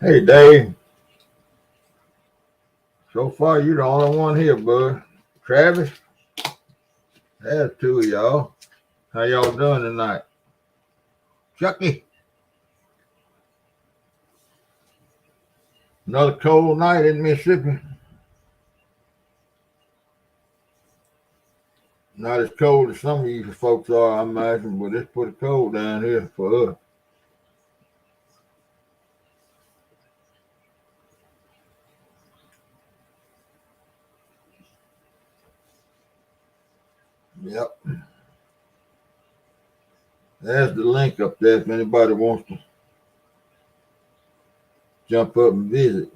Hey, Dave. So far, you're the only one here, bud. Travis, there's two of y'all. How y'all doing tonight? Chucky, another cold night in Mississippi. Not as cold as some of you folks are, I imagine, but it's pretty cold down here for us. Yep. There's the link up there if anybody wants to jump up and visit.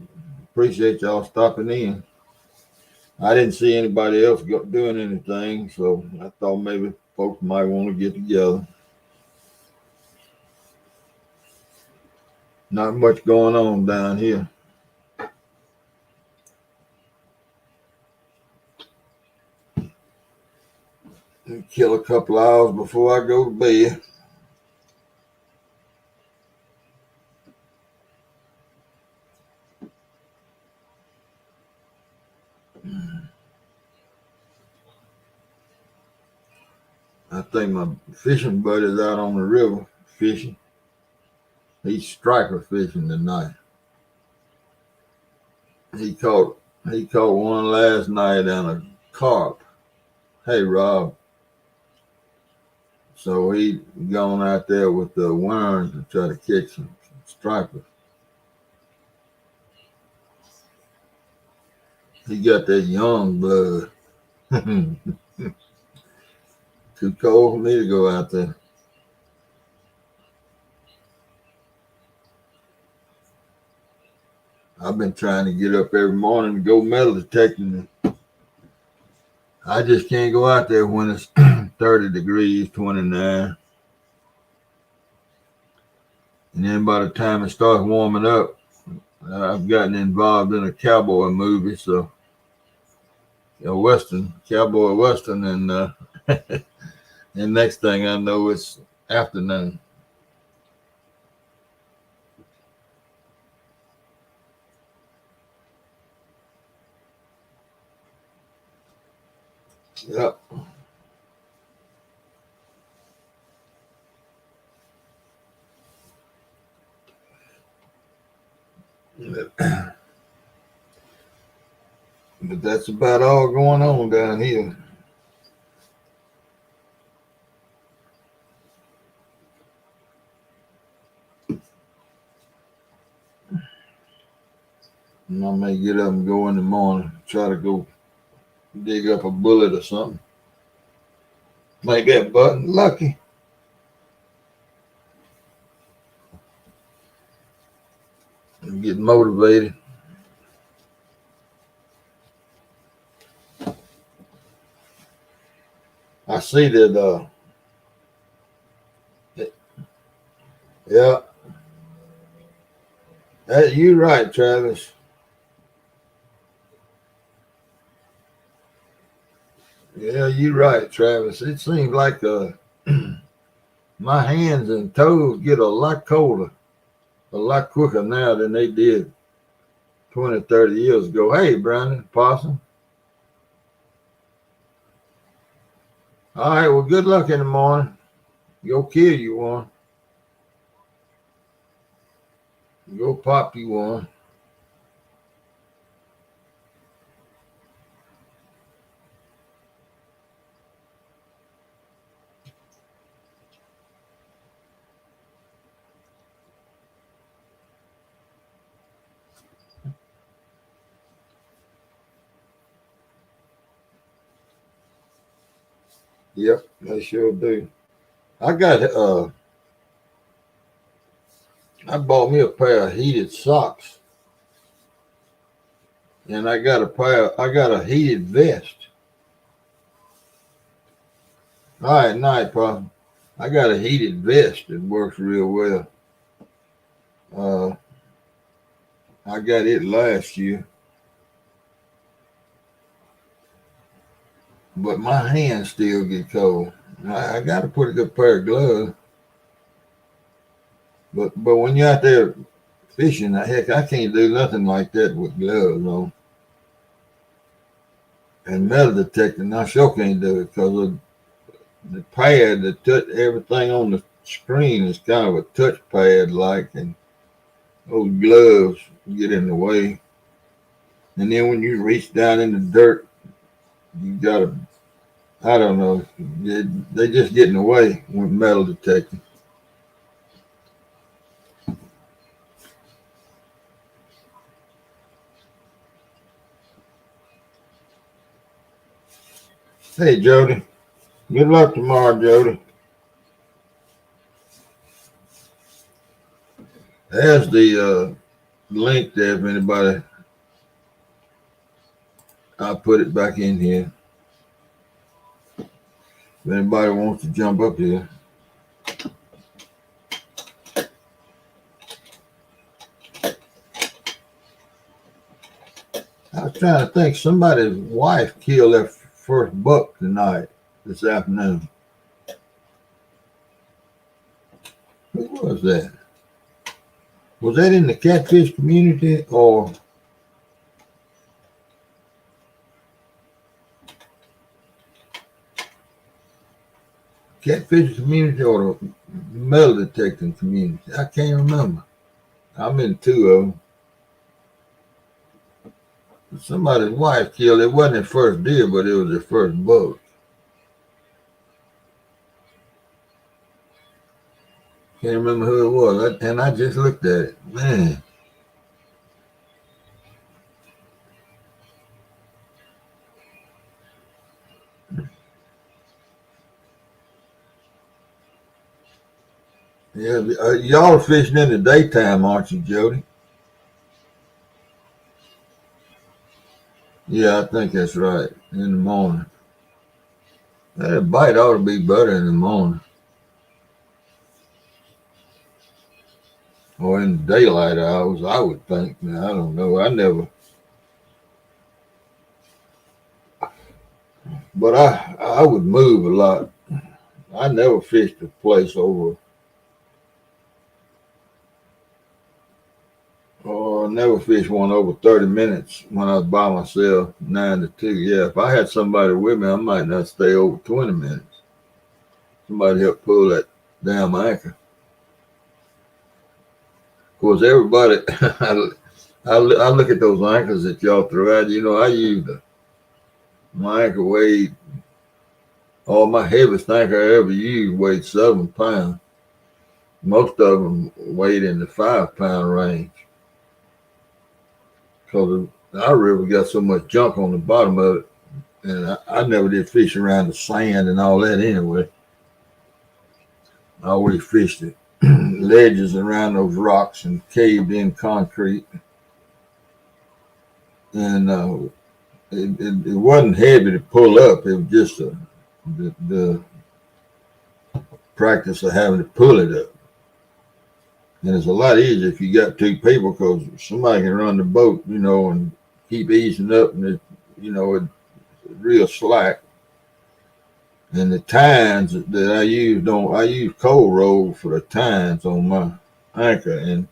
Appreciate y'all stopping in. I didn't see anybody else doing anything, so I thought maybe folks might want to get together. Not much going on down here. Kill a couple hours before I go to bed. I think my fishing buddy's out on the river fishing. He's striker fishing tonight. He caught one last night and a carp. Hey, Rob. So he gone out there with the worms to try to catch some stripers. He got that young blood. Too cold for me to go out there. I've been trying to get up every morning and go metal detecting. I just can't go out there when it's 30 degrees, 29. And then by the time it starts warming up, I've gotten involved in a cowboy movie, so a western, cowboy western, and and next thing I know, it's afternoon. Yep. But that's about all going on down here. And I may get up and go in the morning, try to go dig up a bullet or something. Make that button lucky. And get motivated. I see that, yeah. You're right, Travis. Yeah, you're right, Travis. It seems like my hands and toes get a lot colder, a lot quicker now than they did 20, 30 years ago. Hey, Brandon, Possum. All right, well, good luck in the morning. Go kill you one. Go pop you one. Yep, they sure do. I bought me a pair of heated socks. And I got a heated vest. All right, night, Possum. I got a heated vest that works real well. I got it last year. But my hands still get cold. I got to put a good pair of gloves. But when you're out there fishing, heck, I can't do nothing like that with gloves on. And metal detecting, I sure can't do it because of the pad, the touch, everything on the screen is kind of a touch pad like, and those gloves get in the way. And then when you reach down in the dirt, you gotta, I don't know, they just get in the way with metal detecting. Hey, Jody. Good luck tomorrow, Jody. There's the link there if anybody. I'll put it back in here. If anybody wants to jump up here. I was trying to think. Somebody's wife killed their first buck tonight, this afternoon. Who was that? Was that in the catfish community or catfish community or the metal detecting community? I can't remember. I'm in two of them. Somebody's wife killed. It wasn't their first deer, but it was their first buck. Can't remember who it was. And I just looked at it. Man. Yeah, y'all are fishing in the daytime, aren't you, Jody? Yeah, I think that's right. In the morning. That bite ought to be better in the morning. Or in the daylight hours, I would think. Now, I don't know. But I would move a lot. I never fished a place over, or never fished one over 30 minutes when I was by myself, 9 to 2. Yeah, if I had somebody with me, I might not stay over 20 minutes. Somebody help pull that damn anchor. Of course, everybody, I look at those anchors that y'all throw out. You know, I use my anchor weighed, my heaviest anchor I ever used weighed 7 pounds. Most of them weighed in the 5-pound range. Because our river got so much junk on the bottom of it. And I never did fish around the sand and all that anyway. I always fished it. Ledges around those rocks and caved in concrete. And it wasn't heavy to pull up. It was just the practice of having to pull it up. And it's a lot easier if you got two people because somebody can run the boat, you know, and keep easing up and it's real slack. And the tines that I use cold roll for the tines on my anchor, and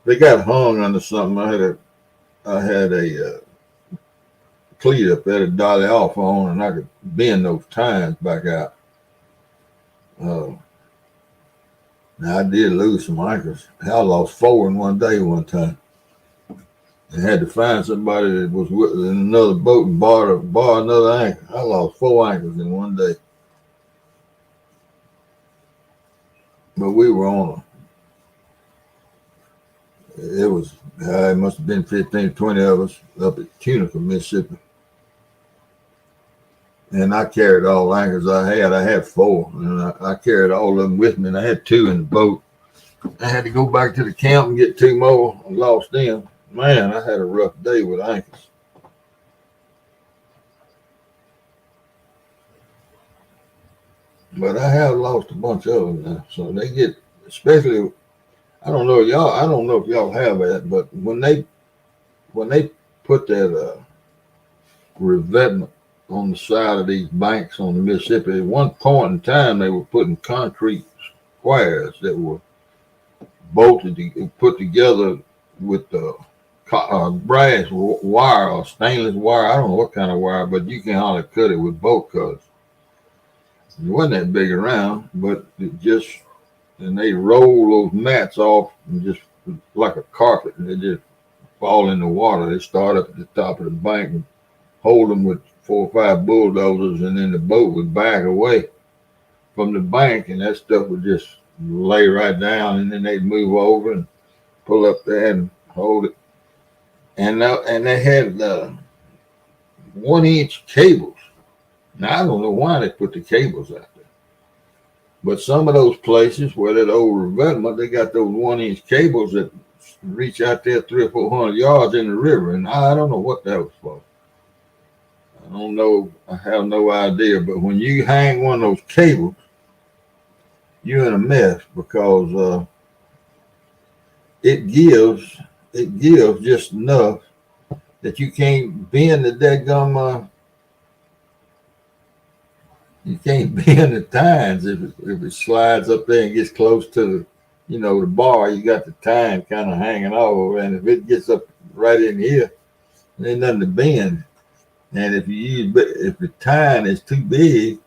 they got hung under something. I had a cleat up there to dolly off on, and I could bend those tines back out. Now I did lose some anchors. I lost 4 in one day one time. I had to find somebody that was in another boat and borrow another anchor. I lost 4 anchors in one day. But we were on it must have been 15, 20 of us up at Tunica, Mississippi. And I carried all the anchors I had. I had 4, and I carried all of them with me, and I had 2 in the boat. I had to go back to the camp and get 2 more. I lost them. Man, I had a rough day with anchors. But I have lost a bunch of them now. So they get, especially, I don't know if y'all have that, but when they put that revetment on the side of these banks on the Mississippi, at one point in time they were putting concrete squares that were put together with the brass wire or stainless wire. I don't know what kind of wire, but you can hardly cut it with bolt cutters. It wasn't that big around, but it just, and they roll those mats off and just like a carpet, and they just fall in the water. They start up at the top of the bank and hold them with 4 or 5 bulldozers, and then the boat would back away from the bank, and that stuff would just lay right down, and then they'd move over and pull up there and hold it. And they had 1-inch cables. Now, I don't know why they put the cables out there, but some of those places where that old revetment, they got those 1-inch cables that reach out there 300 or 400 yards in the river, and I don't know what that was for. I don't know. I have no idea. But when you hang one of those cables, you're in a mess, because it gives just enough that you can't bend the deadgum. You can't bend the tines if it slides up there and gets close to the bar. You got the tine kind of hanging over, and if it gets up right in here, there ain't nothing to bend. And if the tine is too big,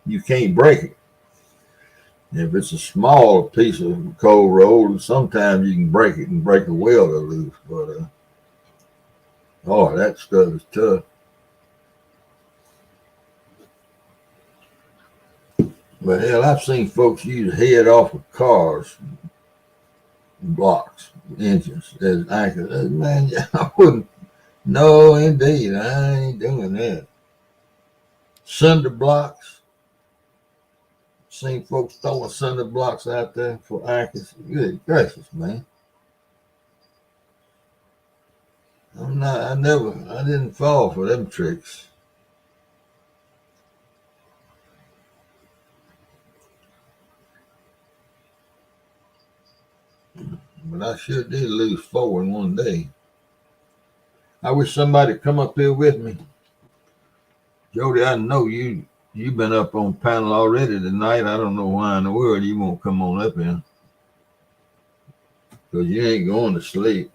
you can't break it. If it's a small piece of cold roll, sometimes you can break it and break the welder loose. But that stuff is tough. But hell, I've seen folks use head off of cars, blocks, engines as anchors. Man, I wouldn't. No, indeed, I ain't doing that. Cinder blocks. Seen folks throwing cinder blocks out there for anchors. Good gracious, man. I didn't fall for them tricks. But I sure did lose 4 in one day. I wish somebody come up here with me. Jody, I know you've been up on panel already tonight. I don't know why in the world you won't come on up here. Because you ain't going to sleep.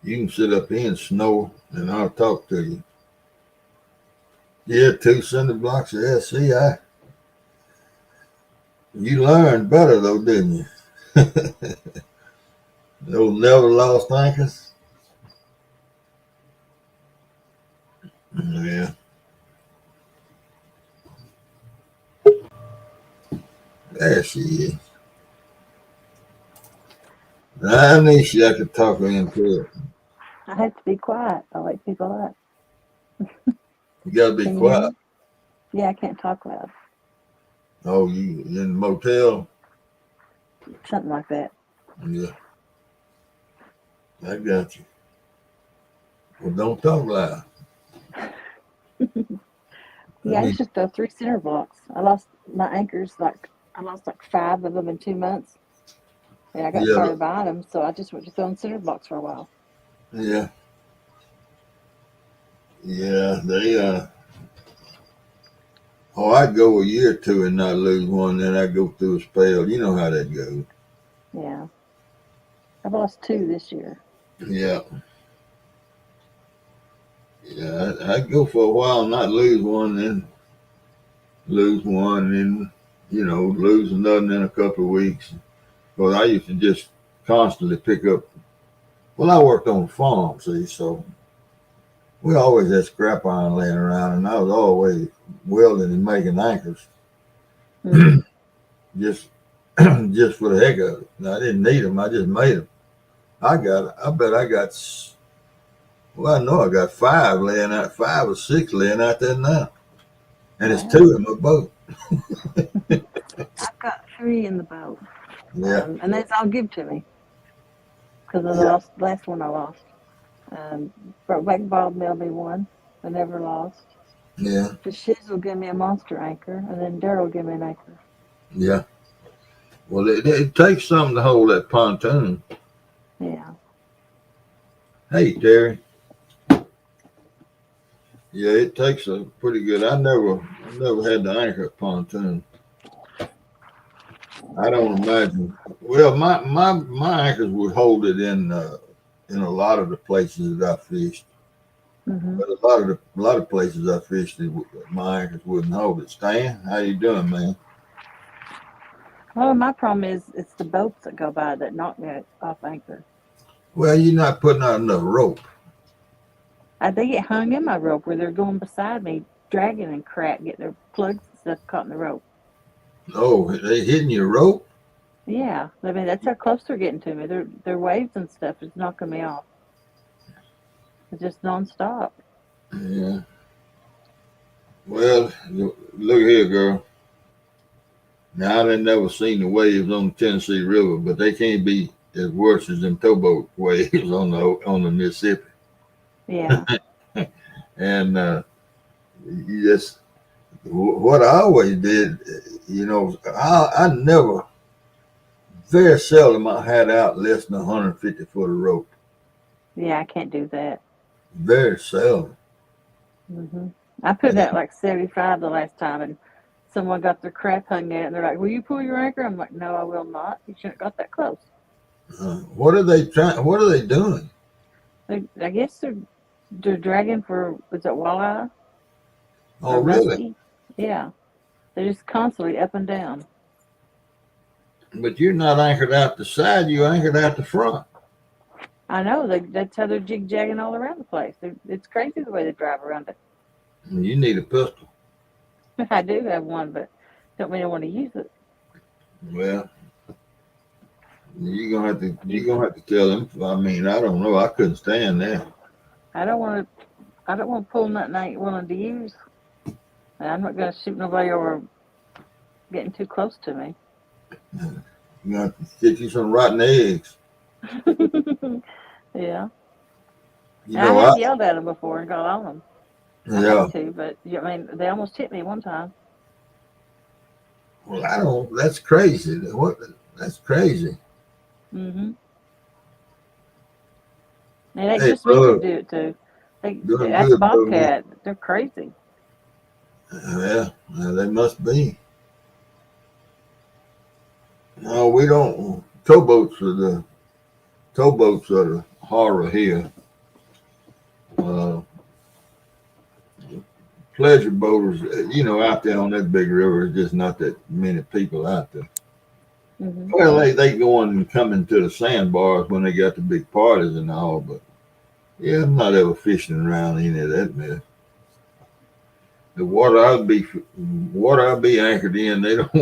You can sit up here and snore, and I'll talk to you. Yeah, 2 cinder blocks. Yeah, see, you learned better though, didn't you? Those never lost anchors. Yeah. There she is. I knew I could talk her into it. I have to be quiet. I wake people up. You gotta be quiet. Yeah, I can't talk loud. Oh, you in the motel? Something like that. Yeah. I got you. Well, don't talk loud. Yeah, I used to throw 3 cinder blocks. I lost my anchors, I lost 5 of them in 2 months. And I got tired of buying them, so I just went to throwing cinder blocks for a while. Yeah. Yeah, they I'd go a year or 2 and not lose one, then I'd go through a spell. You know how that goes. Yeah. I've lost 2 this year. Yeah. Yeah, I'd go for a while, not lose one, then lose one, then, lose another in a couple of weeks. Because I used to just constantly pick up. Well, I worked on a farm, see, so we always had scrap iron laying around, and I was always welding and making anchors. Mm-hmm. just for the heck of it. I didn't need them. I just made them. I bet I got 5 laying out, 5 or 6 laying out there now. And it's 2 in my boat. I've got 3 in the boat. Yeah. And that's all give to me. Because of the last one I lost. Brokeback Bob mailed me one. I never lost. Yeah. But Shiz will give me a monster anchor, and then Daryl will give me an anchor. Yeah. Well, it takes something to hold that pontoon. Yeah. Hey, Terry. Yeah, it takes a pretty good. I never had the anchor pontoon. I don't imagine. Well, my anchors would hold it in a lot of the places that I fished. Hmm. But a lot of places I fished, my anchors wouldn't hold it. Stan, how you doing, man? Well, my problem is it's the boats that go by that knock me off anchor. Well, you're not putting out enough rope. They get hung in my rope where they're going beside me, dragging and crap, getting their plugs and stuff caught in the rope. Oh, they hitting your rope? Yeah, I mean that's how close they're getting to me. Their waves and stuff is knocking me off. It's just nonstop. Yeah. Well, look here, girl. Now I done never seen the waves on the Tennessee River, but they can't be as worse as them towboat waves on the Mississippi. Yeah. And you just what I always did, I never, very seldom I had out less than 150 foot of rope. Yeah, I can't do that. Very seldom. Hmm. I put And, that like 75 the last time, and someone got their crap hung in it, and they're like, "Will you pull your anchor?" I'm like, "No, I will not. You shouldn't have got that close." what are they trying? What are they doing? I guess they're dragging for, is it walleye Oh, or really? muskie? Yeah, they're just constantly up and down. But you're not anchored out the side. You anchored out the front. I know that's how they're jig jagging all around the place. It's crazy the way they drive around it. You need a pistol. I do have one, but don't mean I want to use it. Well, you're gonna have to tell them. I mean, I don't know. I couldn't stand that. I don't want to. I don't want to pull nothing I ain't willing to use. And I'm not going to shoot nobody over getting too close to me. You have to get you some rotten eggs. Yeah. You And I know, have yelled at them before and got on them. I yeah. hate to, but I mean, they almost hit me one time. Well, I don't. That's crazy. What? That's crazy. Hmm. It ain't Hey, just me that bro, do it too. doing That's good, bro. bobcat. They're crazy. Yeah, they must be. No, we don't. Towboats are the horror here. Uh, Pleasure boaters, out there on that big river, is just not that many people out there. Hmm. Well, they go on and come into the sandbars when they got the big parties and all, but yeah, I'm not ever fishing around any of that mess. The water I'll be anchored in, they don't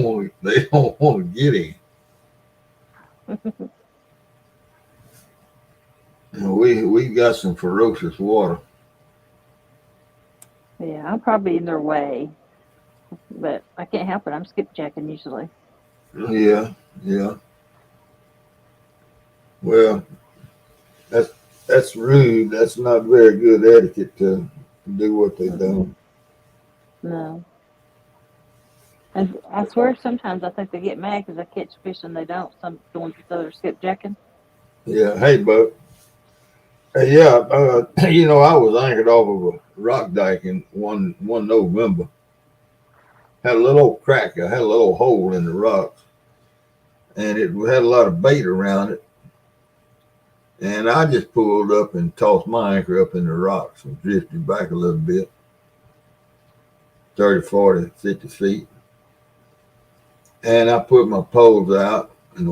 want to get in. We got some ferocious water. Yeah, I'm probably in their way, but I can't help it. I'm skipjacking usually. Yeah, yeah. Well, that's that's rude. That's not very good etiquette to do what they Mm-mm. do. No. And I swear sometimes I think they get mad because I catch fish and they don't. Some the ones that are skipjacking. Yeah. Hey, Buck. Hey, yeah. I was anchored off of a rock dike in one November. Had a little crack. I had a little hole in the rocks, and it had a lot of bait around it. And I just pulled up and tossed my anchor up in the rocks and drifted back a little bit, 30, 40, 50 feet. And I put my poles out, and the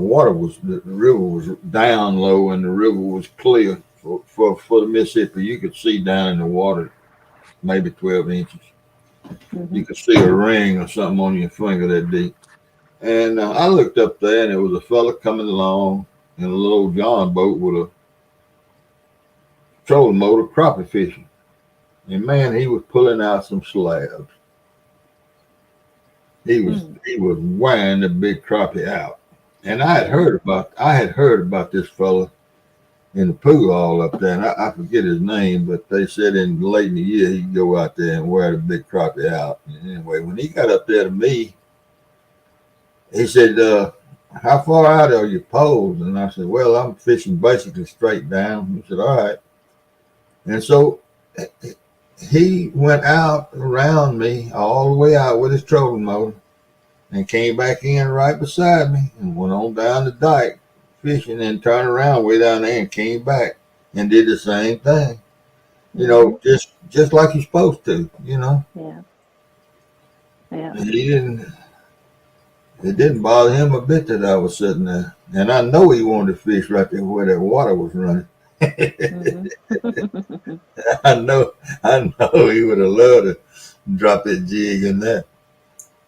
river was down low, and the river was clear for the Mississippi. You could see down in the water, maybe 12 inches. Hmm. You could see a ring or something on your finger that deep. And I looked up there, and there was a fella coming along in a little John boat with a trolling motor, crappie fishing. And man, he was pulling out some slabs. Mm. He was wearing the big crappie out. And Yeah. I had heard about this fella in the pool hall up there, and I forget his name, but they said late in the year he'd go out there and wear the big crappie out. And anyway, when he got up there to me, he said, "How far out are your poles?" And I said, "Well, I'm fishing basically straight down." He said, "All right." And so he went out around me all the way out with his trolling motor, and came back in right beside me and went on down the dike fishing and turned around way down there and came back and did the same thing. You Mm-hmm. know, just like you're supposed to, you know. Yeah. Yeah. And it didn't bother him a bit that I was sitting there. And I know he wanted to fish right there where that water was running. Mm-hmm. I know I know he would have loved to drop that jig in there.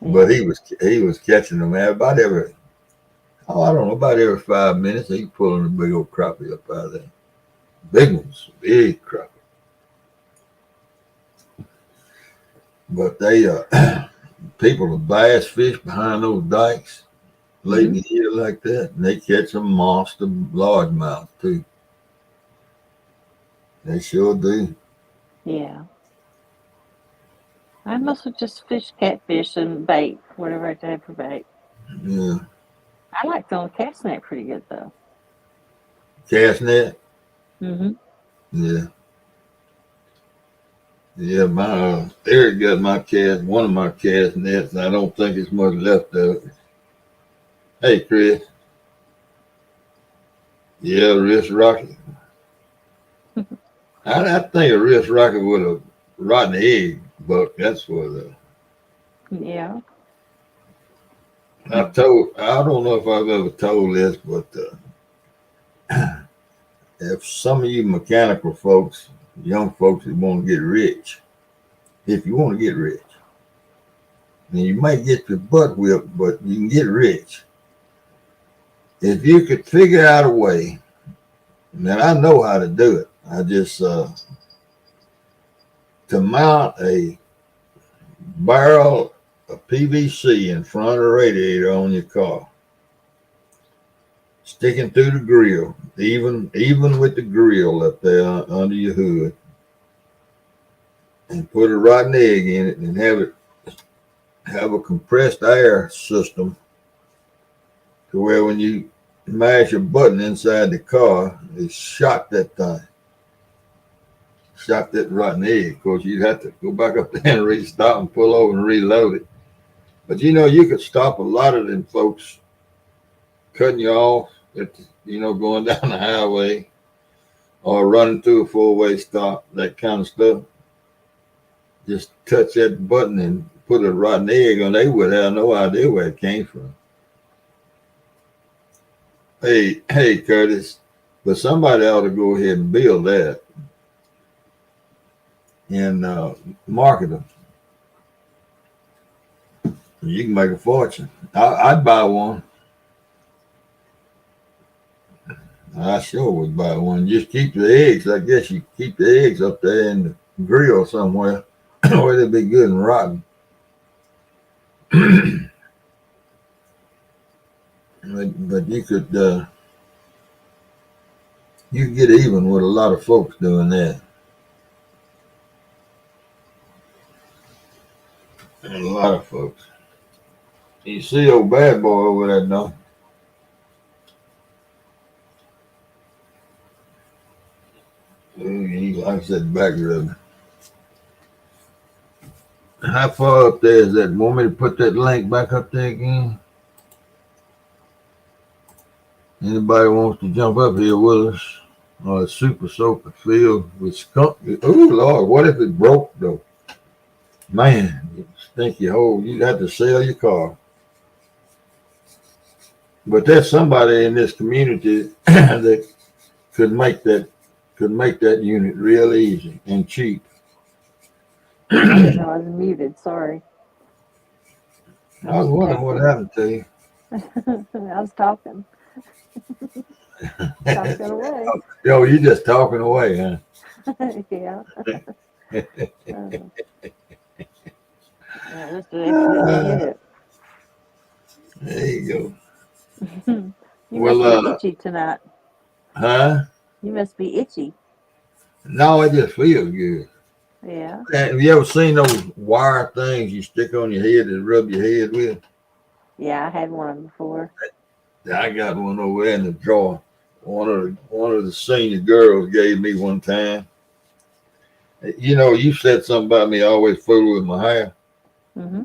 But Yeah. he was catching them about every I don't know, about every 5 minutes he pulling a big old crappie up out of there. Big ones, big crappie. But they people will bass fish behind those dikes late in Mm-hmm. the year like that, and they catch some monster largemouth too. They sure do. Yeah. I mostly just fish catfish and bait, whatever I have for bait. Yeah. I like throwing cast net pretty good though. Cast net? Mm-hmm. Yeah. Yeah, my Eric got my cast, one of my cast nets, and I don't think it's much left of it. Hey, Chris. Yeah, wrist rocket. I think a wrist rocket would have rotten egg, but that's what Yeah. I told. I don't know if I've ever told this, but if some of you mechanical folks, young folks that want to get rich, if you want to get rich, and you might get your butt whipped, but you can get rich. If you could figure out a way, and I know how to do it, I just to mount a barrel of PVC in front of the radiator on your car, sticking through the grill, even with the grill up there under your hood, and put a rotten egg in it, and have a compressed air system to where when you mash a button inside the car, it shot that thing. Shot that rotten egg. Of course, you'd have to go back up there and restop and pull over and reload it. But you know, you could stop a lot of them folks cutting you off, going down the highway or running through a four-way stop, that kind of stuff. Just touch that button and put a rotten egg on. They would have no idea where it came from. Hey, Curtis, but somebody ought to go ahead and build that and market them. You can make a fortune. I'd buy one. I sure would buy one. Just keep the eggs. I guess you keep the eggs up there in the grill somewhere where they'd be good and rotten. but you could get even with a lot of folks doing that. A lot of folks. You see old bad boy over there, no? He likes that back rub. How far up there is that? Want me to put that link back up there again? Anybody wants to jump up here with us? Or a super soaker filled with skunk? Oh Lord, what if it broke though? Man, you stinky hole. You'd have to sell your car. But there's somebody in this community that could make that unit real easy and cheap. I didn't know I was muted. Sorry. I I was was wondering what texting. happened to you. I was talking. Talking away. Yo, you just talking away, huh? Yeah. I just accidentally hit it. There you You go. must be Well, itchy tonight. huh? You must be itchy. No, it just feels good. Yeah. Have you ever seen those wire things you stick on your head and rub your head with? Yeah, I had one before. Yeah, I got one over there in the drawer. One of the senior girls gave me one time. You know, you said something about me always fooling with my hair. Mm-hmm.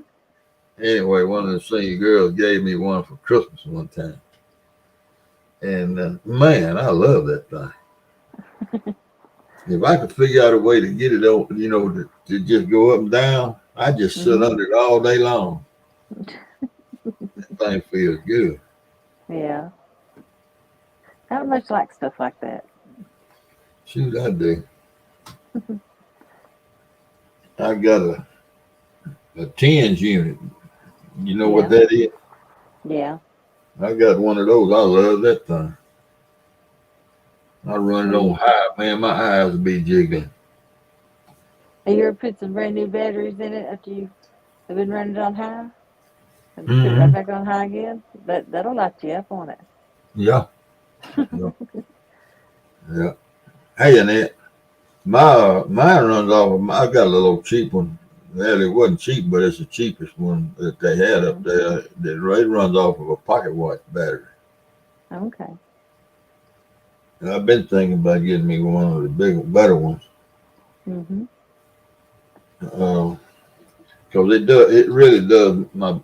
Anyway, one of the senior girls gave me one for Christmas one time. And man, I love that thing. If I could figure out a way to get it on, to just go up and down, I just sit Mhm. under it all day long. That thing feels good. Yeah. I don't much like stuff like that. Shoot, I do. I got a tens unit. You know what Yeah. that is? Yeah. I got one of those. I love that thing. I run it Have on you high, man. My eyes will be jiggling. have you ever put some brand new batteries in it after you have been running it on high? And put it right Hmm. back on high again? That'll light you up on it. Yeah, yeah, yeah. Hey, Annette, mine runs off of. I got a little cheap one. Well, it wasn't cheap, but it's the cheapest one that they had up Mhm. there. It runs off of a pocket watch battery. Okay. And I've been thinking about getting me one of the big, better ones. Mhm. Because it really does my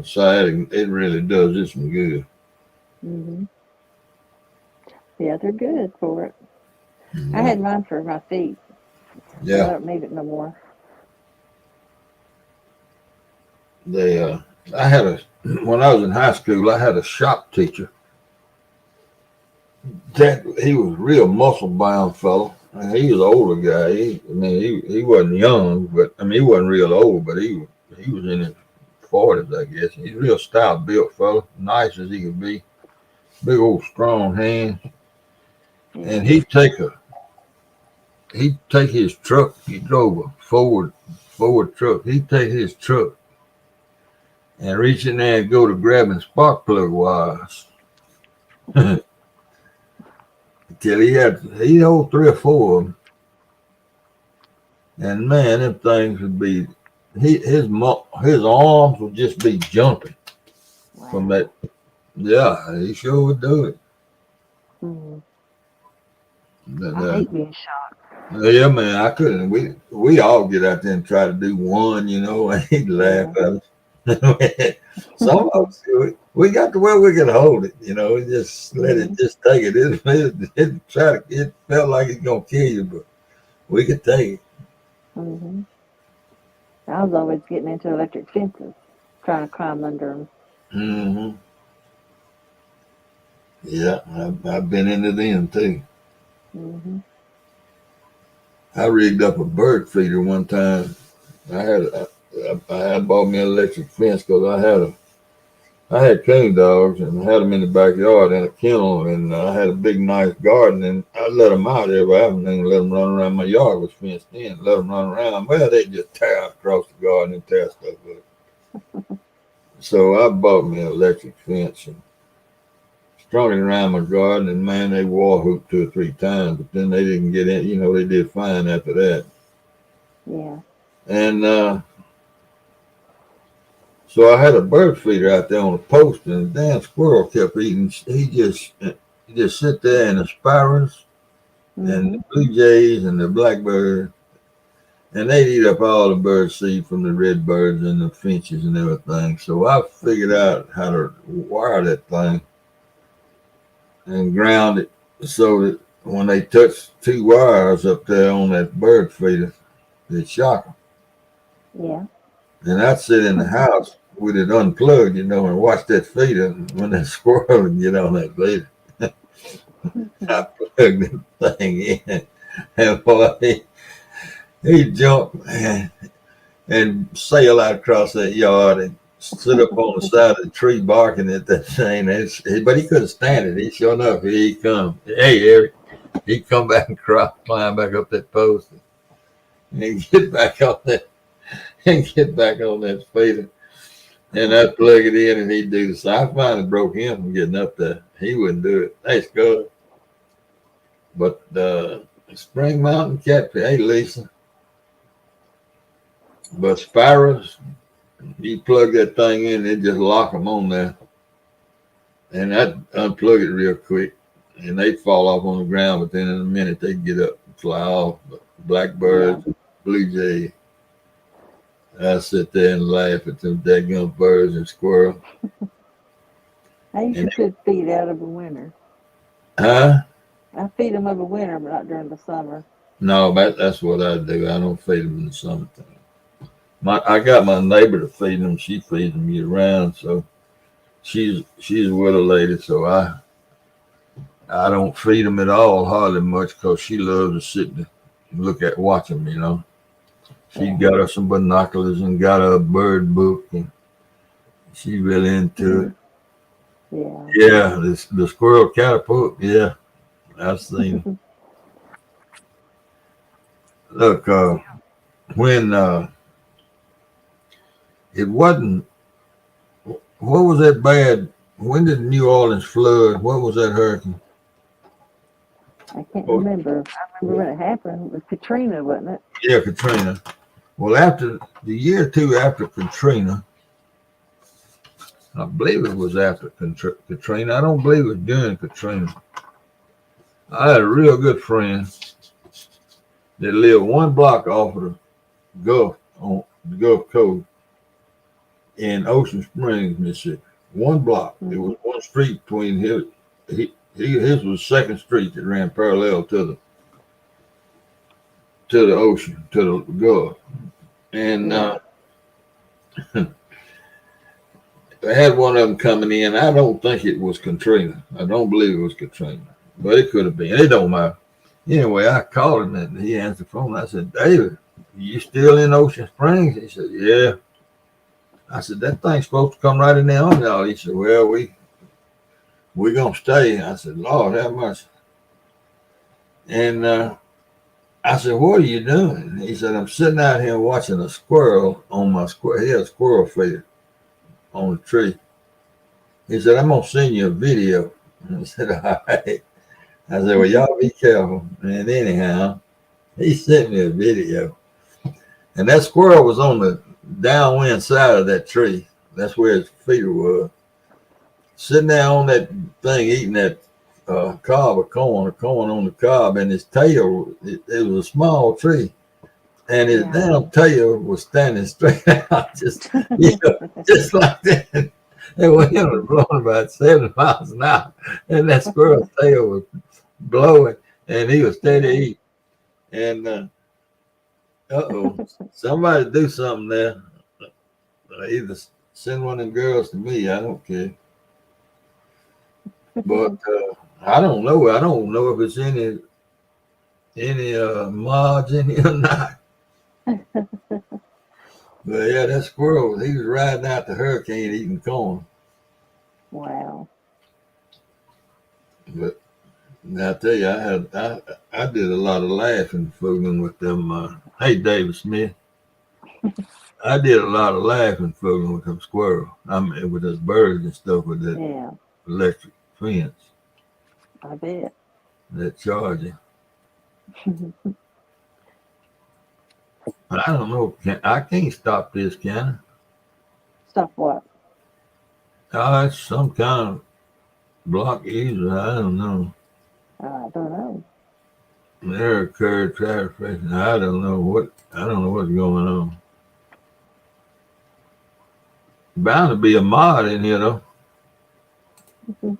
sciatic. It really does it some good. Mhm. Yeah, they're good for it. I Yeah, had mine for my feet, but I yeah. don't need it no more. They I had a when I was in high school, I had a shop teacher that he was a real muscle bound fellow. And he was an older guy. He wasn't young, but I mean he wasn't real old, but he was in his 40s, I guess. He's a real stout built fellow, nice as he could be, big old strong hands. And Yeah. he'd take his truck. He drove a Ford truck. He'd take his truck and reach in there and go to grabbing spark plug wires. Till he hold three or four of them, and man, them things would be his arms would just be jumping from that. Wow. Yeah, he sure would do it. Mm. But, I hate being shot. yeah, man, I couldn't. We all get out there and try to do one, and he'd laugh Yeah. at us. Some of us do it. We got to where we could hold it, we just let it Mhm. just take it. It felt like it's gonna kill you, but we could take it. Mhm. I was always getting into electric fences, trying to climb under them. Hmm. Yeah, I've been into them too. Mhm. I rigged up a bird feeder one time. I had bought me an electric fence because I had coon dogs and I had them in the backyard in a kennel, and I had a big nice garden, and I let them out every afternoon, let them run around. My yard was fenced in, let them run around. Well, they just tear across the garden and tear stuff up. So I bought me an electric fence and strung it around my garden, and man, they wall hooped 2 or 3 times, but then they didn't get in. They did fine after that. Yeah. And so I had a bird feeder out there on the post, and the damn squirrel kept eating. He just sit there, and the sparrows and the Mhm. blue jays and the blackbird, and they'd eat up all the bird seed from the red birds and the finches and everything. So I figured Mhm. out how to wire that thing and ground it so that when they touch 2 wires up there on that bird feeder, it shock them. Yeah. And I'd sit in the house with it unplugged, and watch that feeder. When that squirrel would get on that feeder, I Mhm. plugged the thing in. And boy, he jumped and sail out across that yard and stood up on the side of the tree barking at that thing. But he couldn't stand it. He sure enough, here he come. Hey, Eric. He'd come back and climb back up that post and he'd get back on that and get back on that feeder. And I'd plug it in and he'd do the same. I finally broke him from getting up there. He wouldn't do it. Hey, Scott. But Spring Mountain Catfish, hey, Lisa. But sparrows, you plug that thing in, it just lock them on there. And I'd unplug it real quick. And they'd fall off on the ground, but then in a minute they'd get up and fly off. But Yeah. blackbirds, blue jays, I sit there and laugh at them daggone birds and squirrels. I And usually put feed out over winter. huh? I feed them over winter, but not during the summer. No, that's what I do. I don't feed them in the summertime. I got my neighbor to feed them. She feeds them year round, so she's a widow lady. So I don't feed them at all, hardly much, because she loves to sit and look at watch them. You know, she Yeah. got her some binoculars and got her a bird book, and she's really into it. Yeah. Yeah, the squirrel catapult. Yeah, I've seen. Look, when it wasn't, what was that bad? When did New Orleans flood? What was that hurricane? I can't Oh, remember. I remember when it happened. It was Katrina, wasn't it? yeah, Katrina. Well, after the year or two after Katrina, I believe it was after Katrina. I don't believe it was during Katrina. I had a real good friend that lived one block off of the Gulf on the Gulf Coast in Ocean Springs, Mississippi. One block. It Mm-hmm. was one street between his. His was Second Street that ran parallel to the ocean, to the Gulf, and Yeah. I had one of them coming in. I don't think it was Katrina. I don't believe it was Katrina, but it could have been. It don't matter. Anyway, I called him and he answered the phone. I said, David, you still in Ocean Springs? He said, yeah. I said, that thing's supposed to come right in there on y'all. He said, well, we gonna stay. I said, Lord, have mercy. And I said, what are you doing? He said, I'm sitting out here watching a squirrel on my squirrel. He had a squirrel feeder on the tree. He said, I'm gonna send you a video. I said, all right. I said, well, y'all be careful. And anyhow, he sent me a video. And that squirrel was on the downwind side of that tree. That's where his feeder was. Sitting there on that thing, eating that cob of corn on the cob, and his tail, it was a small tree. And his Yeah. damn tail was standing straight out, just like that. And wind was blowing about 70 miles an hour. And that squirrel's tail was blowing, and he was steady Yeah. eating. And somebody do something there. Either send one of them girls to me. I don't care. But I don't know. I don't know if it's any mods in here or not. But yeah, that squirrel, he was riding out the hurricane eating corn. Wow. But now I tell you, I did a lot of laughing fooling with them. Hey, David Smith. I did a lot of laughing fooling with them squirrels. I mean, with those birds and stuff with that Yeah. electric fence, I bet. that charging. But I don't know. I can't stop this, can Stop what? I? Oh, it's some kind of blockage. I don't know. I don't know. There occurred traffic. I don't know what. I don't know what's going on. Bound to be a mod in here though. Mhm.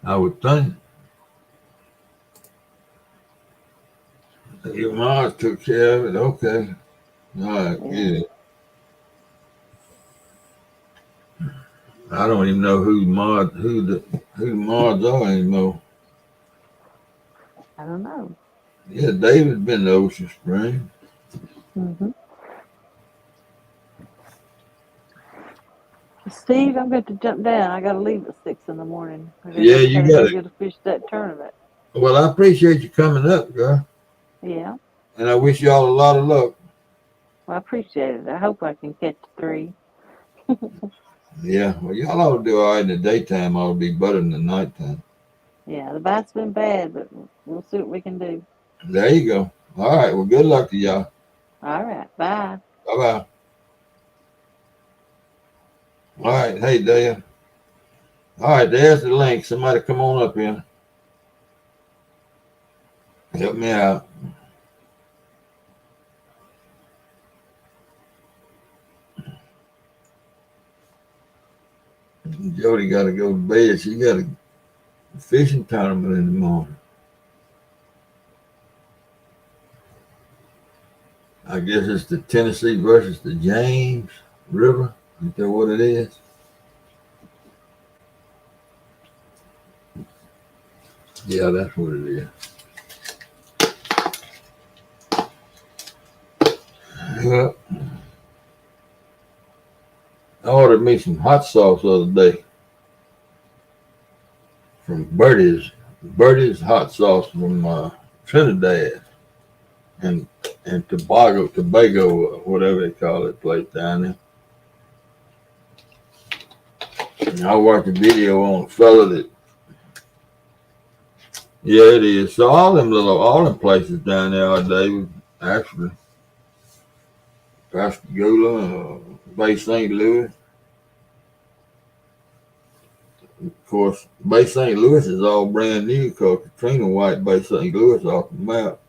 I would think. Your mods took care of it. Okay. All right. Yeah. Yeah. I don't even know who the mods are anymore. I don't know. Yeah, David's been to Ocean Spring. Mm-hmm. Steve, I'm going to jump down. I got to leave at 6 in the morning. I Yeah, got you to got go it. get a fish that tournament. Well, I appreciate you coming up, girl. Yeah. And I wish y'all a lot of luck. Well, I appreciate it. I hope I can catch 3. Yeah, well, y'all ought to do all right in the daytime. Ought to be better than the nighttime. Yeah, the bite's been bad, but we'll see what we can do. There you go. All right. Well, good luck to y'all. All right. Bye. Bye bye. All right. Hey, Dale. All right. There's the link. Somebody come on up here. Help me out. Jody got to go to bed. She got a fishing tournament in the morning. I guess it's the Tennessee versus the James River. Is that what it is? Yeah, that's what it is. Yeah. I ordered me some hot sauce the other day from Bertie's. Bertie's hot sauce from Trinidad and Tobago, or whatever they call it, place down there. And I watched a video on a fella that, yeah, it is. So all them places down there are David, actually, Pascagoula, Bay St. Louis. Of course, Bay St. Louis is all brand new because Katrina wiped Bay St. Louis off the map.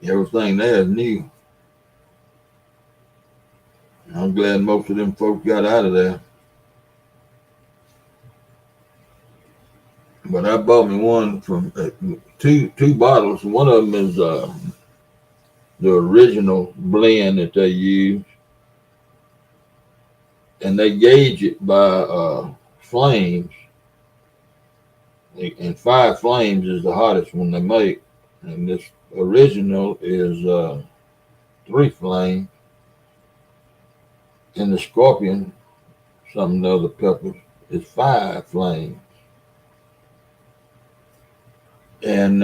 Everything there is new. I'm glad most of them folks got out of there. But I bought me one from two bottles. One of them is the original blend that they use, and they gauge it by flames. And 5 flames is the hottest one they make, and this original is 3 flames, and the Scorpion, some of the other peppers, is 5 flames. And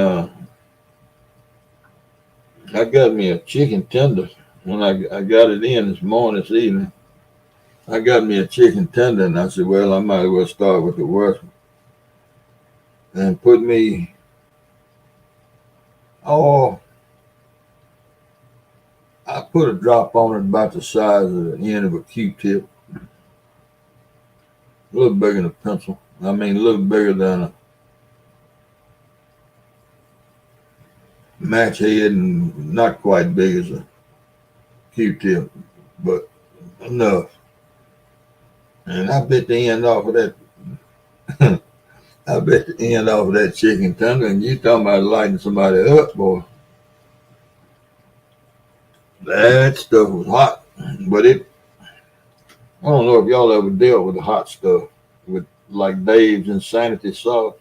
I got me a chicken tender when I got it in this evening. I got me a chicken tender, and I said, well, I might as well start with the worst one. And put me, I put a drop on it about the size of the end of a Q-tip. A little bigger than a pencil. I mean, a little bigger than a match head and not quite big as a Q-tip, but enough. And I bit the end off of that. I bit the end off of that chicken tender, and you talking about lighting somebody up, boy. That stuff was hot, but I don't know if y'all ever dealt with the hot stuff with like Dave's Insanity sauce.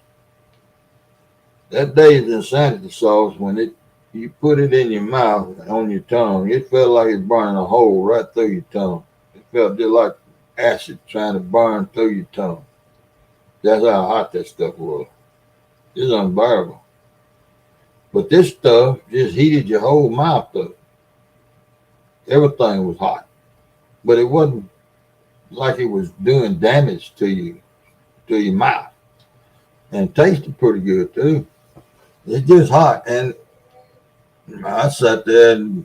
That Dave's Insanity sauce, when you put it in your mouth on your tongue, it felt like it's burning a hole right through your tongue. It felt just like acid trying to burn through your tongue. That's how hot that stuff was. It's unbearable. But this stuff just heated your whole mouth up. Everything was hot. But it wasn't like it was doing damage to your mouth. And it tasted pretty good too. It's just hot. And I sat there and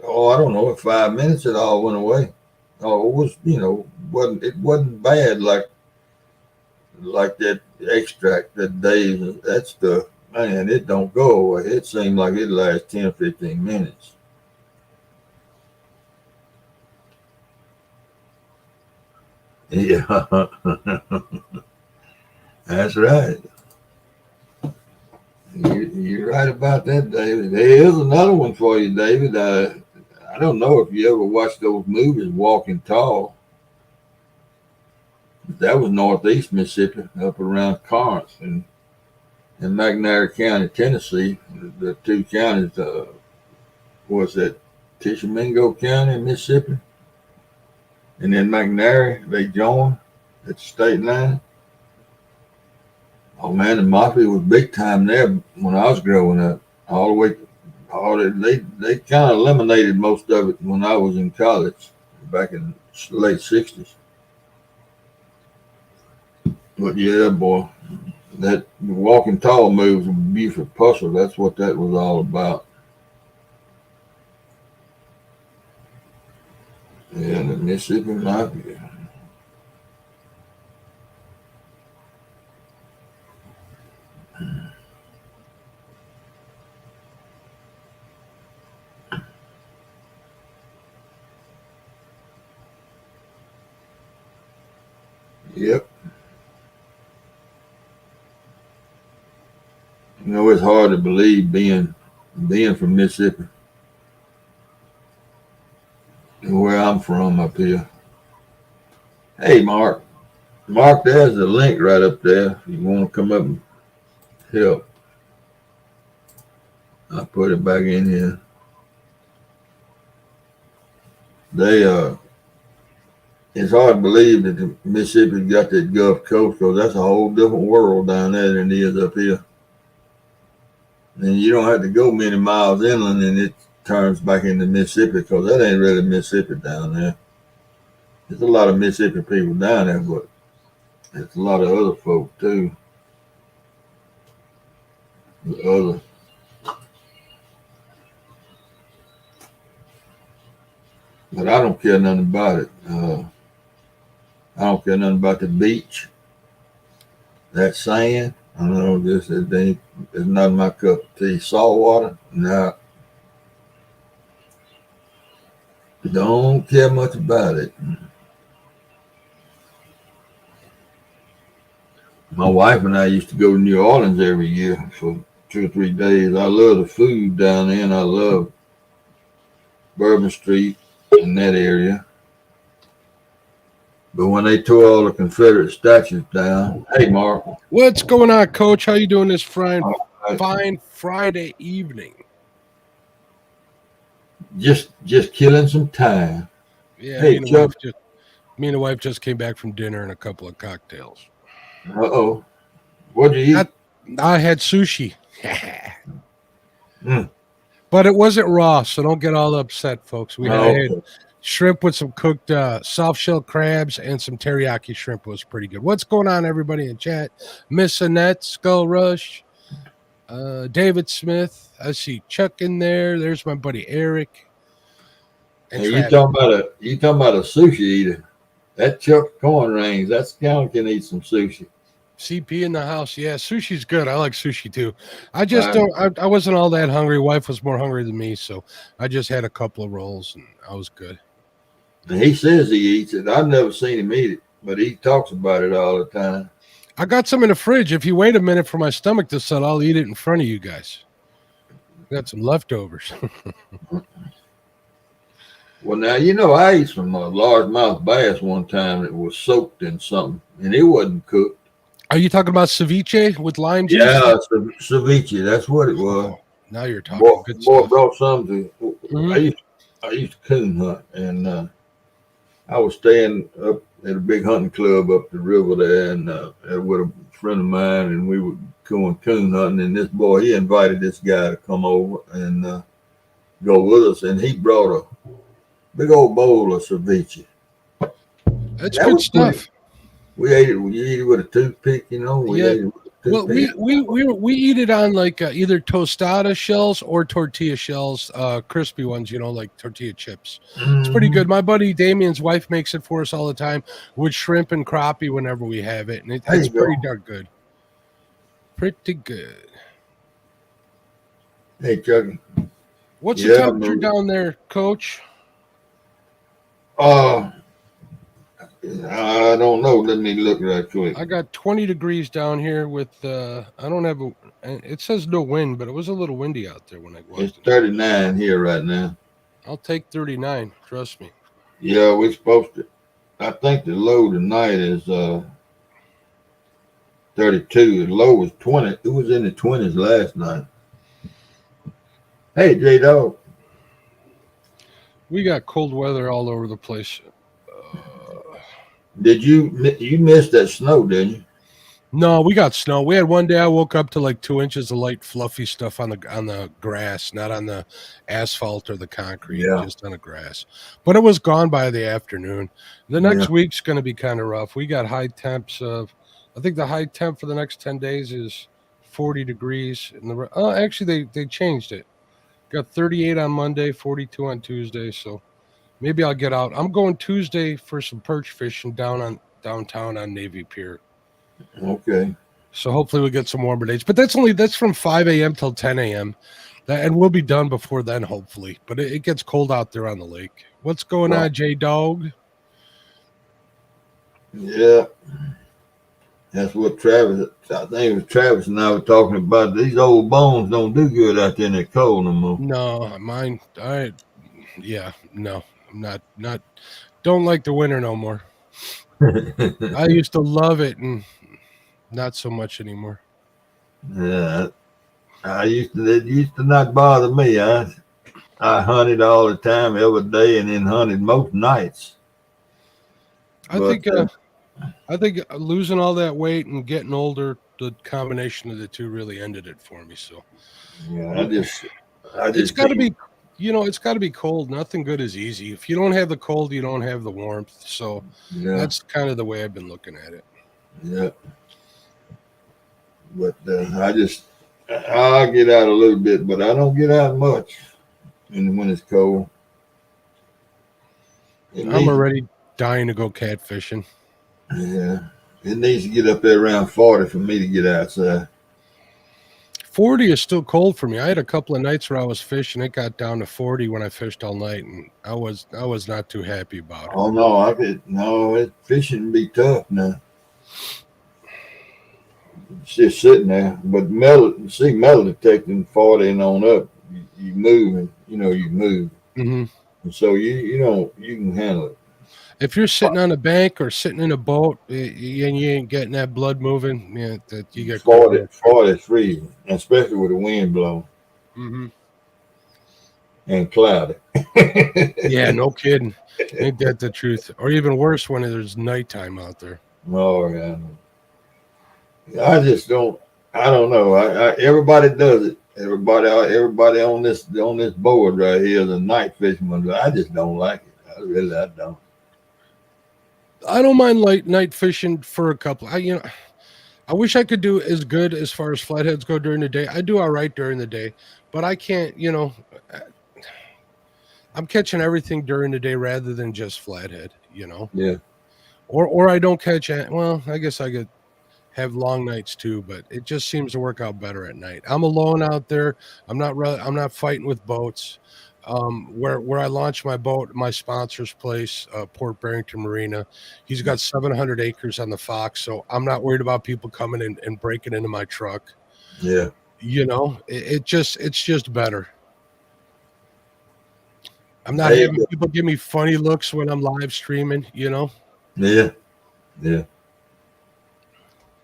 I don't know, in 5 minutes it all went away. Oh, it was, wasn't bad like that extract, that days, that stuff. Man, it don't go away. It seemed like it lasts 10, 15 minutes. Yeah, that's right. You're right about that, David. Here's another one for you, David. I don't know if you ever watched those movies, Walking Tall. That was northeast Mississippi, up around Corinth and in McNair County, Tennessee. The two counties, was that Tishomingo County, Mississippi, and then McNair, they joined at the state line. Oh man, the mafia was big time there when I was growing up. All the way, they kind of eliminated most of it when I was in college back in the late '60s. But yeah, boy, that Walking Tall moves with Buford Puzzle. That's what that was all about. Yeah, the Mississippi Mafia. Yep. You know, it's hard to believe being from Mississippi, where I'm from up here. Hey, Mark. Mark, there's a link right up there. If you want to come up and help, I'll put it back in here. They it's hard to believe that the Mississippi got that Gulf Coast because that's a whole different world down there than it is up here. And you don't have to go many miles inland and it turns back into Mississippi because that ain't really Mississippi down there. There's a lot of Mississippi people down there, but there's a lot of other folk too. But I don't care nothing about it. I don't care nothing about the beach. That sand, I don't know, it's not my cup of tea. Salt water, no. Don't care much about it. My wife and I used to go to New Orleans every year for 2 or 3 days. I love the food down there, and I love Bourbon Street in that area. But when they tore all the Confederate statues down, hey, Mark. What's going on, Coach? How you doing this fine Friday evening? Just killing some time. Yeah, hey, me and the wife just came back from dinner and a couple of cocktails. Uh-oh. What'd you eat? I had sushi. But it wasn't raw, so don't get all upset, folks. I had shrimp with some cooked soft-shell crabs and some teriyaki shrimp. Was pretty good. What's going on, everybody in chat? Miss Annette, Skull Rush, David Smith. I see Chuck in there. There's my buddy Eric. And you talking about a sushi eater? That Chuck Corn Rings. That skunk can eat some sushi. CP in the house. Yeah, sushi's good. I like sushi too. I just I wasn't all that hungry. Wife was more hungry than me, so I just had a couple of rolls and I was good. And he says he eats it. I've never seen him eat it, but he talks about it all the time. I got some in the fridge. If you wait a minute for my stomach to settle, I'll eat it in front of you guys. Got some leftovers. Well, now, you know, I ate some largemouth bass one time that was soaked in something, and it wasn't cooked. Are you talking about ceviche with lime juice? Yeah, ceviche. That's what it was. Oh, now you're talking good stuff. Brought some to. Mm-hmm. I used to coon hunt, and I was staying up at a big hunting club up the river there, and with a friend of mine, and we were going coon hunting. And this boy, he invited this guy to come over and go with us, and he brought a big old bowl of ceviche. That's good stuff. We ate it. We eat it with a toothpick, you know. We ate it with a toothpick. Well, we eat it on like either tostada shells or tortilla shells, crispy ones, you know, like tortilla chips. Mm-hmm. It's pretty good. My buddy Damien's wife makes it for us all the time with shrimp and crappie whenever we have it, and it's pretty darn good. Pretty good. Hey, Chucky. What's the temperature down there, Coach? I don't know. Let me look right quick. I got 20 degrees down here with I don't have it says no wind, but it was a little windy out there when I walked. It's 39 here right now. I'll take 39, trust me. Yeah, we're supposed to. I think the low tonight is 32. The low was 20. It was in the 20s last night. Hey, J-Dog. We got cold weather all over the place. Did you missed that snow, didn't you? No, we got snow. We had one day I woke up to like 2 inches of light, fluffy stuff on the grass, not on the asphalt or the concrete, just on the grass. But it was gone by the afternoon. The next week's going to be kind of rough. We got high temps of, I think the high temp for the next 10 days is 40 degrees. Actually, they changed it. Got 38 on Monday, 42 on Tuesday. So maybe I'll get out. I'm going Tuesday for some perch fishing downtown on Navy Pier. Okay. So hopefully we get some warmer days. But that's from 5 a.m. till 10 a.m. And we'll be done before then, hopefully. But it gets cold out there on the lake. What's going on, J-Dog? Yeah. That's what Travis, I think it was Travis and I were talking about. These old bones don't do good out there in the cold no more. No, mine. Yeah, no, I'm not. Don't like the winter no more. I used to love it, and not so much anymore. Yeah, it used to not bother me. I hunted all the time, every day, and then hunted most nights. I But think. I think losing all that weight and getting older, the combination of the two really ended it for me. So yeah, I it's just got to can't. be, it's got to be cold. Nothing good is easy. If you don't have the cold, you don't have the warmth. So Yeah, that's kind of the way I've been looking at it. yeah. But I get out a little bit, but I don't get out much when it's cold. It I'm needs, already dying to go catfishing. yeah, it needs to get up there around 40 for me to get outside. 40 is still cold for me. I had a couple of nights where I was fishing. It got down to 40 when I fished all night, and I was not too happy about it. Oh no, fishing be tough now. It's just sitting there, but metal detecting 40 and on up, you move and you move, Hmm. and so you can handle it. If you're sitting on a bank or sitting in a boat and you ain't getting that blood moving, yeah, that you get cold real quick. 40 is freezing, especially with the wind blowing Hmm. and cloudy. Yeah, no kidding. Ain't that the truth? Or even worse when there's nighttime out there. Oh yeah, I just don't. I don't know. Everybody does it. Everybody on this board right here is a night fisherman. But I just don't like it. I don't. I don't mind light night fishing for a couple. I wish I could do as good as far as flatheads go during the day. I do all right during the day, but I can't. I'm catching everything during the day rather than just flathead. Yeah, Or I don't catch it. Well, I guess I could have long nights too, but it just seems to work out better at night. I'm alone out there. I'm not fighting with boats. Where I launched my boat, my sponsor's place, Port Barrington Marina, he's got 700 acres on the Fox, so I'm not worried about people coming in and breaking into my truck. yeah. It's just better. I'm not There you having go. people give me funny looks when I'm live streaming. Yeah, yeah,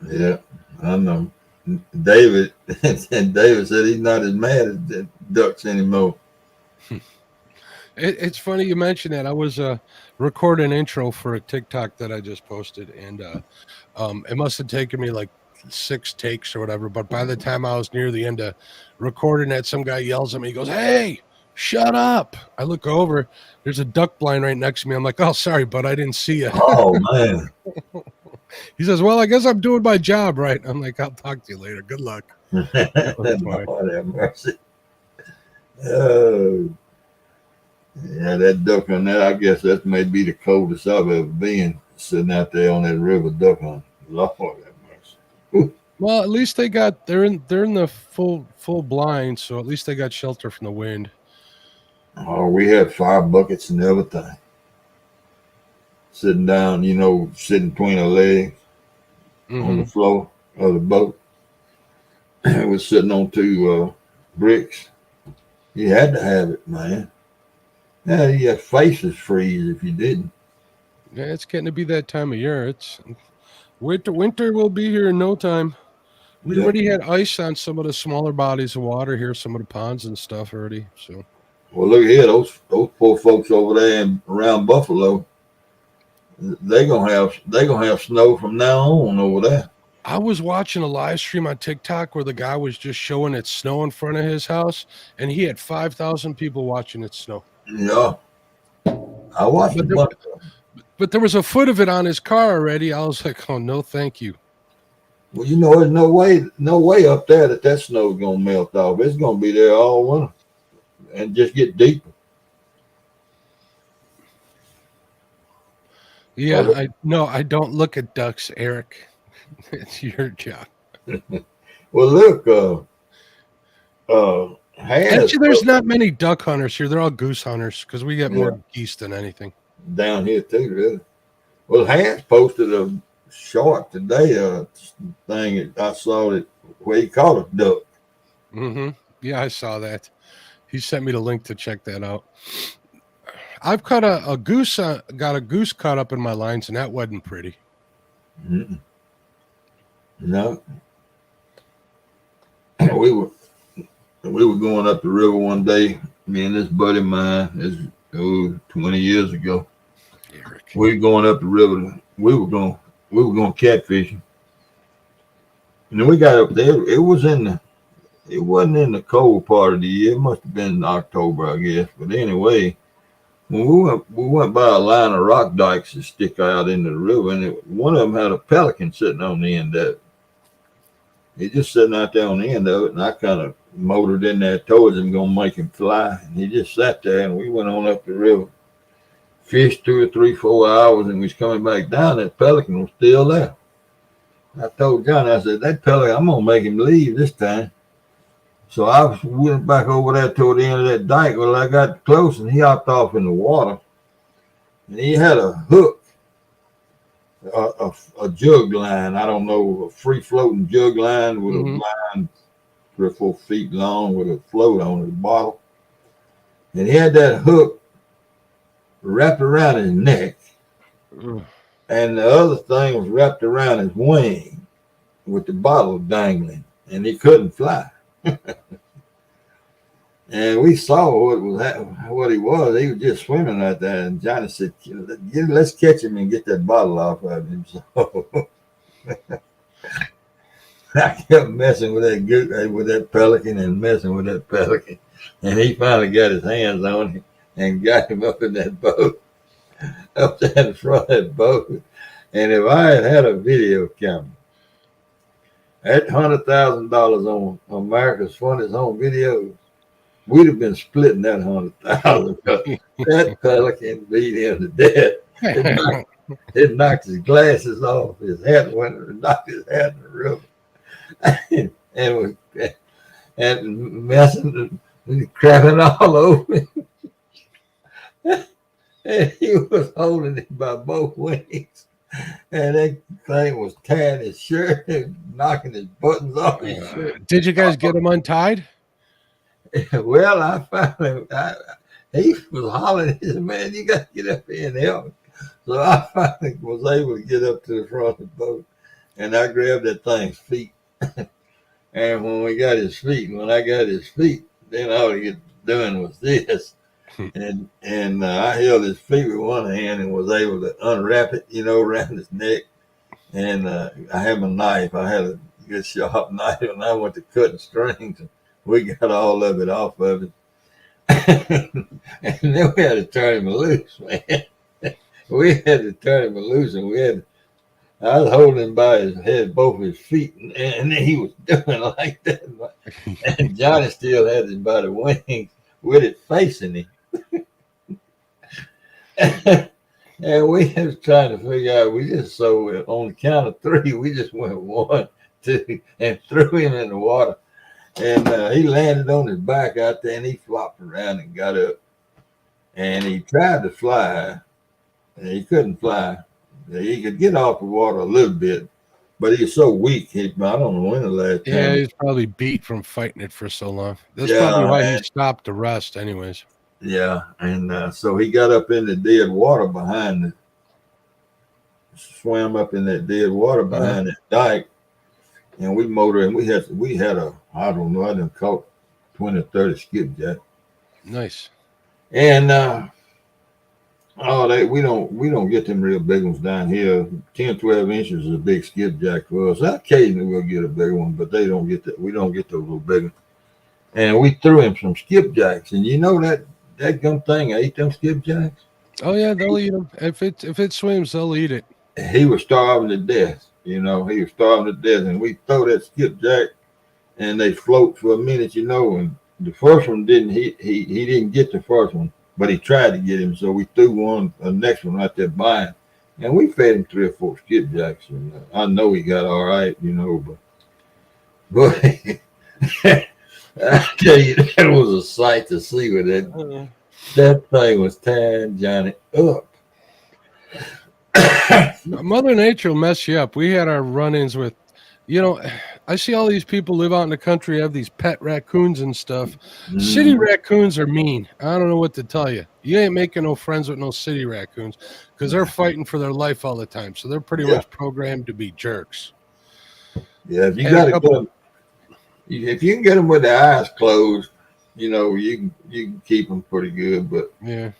yeah. I know. David and David said he's not as mad at the ducks anymore. It's funny you mentioned that. I was recording an intro for a TikTok that I just posted, and it must have taken me like 6 takes or whatever. But by the time I was near the end of recording that, some guy yells at me. He goes, "Hey, shut up!" I look over. There's a duck blind right next to me. I'm like, "Oh, sorry, but I didn't see you." Oh man. He says, "Well, I guess I'm doing my job right." I'm like, "I'll talk to you later. Good luck." That was funny. Lord have mercy. Oh, yeah, that duck on that. I guess that may be the coldest I've ever been sitting out there on that river duck hunt. Lord have mercy. Well, at least they're in the full blind, so at least they got shelter from the wind. Oh, we had fire buckets and everything. Sitting down, sitting between our legs on Hmm. the floor of the boat. It was sitting on two bricks. You had to have it, man. Yeah, your faces freeze if you didn't. Yeah, it's getting to be that time of year. It's winter. Winter will be here in no time. We Yeah. already had ice on some of the smaller bodies of water here, some of the ponds and stuff already. So Well, look here, those poor folks over there around Buffalo. They gonna have snow from now on over there. I was watching a live stream on TikTok where the guy was just showing it snow in front of his house, and he had 5,000 people watching it snow. Yeah, I watched a But there, bunch. but there was a foot of it on his car already. I was like, "Oh no, thank you." Well, there's no way up there that snow's gonna melt off. It's gonna be there all winter and just get deeper. Yeah, Oh, I don't look at ducks, Eric. It's your job. well, look, Hannah's Actually, there's not many duck hunters here. They're all goose hunters because we get yeah, more geese than anything. down here too, really. Well, Hans posted short today. Thing I saw it where he caught a duck. Mm-hmm. Yeah, I saw that. He sent me the link to check that out. I've caught a goose. Got a goose caught up in my lines, and that wasn't pretty. Mm-mm. No, we were going up the river one day. Me and this buddy of mine, this 20 years ago. Eric. We were going up the river. We were going catfishing. And then we got up there. It wasn't in the cold part of the year. It must have been in October, I guess. But anyway, when we went by a line of rock dikes that stick out into the river, and one of them had a pelican sitting on the end of it. He just sitting out there on the end of it, and I kind of motored in there towards him, gonna make him fly. And he just sat there, and we went on up the river, fished 2 or 3, 4 hours, and we was coming back down. That pelican was still there. I told John, I said, that pelican, I'm gonna make him leave this time. So I went back over there toward the end of that dike. Well, I got close, and he hopped off in the water, and he had a hook. A jug line, I don't know, a free floating jug line with a line 3 or 4 feet long with a float on it, a bottle. And he had that hook wrapped around his neck, and the other thing was wrapped around his wing with the bottle dangling, and he couldn't fly. And we saw what he was. He was just swimming right there. And Johnny said, let's catch him and get that bottle off of him. So I kept messing with that pelican and messing with that pelican. And he finally got his hands on him and got him up in that boat, up there in front of that boat. And if I had had a video camera, at $100,000 on America's Funniest Home Videos, we'd have been splitting that 100,000. That pelican beat him to death. It knocked his glasses off. His hat went and knocked his hat in the river, and messing and crapping all over him. And he was holding him by both wings. And that thing was tearing his shirt and knocking his buttons off his shirt. Did you guys get him untied? Well, I finally, he was hollering, he said, man, you got to get up here and help me. So I finally was able to get up to the front of the boat, and I grabbed that thing's feet. And when I got his feet, then all he was doing was this. And I held his feet with one hand and was able to unwrap it, around his neck. And I had my knife. I had a good sharp knife, and I went to cutting strings. And we got all of it off of it. And then we had to turn him loose, man. We had to turn him loose, and I was holding him by his head, both his feet, and he was doing like that. And Johnny still had him by the wings with it facing him. And we was trying to figure out, on the count of 3, we just went 1, 2, and threw him in the water. And he landed on his back out there, and he flopped around and got up. And he tried to fly, and he couldn't fly. He could get off the water a little bit, but he was so weak. I don't know when the last time. Yeah, he's probably beat from fighting it for so long. That's probably why he stopped to rest anyways. Yeah, and so he got up in the dead water swam up in that dead water behind that dike. And we motored, and we had I done caught 20 or 30 skipjack. Nice. And we don't get them real big ones down here. 10, 12 inches is a big skipjack for us. Occasionally we'll get a big one, but we don't get those little big ones. And we threw him some skipjacks, and that gum thing ate them skipjacks. Oh yeah, they'll eat them. If it swims, they'll eat it. He was starving to death. He was starving to death, and we throw that skipjack, and they float for a minute, and the first one didn't. He didn't get the first one, but he tried to get him, so we threw the next one right there by him, and we fed him 3 or 4 skipjacks, and I know he got all right, but I tell you, that was a sight to see with that. That thing was tearing Johnny up. Mother Nature will mess you up. We had our run-ins with, I see all these people live out in the country, have these pet raccoons and stuff. City raccoons are mean. I don't know what to tell you. You ain't making no friends with no city raccoons because they're fighting for their life all the time. So they're pretty much programmed to be jerks. Yeah, if you got to get them, if you can get them with their eyes closed, you can keep them pretty good. But yeah,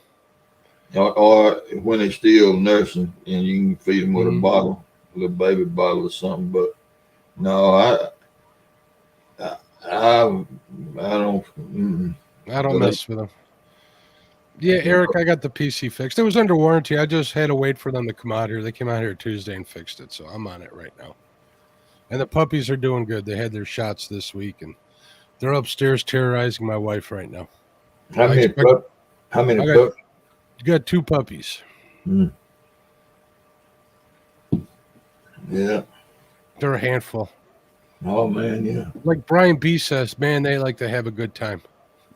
or when they're still nursing, and you can feed them with a bottle, a little baby bottle or something. But no, I don't. I don't mess with them. Yeah, Eric, I got the PC fixed. It was under warranty. I just had to wait for them to come out here. They came out here Tuesday and fixed it, so I'm on it right now. And the puppies are doing good. They had their shots this week, and they're upstairs terrorizing my wife right now. How many puppies? You got 2 puppies. Yeah. They're a handful. Oh, man, yeah. Like Brian B. says, man, they like to have a good time.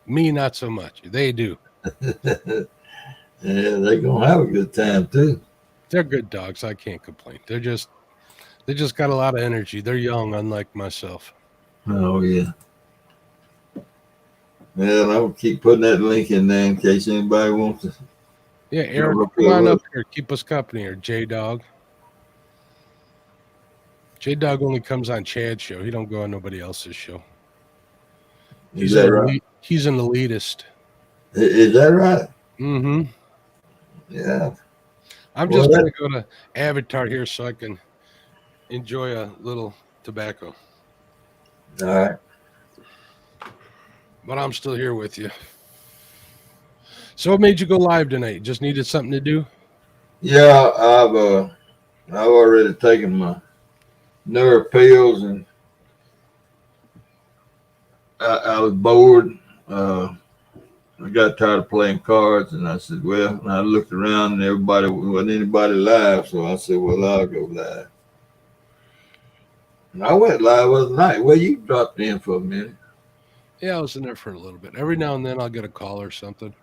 Me, not so much. They do. Yeah, they're going to have a good time, too. They're good dogs. I can't complain. They just got a lot of energy. They're young, unlike myself. Oh, yeah. Yeah, I'll keep putting that link in there in case anybody wants to. Yeah, Eric, come on up here. Keep us company here, J-Dog. J-Dog only comes on Chad's show. He don't go on nobody else's show. He's an elitist. Is that right? Mm-hmm. Yeah. I'm just going to go to Avatar here so I can enjoy a little tobacco. All right. But I'm still here with you. So what made you go live tonight? Just needed something to do? Yeah, I've already taken my nerve pills, and I was bored. I got tired of playing cards, and I said, well, and I looked around, and wasn't anybody live, so I said, well, I'll go live. And I went live other night. Well, you dropped in for a minute. Yeah, I was in there for a little bit. Every now and then I'll get a call or something.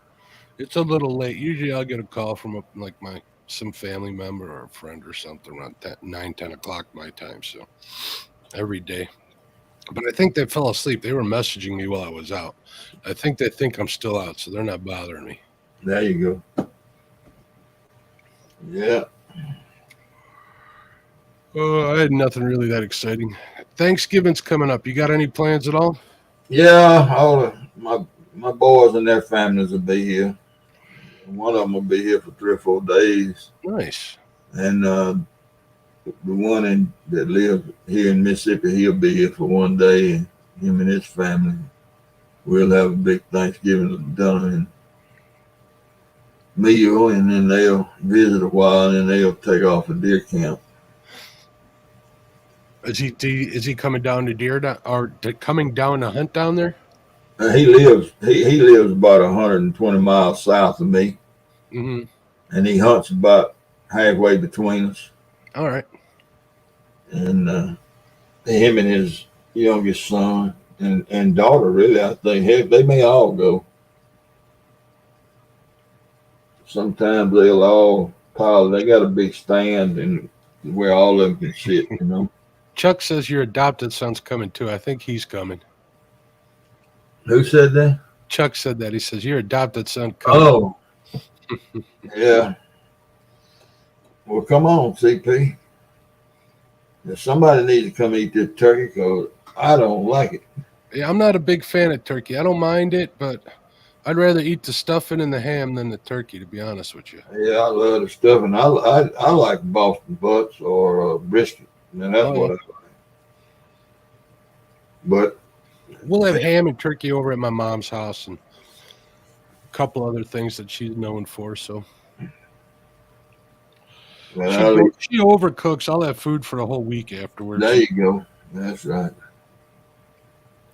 It's a little late. Usually I'll get a call from some family member or a friend or something around 9, 10 o'clock my time. So every day. But I think they fell asleep. They were messaging me while I was out. I think they think I'm still out, so they're not bothering me. There you go. Yeah. Oh, I had nothing really that exciting. Thanksgiving's coming up. You got any plans at all? Yeah, all of my boys and their families will be here. One of them will be here for 3 or 4 days. Nice. And the one that lives here in Mississippi, he'll be here for 1 day, and him and his family. We'll have a big Thanksgiving done and meal, and then they'll visit a while, and then they'll take off to deer camp. Is he coming down to coming down to hunt down there? He lives about 120 miles south of me, and he hunts about halfway between us. All right. And him and his youngest son and daughter, really, I think they may all go. Sometimes they'll all pile. They got a big stand and where all of them can sit, Chuck says your adopted son's coming too. I think he's coming. Who said that? Chuck said that. He says your adopted son coming. Oh, yeah. Well, come on, CP. If somebody needs to come eat this turkey, because I don't like it. Yeah, I'm not a big fan of turkey. I don't mind it, but I'd rather eat the stuffing and the ham than the turkey, to be honest with you. Yeah, I love the stuffing. I like Boston butts or brisket. And that's what I like. But we'll have ham and turkey over at my mom's house and a couple other things that she's known for. So she overcooks. I'll have food for a whole week afterwards. There you go. That's right.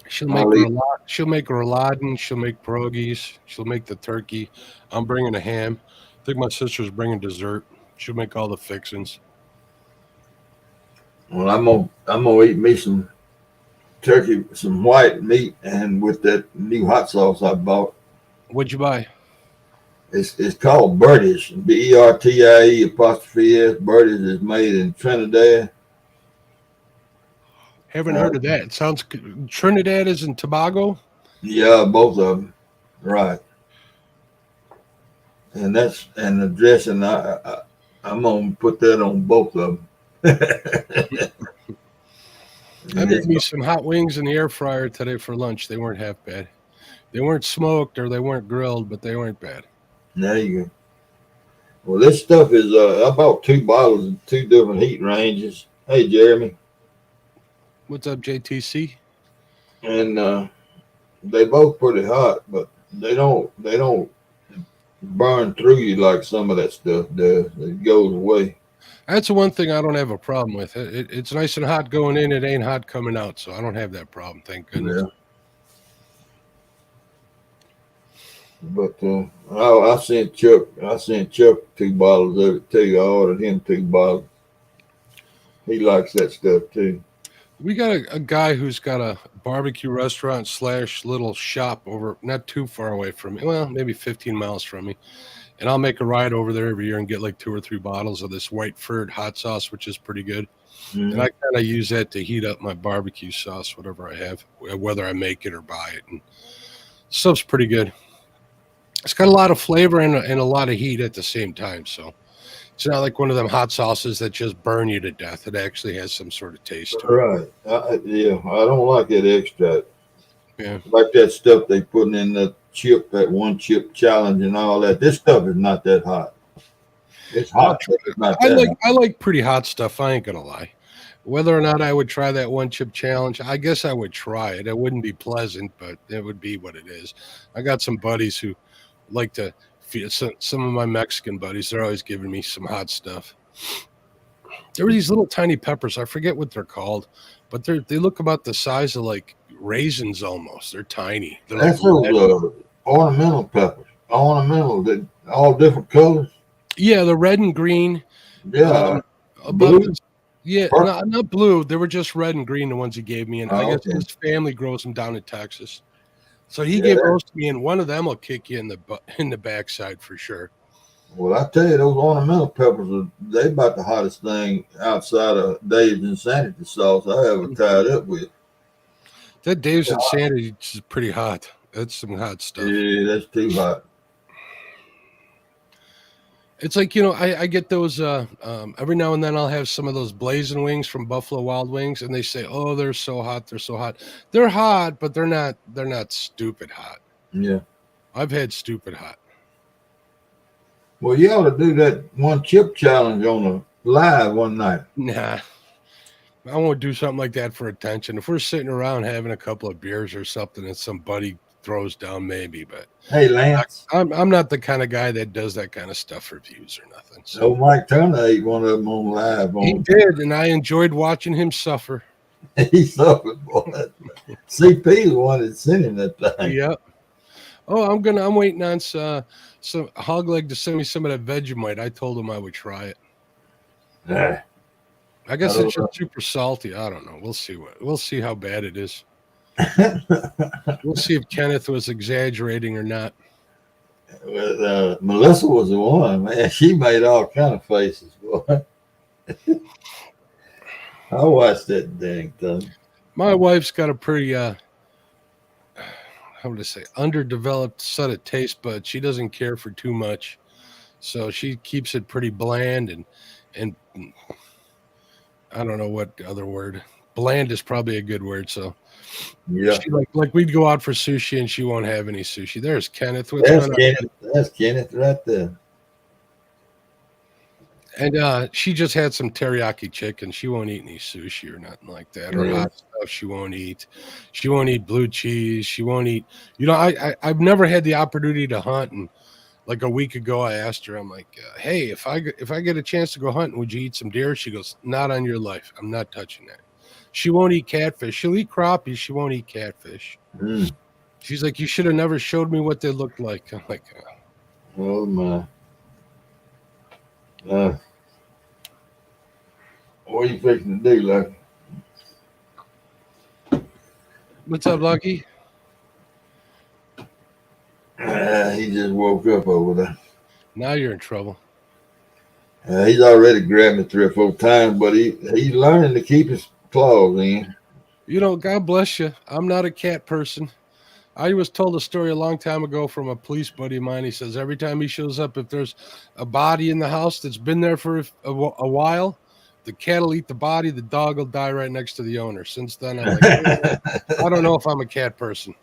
She'll make rouladen. She'll make pierogies. She'll make the turkey. I'm bringing a ham. I think my sister's bringing dessert. She'll make all the fixings. Well, I'm gonna eat me some turkey, some white meat, and with that new hot sauce I bought. What'd you buy? It's called Birdies. Bertie apostrophe S. Birdies is made in Trinidad. Haven't heard of that. It sounds Trinidad is in Tobago. Yeah, both of them. Right. And that's the dressing. I'm gonna put that on both of them. I made me some hot wings in the air fryer today for lunch. They weren't half bad. They weren't smoked or they weren't grilled, but they weren't bad. There you go. Well, this stuff is. I bought 2 bottles in 2 different heat ranges. Hey, Jeremy. What's up, JTC? And they both pretty hot, but they don't burn through you like some of that stuff does. It goes away. That's the one thing I don't have a problem with. It's nice and hot going in. It ain't hot coming out, so I don't have that problem. Thank goodness. Yeah. But I sent Chuck 2 bottles of it too. I ordered him 2 bottles. He likes that stuff too. We got a guy who's got a barbecue restaurant / little shop over not too far away from me. Well, maybe 15 miles from me. And I'll make a ride over there every year and get like 2 or 3 bottles of this white Ferd hot sauce, which is pretty good. Mm-hmm. And I kind of use that to heat up my barbecue sauce, whatever I have, whether I make it or buy it. And stuff's pretty good. It's got a lot of flavor and a lot of heat at the same time. So it's not like one of them hot sauces that just burn you to death. It actually has some sort of taste to it. Right. I don't like that extract. Yeah. Like that stuff they putting in the chip, that 1 chip challenge and all that. This stuff is not that hot. It's hot. It's not that hot. I like pretty hot stuff. I ain't gonna lie. Whether or not I would try that 1 chip challenge, I guess I would try it. It wouldn't be pleasant, but it would be what it is. I got some buddies who like to feed some of my Mexican buddies. They're always giving me some hot stuff. There were these little tiny peppers. I forget what they're called, but they look about the size of like raisins almost. They're tiny. They're That's those ornamental peppers. Ornamental, all different colors. Yeah, the red and green. Yeah. Blue? Yeah, not blue. They were just red and green, the ones he gave me. And I guess his family grows them down in Texas. So he gave those to me, and one of them will kick you in the backside for sure. Well, I tell you, those ornamental peppers they about the hottest thing outside of Dave's Insanity sauce I ever tied up with. That Dave's Insanity is pretty hot. That's some hot stuff. Yeah, that's too hot. It's like, I get those every now and then. I'll have some of those blazing wings from Buffalo Wild Wings, and they say, "Oh, they're so hot. They're so hot." They're hot, but they're not stupid hot. Yeah, I've had stupid hot. Well, you ought to do that 1 chip challenge on a live one night. Nah, I won't do something like that for attention. If we're sitting around having a couple of beers or something, and somebody throws down, maybe. But hey, Lance, I'm not the kind of guy that does that kind of stuff for views or nothing. So Mike Turner ate one of them on live. He did, and I enjoyed watching him suffer. He suffered, boy. CP is the one that sent him that thing. Yep. Oh, I'm waiting on some Hogleg to send me some of that Vegemite. I told him I would try it. Yeah. I guess it's just super salty. I don't know. We'll see how bad it is. We'll see if Kenneth was exaggerating or not. Well, Melissa was the one, man. She made all kind of faces, boy. I watched that dang thing. My wife's got a pretty underdeveloped set of taste buds. She doesn't care for too much, so she keeps it pretty bland and I don't know what other word. Bland is probably a good word. So yeah, she like we'd go out for sushi and she won't have any sushi. There's Kenneth. That's Kenneth right there. And she just had some teriyaki chicken. She won't eat any sushi or nothing like that. Or hot stuff she won't eat. She won't eat blue cheese. She won't eat. I've never had the opportunity to hunt. And like a week ago, I asked her, I'm like, hey, if I get a chance to go hunting, would you eat some deer? She goes, not on your life. I'm not touching that. She won't eat catfish. She'll eat crappie. She won't eat catfish. She's like, you should have never showed me what they looked like. I'm like, oh my. What are you fixing to do, Lucky? what's up, Lucky? He just woke up over there. Now you're in trouble. He's already grabbed me 3 or 4 times, but he's learning to keep his claws in. You know, God bless you. I'm not a cat person. I was told a story a long time ago from a police buddy of mine. He says every time he shows up, if there's a body in the house that's been there for a while, the cat will eat the body, the dog will die right next to the owner. Since then, I'm like, I don't know if I'm a cat person.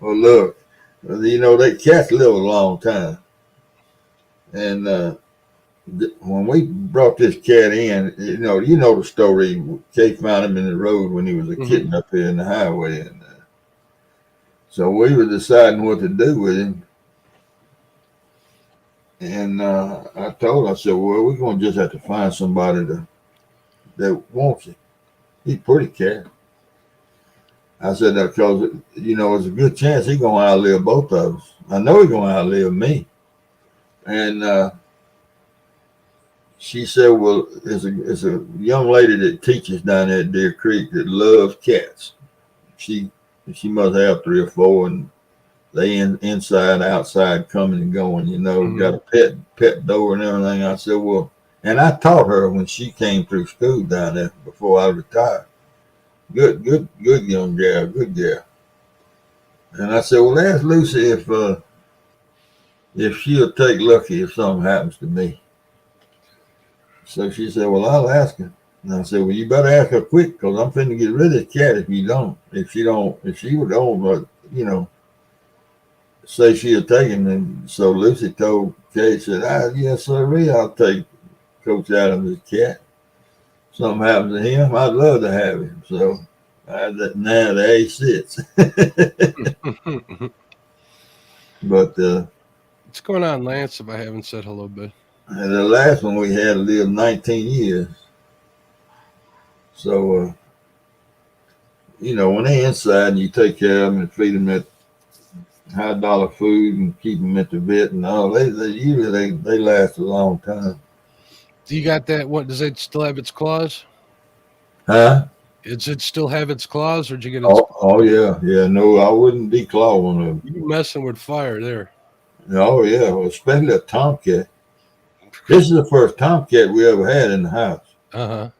Well, look, that cats live a long time. And when we brought this cat in, you know the story. Kay found him in the road when he was a kitten up here in the highway. And so we were deciding what to do with him. And I said, well, we're going to just have to find somebody that wants it. He's a pretty cat. I said that because, there's a good chance he's going to outlive both of us. I know he's going to outlive me. And she said, well, it's a young lady that teaches down there at Deer Creek that loves cats. She must have 3 or 4, and they inside, outside, coming and going, got a pet door and everything. I said, well, and I taught her when she came through school down there before I retired. Good young gal, good gal. And I said, well, ask Lucy if she'll take Lucky if something happens to me. So she said, well, I'll ask her. And I said, well, you better ask her quick because I'm finna get rid of the cat if you don't. If she don't, say she'll take him. And so Lucy told Kay, said, yes, sir, I'll take Coach Adams' cat. Something happens to him, I'd love to have him. So now the A sits. But what's going on, Lance? If I haven't said hello, bud. The last one we had lived 19 years. So when they're inside and you take care of them and feed them that high dollar food and keep them at the vet and all, they usually they last a long time. Do you got that? What does it still have its claws? Huh? Does it still have its claws, or did you get its? Oh yeah. No, I wouldn't declaw one of them. You messing with fire there. Oh yeah, well, especially a tomcat. This is the first tomcat we ever had in the house. Now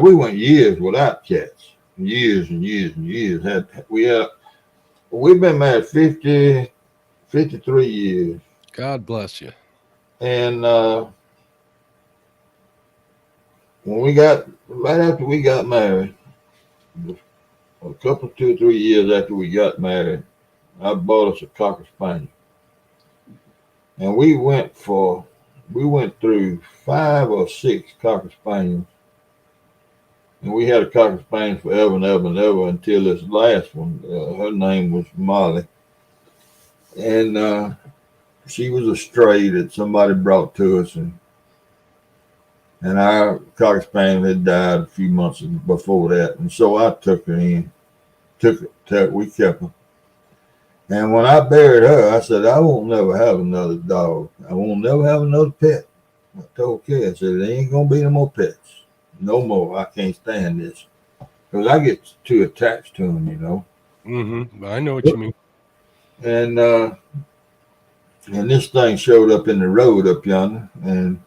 we went years without cats, years and years and years. We've been married 53 years. God bless you. And right after we got married, a couple, 2 or 3 years after we got married, I bought us a Cocker Spaniel. And we went through 5 or 6 Cocker Spaniels. And we had a Cocker Spaniel forever and ever and ever until this last one. Her name was Molly. And she was a stray that somebody brought to us. And our Cocker Spaniel had died a few months before that. And so I took her in. We kept her. And when I buried her, I said, I won't never have another dog. I won't never have another pet. I told Kay, I said, there ain't going to be no more pets. No more. I can't stand this. Because I get too attached to them, I know what you mean. And this thing showed up in the road up yonder. And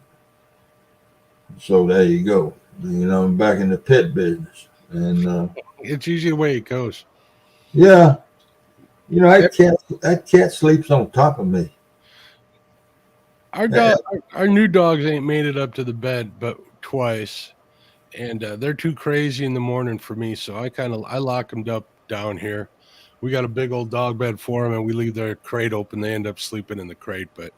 so there you go. I'm back in the pet business. And it's usually the way it goes. Yeah. That cat sleeps on top of me. Our new dogs ain't made it up to the bed but twice, and they're too crazy in the morning for me. So I lock them up down here. We got a big old dog bed for them, and we leave their crate open. They end up sleeping in the crate, but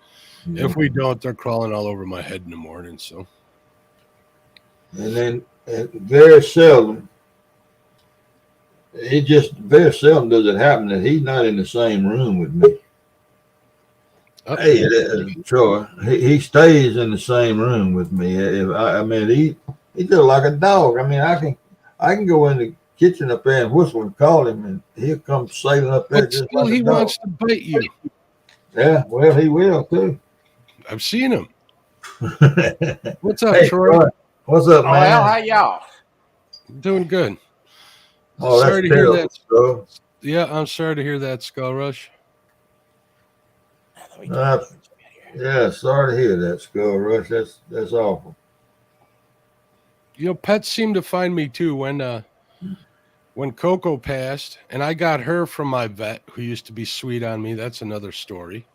if we don't, they're crawling all over my head in the morning. So, and then very seldom. Very seldom does it happen that he's not in the same room with me. Hey, Troy, he stays in the same room with me. He's just like a dog. I mean, I can go in the kitchen up there and whistle and call him, and he'll come sailing up there. But still, he wants to bite you. Yeah, well, he will too. I've seen him. What's up, Troy? What's up, man? Well, how y'all? Doing good. Oh, sorry to hear that. Yeah, I'm sorry to hear that, Skull Rush. Yeah, sorry to hear that, Skull Rush. That's awful. You know, pets seem to find me too. When Coco passed, and I got her from my vet, who used to be sweet on me. That's another story.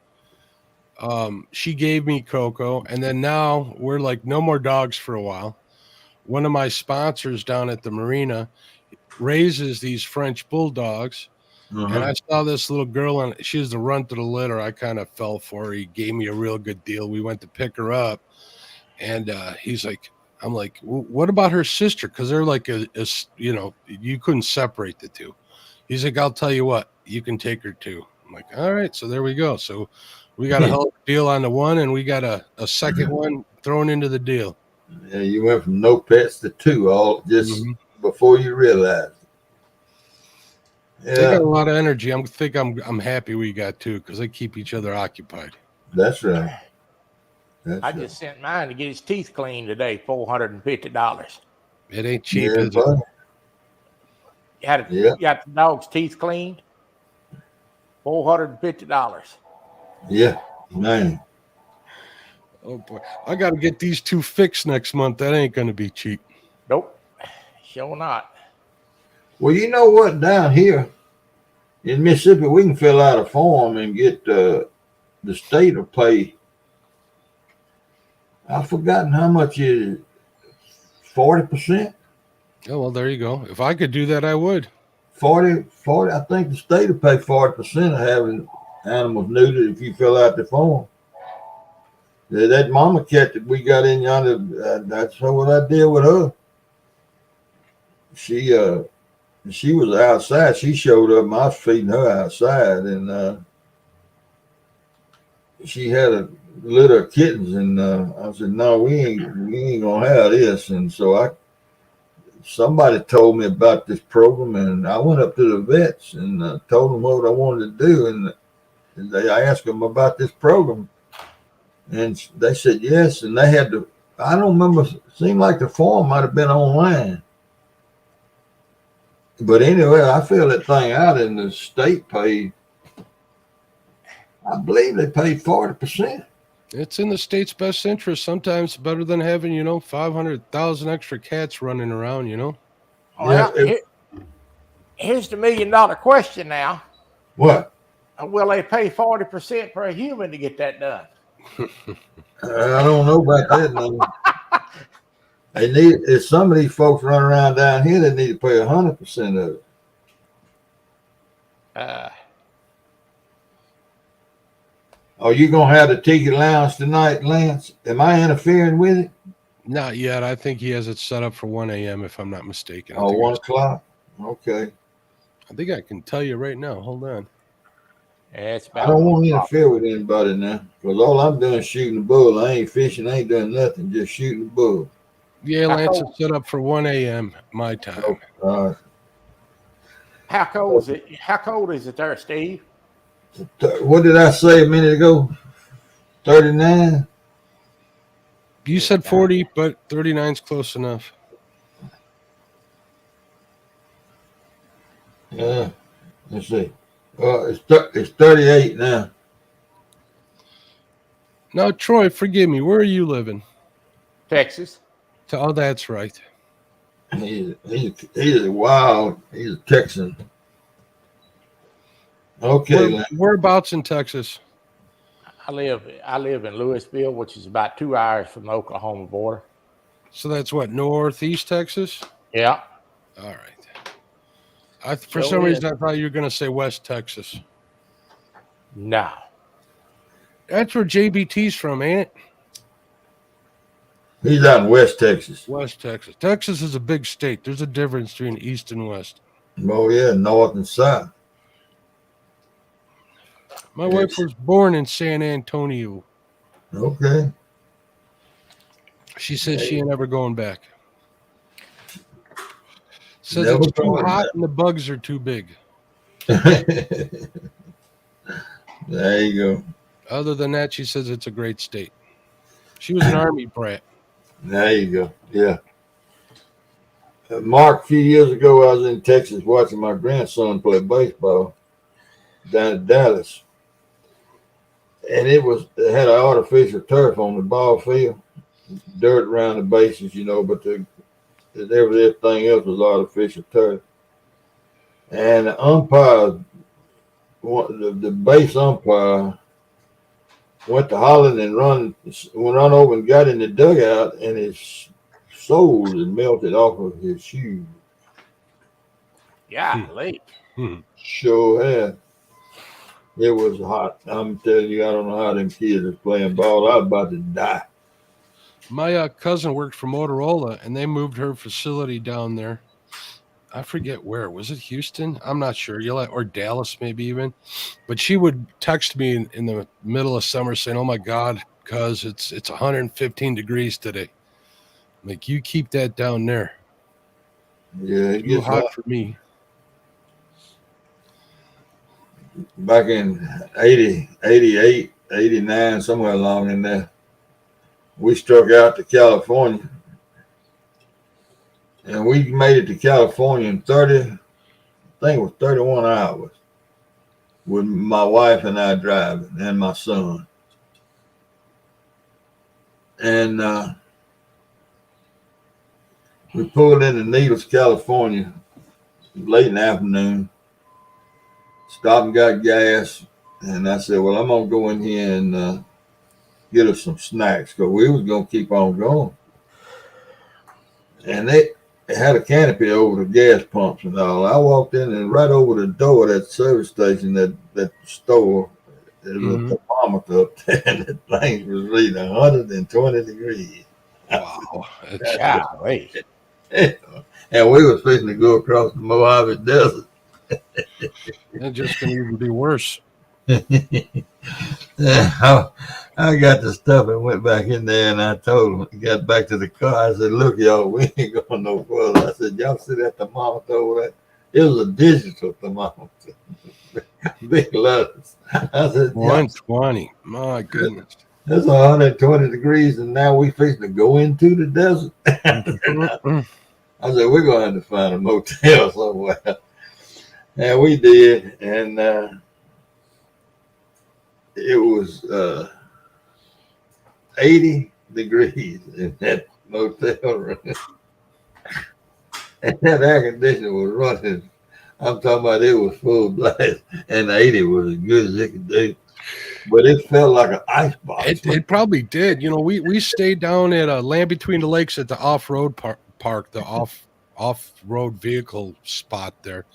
She gave me Coco, and then now we're like no more dogs for a while. One of my sponsors down at the marina raises these French bulldogs. And I saw this little girl, and she was the runt of the litter. I kind of fell for her. He gave me a real good deal. We went to pick her up, and he's like, I'm like, what about her sister? Because they're like you know, you couldn't separate the two. He's like, I'll tell you what, you can take her too. I'm like, all right, so there we go. So we got a hell of a deal on the one, and we got a second one thrown into the deal. Yeah, you went from no pets to two, all just before you realized. Yeah. They got a lot of energy. I'm happy we got two because they keep each other occupied. That's right. I just sent mine to get his teeth cleaned today, $450. It ain't cheap, is it? You got the dog's teeth cleaned, $450. Yeah, man. Oh boy, I got to get these two fixed next month. That ain't going to be cheap. Nope, sure not. Well, you know what? Down here in Mississippi, we can fill out a form and get the state to pay. I've forgotten how much it is. 40%. Oh well, there you go. If I could do that, I would. 40. I think the state will pay 40% of having animals neutered if you fill out the form. That mama cat that we got in yonder, that's what I did with her. She was outside. She showed up and I was feeding her outside, and she had a litter of kittens, and I said, no, we ain't gonna have this. And so somebody told me about this program, and I went up to the vets and told them what I wanted to do, and I asked them about this program, and they said yes, and they had to. I don't remember. It seemed like the form might have been online, but anyway, I filled that thing out, and the state paid. I believe they paid 40%. It's in the state's best interest. Sometimes better than having 500,000 extra cats running around. Well, here's the $1 million question now. What? Will they pay 40% per human to get that done? I don't know about that. No. They need. If some of these folks run around down here, they need to pay 100% of it. Are you gonna have the ticket lounge tonight, Lance? Am I interfering with it? Not yet. I think he has it set up for 1 a.m. if I'm not mistaken. 1 o'clock. Okay. I think I can tell you right now. Hold on. I don't want to interfere with anybody now, because all I'm doing is shooting the bull. I ain't fishing. I ain't doing nothing. Just shooting the bull. Yeah, Lance is set up for 1 a.m. my time. Okay. All right. How cold is it? How cold is it there, Steve? What did I say a minute ago? 39? You said 40, but 39 is close enough. Yeah. Let's see. It's 38 now. Now, Troy, forgive me. Where are you living? Texas. Oh, that's right. He's wild. He's a Texan. Okay. Whereabouts in Texas? I live in Louisville, which is about 2 hours from the Oklahoma border. So that's what, northeast Texas? Yeah. All right. For some reason, I thought you were going to say West Texas. No. That's where JBT's from, ain't it? He's out in West Texas. West Texas. Texas is a big state. There's a difference between east and west. Oh, yeah, north and south. My wife was born in San Antonio. Okay. She says she ain't ever going back. Says Never it's too hot back. and the bugs are too big. There you go. Other than that, she says it's a great state. She was an Army brat. There you go. Yeah. Mark, a few years ago, I was in Texas watching my grandson play baseball down at Dallas. and it had an artificial turf on the ball field, dirt around the bases, but everything else was artificial turf. And the umpire, the base umpire, went to Holland and run over and got in the dugout, and his soles had melted off of his shoes. Golly. Sure had. It was hot. I'm telling you, I don't know how them kids are playing ball. I was about to die. My cousin worked for Motorola, and they moved her facility down there. I forget where. Was it Houston? I'm not sure. Or Dallas, maybe even. But she would text me in the middle of summer saying, "Oh my God, cuz it's 115 degrees today." I'm like, you keep that down there. Yeah, it Too gets hot hot. for me. Back in 80, 88, 89, somewhere along in there, we struck out to California. And we made it to California in 30, I think it was 31 hours with my wife and I driving and my son. And we pulled into Needles, California late in the afternoon, stopped and got gas. And I said, well, I'm going to go in here and get us some snacks because we was going to keep on going. And they had a canopy over the gas pumps and all. I walked in and right over the door of that service station, that store, there was a thermometer up there, and the thing was reading 120 degrees. Wow. Golly. And we was fixing to go across the Mojave Desert. It's just going to even be worse. I got the stuff and went back in there, and I told him, got back to the car. I said, look, y'all, we ain't going no further. I said, y'all see that thermometer over there? It was a digital thermometer. Big letters. I said, 120. My goodness. That's 120 degrees, and now we fixing to go into the desert. I said, we're going to have to find a motel somewhere. And we did, and it was 80 degrees in that motel room. And that air conditioner was running. I'm talking about it was full blast, and 80 was as good as it could do. But it felt like an ice box. It probably did. We stayed down at Land Between the Lakes at the off-road park, the off-road vehicle spot there.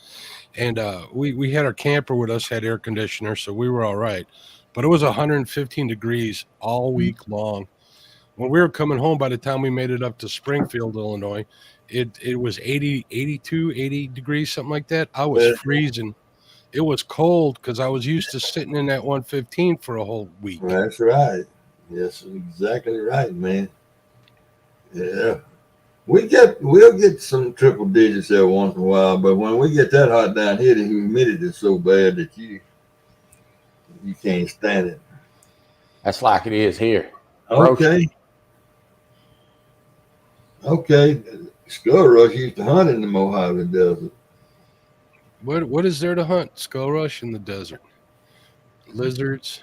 And we had our camper with us, had air conditioner, so we were all right. But it was 115 degrees all week long. When we were coming home, by the time we made it up to Springfield, Illinois, it was 80, 82, 80 degrees, something like that. I was freezing. It was cold because I was used to sitting in that 115 for a whole week. That's right. Yes, exactly right, man. Yeah. We'll get some triple digits every once in a while, but when we get that hot down here, the humidity is so bad that you can't stand it. That's like it is here. Okay. Skull Rush used to hunt in the Mojave Desert. What is there to hunt? Skull Rush in the desert. Lizards.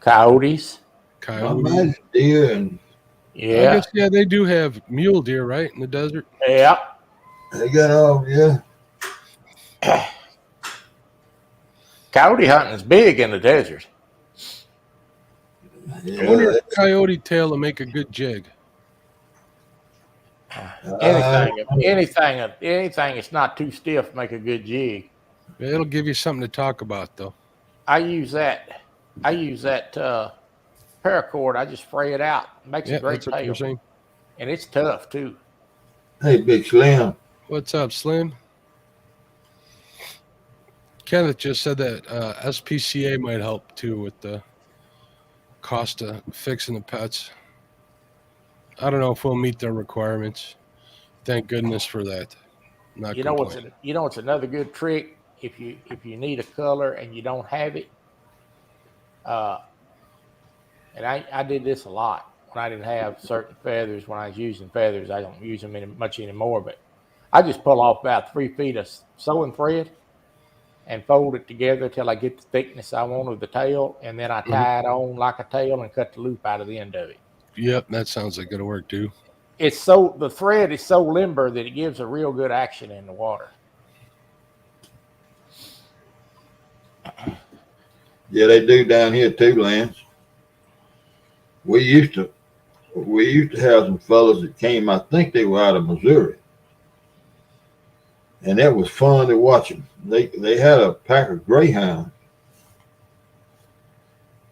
Coyotes. Deer and I guess they do have mule deer, right, in the desert. Yeah. They got all Coyote hunting is big in the desert. I wonder if coyote tail will make a good jig. Anything that's not too stiff make a good jig. It'll give you something to talk about, though. I use that paracord. I just fray it out. It makes a great tail. And it's tough too. Hey, Big Slim. What's up, Slim? Kenneth just said that SPCA might help too with the cost of fixing the pets. I don't know if we'll meet their requirements. Thank goodness for that. You know what's another good trick if you need a color and you don't have it. And I did this a lot when I didn't have certain feathers. When I was using feathers, I don't use them much anymore. But I just pull off about 3 feet of sewing thread, and fold it together till I get the thickness I want of the tail, and then I tie it on like a tail and cut the loop out of the end of it. Yep, that sounds like it'll work too. The thread is so limber that it gives a real good action in the water. Yeah, they do down here too, Lance. We used to have some fellas that came. I think they were out of Missouri, and that was fun to watch them. They had a pack of greyhounds,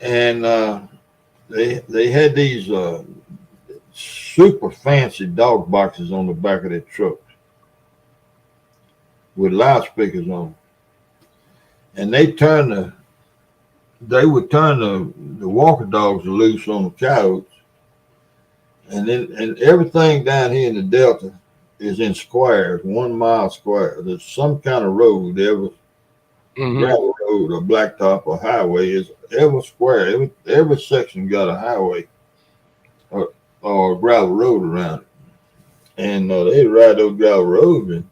and they had these super fancy dog boxes on the back of their trucks with loudspeakers on them. And they would turn the walker dogs loose on the coyotes, and everything down here in the Delta is in squares, 1 mile square. There's some kind of road, gravel road or blacktop or highway is ever square. Every section got a highway or a gravel road around it, and they ride those gravel roads. And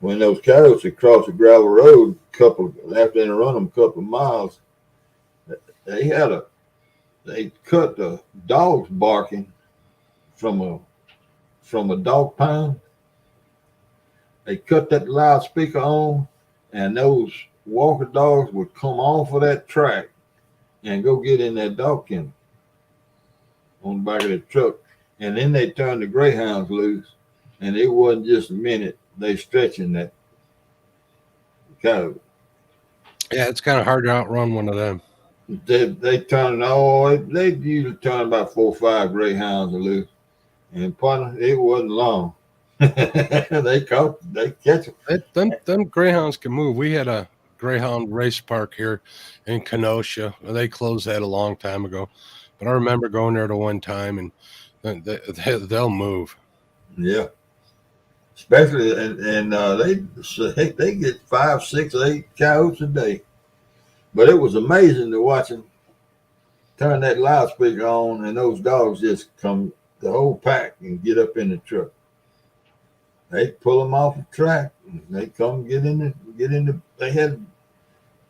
when those coyotes would cross the gravel road, after they run them a couple of miles, they cut the dogs barking from a dog pound. They cut that loudspeaker on, and those walker dogs would come off of that track and go get in that dog kennel on the back of the truck. And then they turned the greyhounds loose, and it wasn't just a minute. They stretching that coyote. Yeah, it's kind of hard to outrun one of them. They usually turn about 4 or 5 greyhounds loose, and partner, it wasn't long. they catch them. Them greyhounds can move. We had a greyhound race park here in Kenosha. They closed that a long time ago, but I remember going there the one time, and they'll move. Yeah, especially and they get 5, 6, 8 coyotes a day. But it was amazing to watch them turn that loudspeaker on, and those dogs just come, the whole pack, and get up in the truck. They pull them off the track. And they come get in the. They had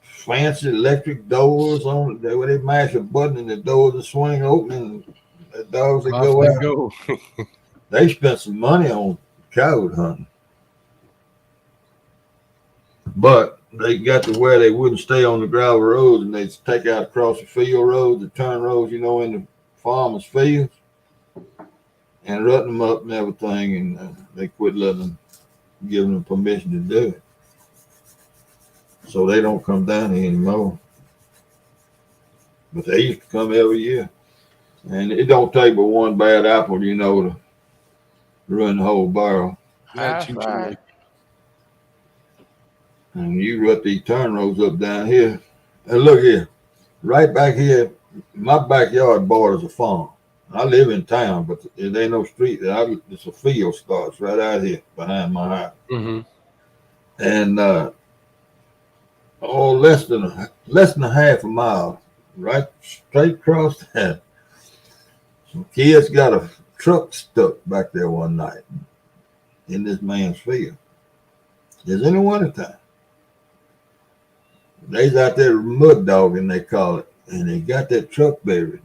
fancy electric doors on it where they mash a button and the doors will swing open and the dogs that go out. Go. They spent some money on coyote hunting, but they got to where they wouldn't stay on the gravel roads, and they'd take out across the field roads, the turn roads, in the farmers' fields, and rut them up and everything, and they quit giving them permission to do it. So they don't come down here anymore. But they used to come every year. And it don't take but one bad apple, to ruin the whole barrel. That's right. And you rut these turn roads up down here. And look here, right back here, my backyard borders a farm. I live in town, but there ain't no street. It's a field starts right out here behind my house. Mm-hmm. And less than a half a mile, right straight across that. Some kids got a truck stuck back there one night in this man's field. It's in the wintertime. They's out there mud dogging, they call it, and they got that truck buried.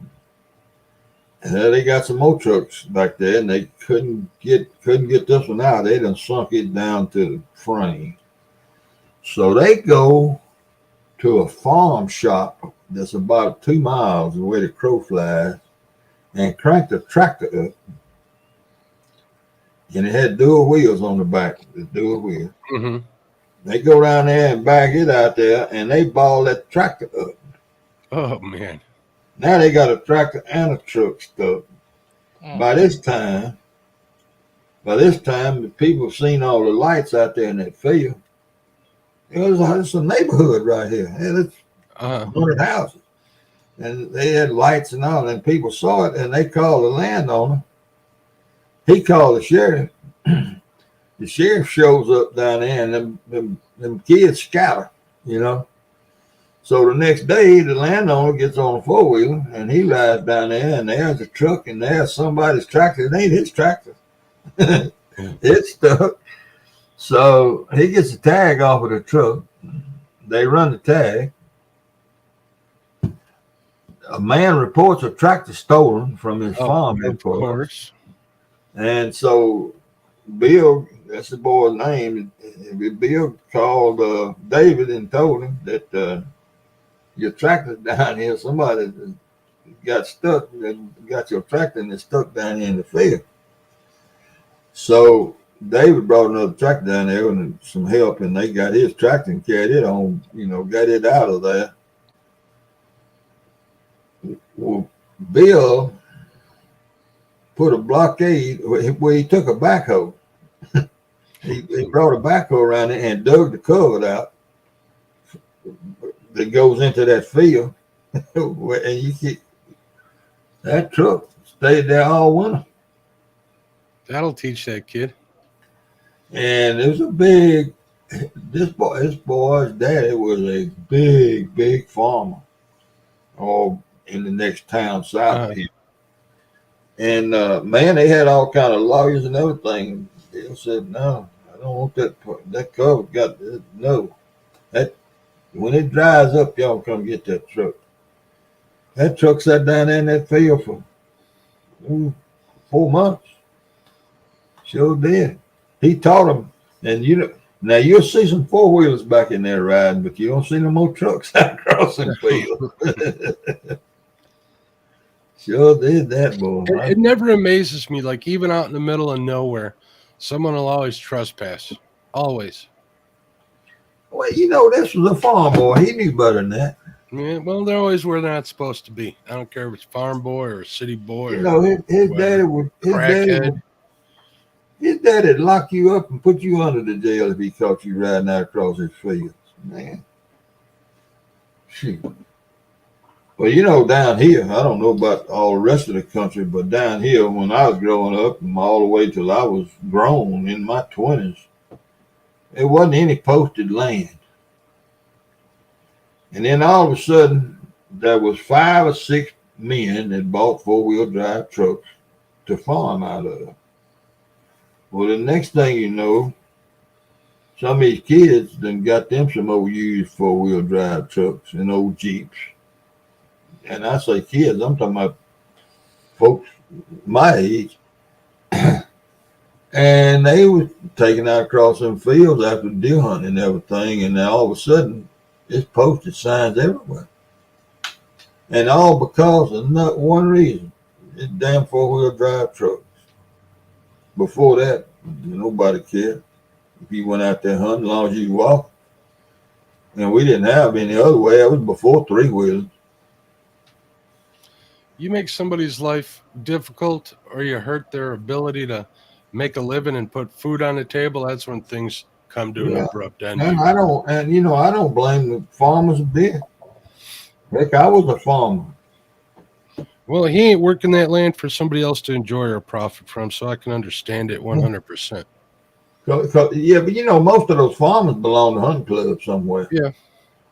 And they got some more trucks back there, and they couldn't get this one out. They done sunk it down to the frame. So they go to a farm shop that's about 2 miles away the crow flies and crank the tractor up. And it had dual wheels on the back, the dual wheel. Mm-hmm. They go down there and back it out there, and they ball that tractor up. Oh, man. Now they got a tractor and a truck stuck. By this time, the people seen all the lights out there in that field. It's a neighborhood right here. It's 100 houses. And they had lights and all, and people saw it, and they called the landowner. He called the sheriff. The sheriff shows up down there, and them kids scatter, So the next day, the landowner gets on a 4-wheeler, and he rides down there, and there's a truck, and there's somebody's tractor. It ain't his tractor. It's stuck. So he gets a tag off of the truck, they run the tag. A man reports a tractor stolen from his farm Of course. And so Bill, that's the boy's name, Bill called David and told him that your tractor's down here. Somebody got stuck and got your tractor and it's stuck down here in the field. So David brought another tractor down there and some help, and they got his tractor and carried it on, got it out of there. Well, Bill put a blockade where he took a backhoe. he brought a backhoe around it and dug the cover out that goes into that field. And that truck stayed there all winter. That'll teach that kid. And it was his boy's daddy was a big farmer, all in the next town south of here. And man, they had all kind of lawyers and everything. Bill said, "No, I don't want that cover. That when it dries up, y'all come get that truck." That truck sat down there in that field for 4 months. Sure did. He taught them, and now you'll see some 4-wheelers back in there riding, but you don't see no more trucks out across the field. Sure did that, boy. It never amazes me, like even out in the middle of nowhere, someone will always trespass. Always. Well, this was a farm boy. He knew better than that. Yeah, well, they're always where they're not supposed to be. I don't care if it's farm boy or a city boy. His daddy'd lock you up and put you under the jail if he caught you riding out across his fields. Man. Shoot. Well, down here, I don't know about all the rest of the country, but down here, when I was growing up and all the way till I was grown in my 20s, there wasn't any posted land. And then all of a sudden, there was 5 or 6 men that bought 4-wheel drive trucks to farm out of. Well, the next thing you know, some of these kids then got them some old used 4-wheel drive trucks and old Jeeps. And I say kids, I'm talking about folks my age. And they were taken out across them fields after deer hunting and everything. And then all of a sudden, it's posted signs everywhere. And all because of not one reason. It's damn 4-wheel drive trucks. Before that, nobody cared. If you went out there hunting, as long as you walked. And we didn't have any other way. It was before 3-wheelers. You make somebody's life difficult or you hurt their ability to make a living and put food on the table, that's when things come to an abrupt end. And I don't blame the farmers a bit. Heck, I was a farmer. Well, he ain't working that land for somebody else to enjoy or profit from, so I can understand it 100%. Yeah, but most of those farmers belong to hunting clubs somewhere. Yeah.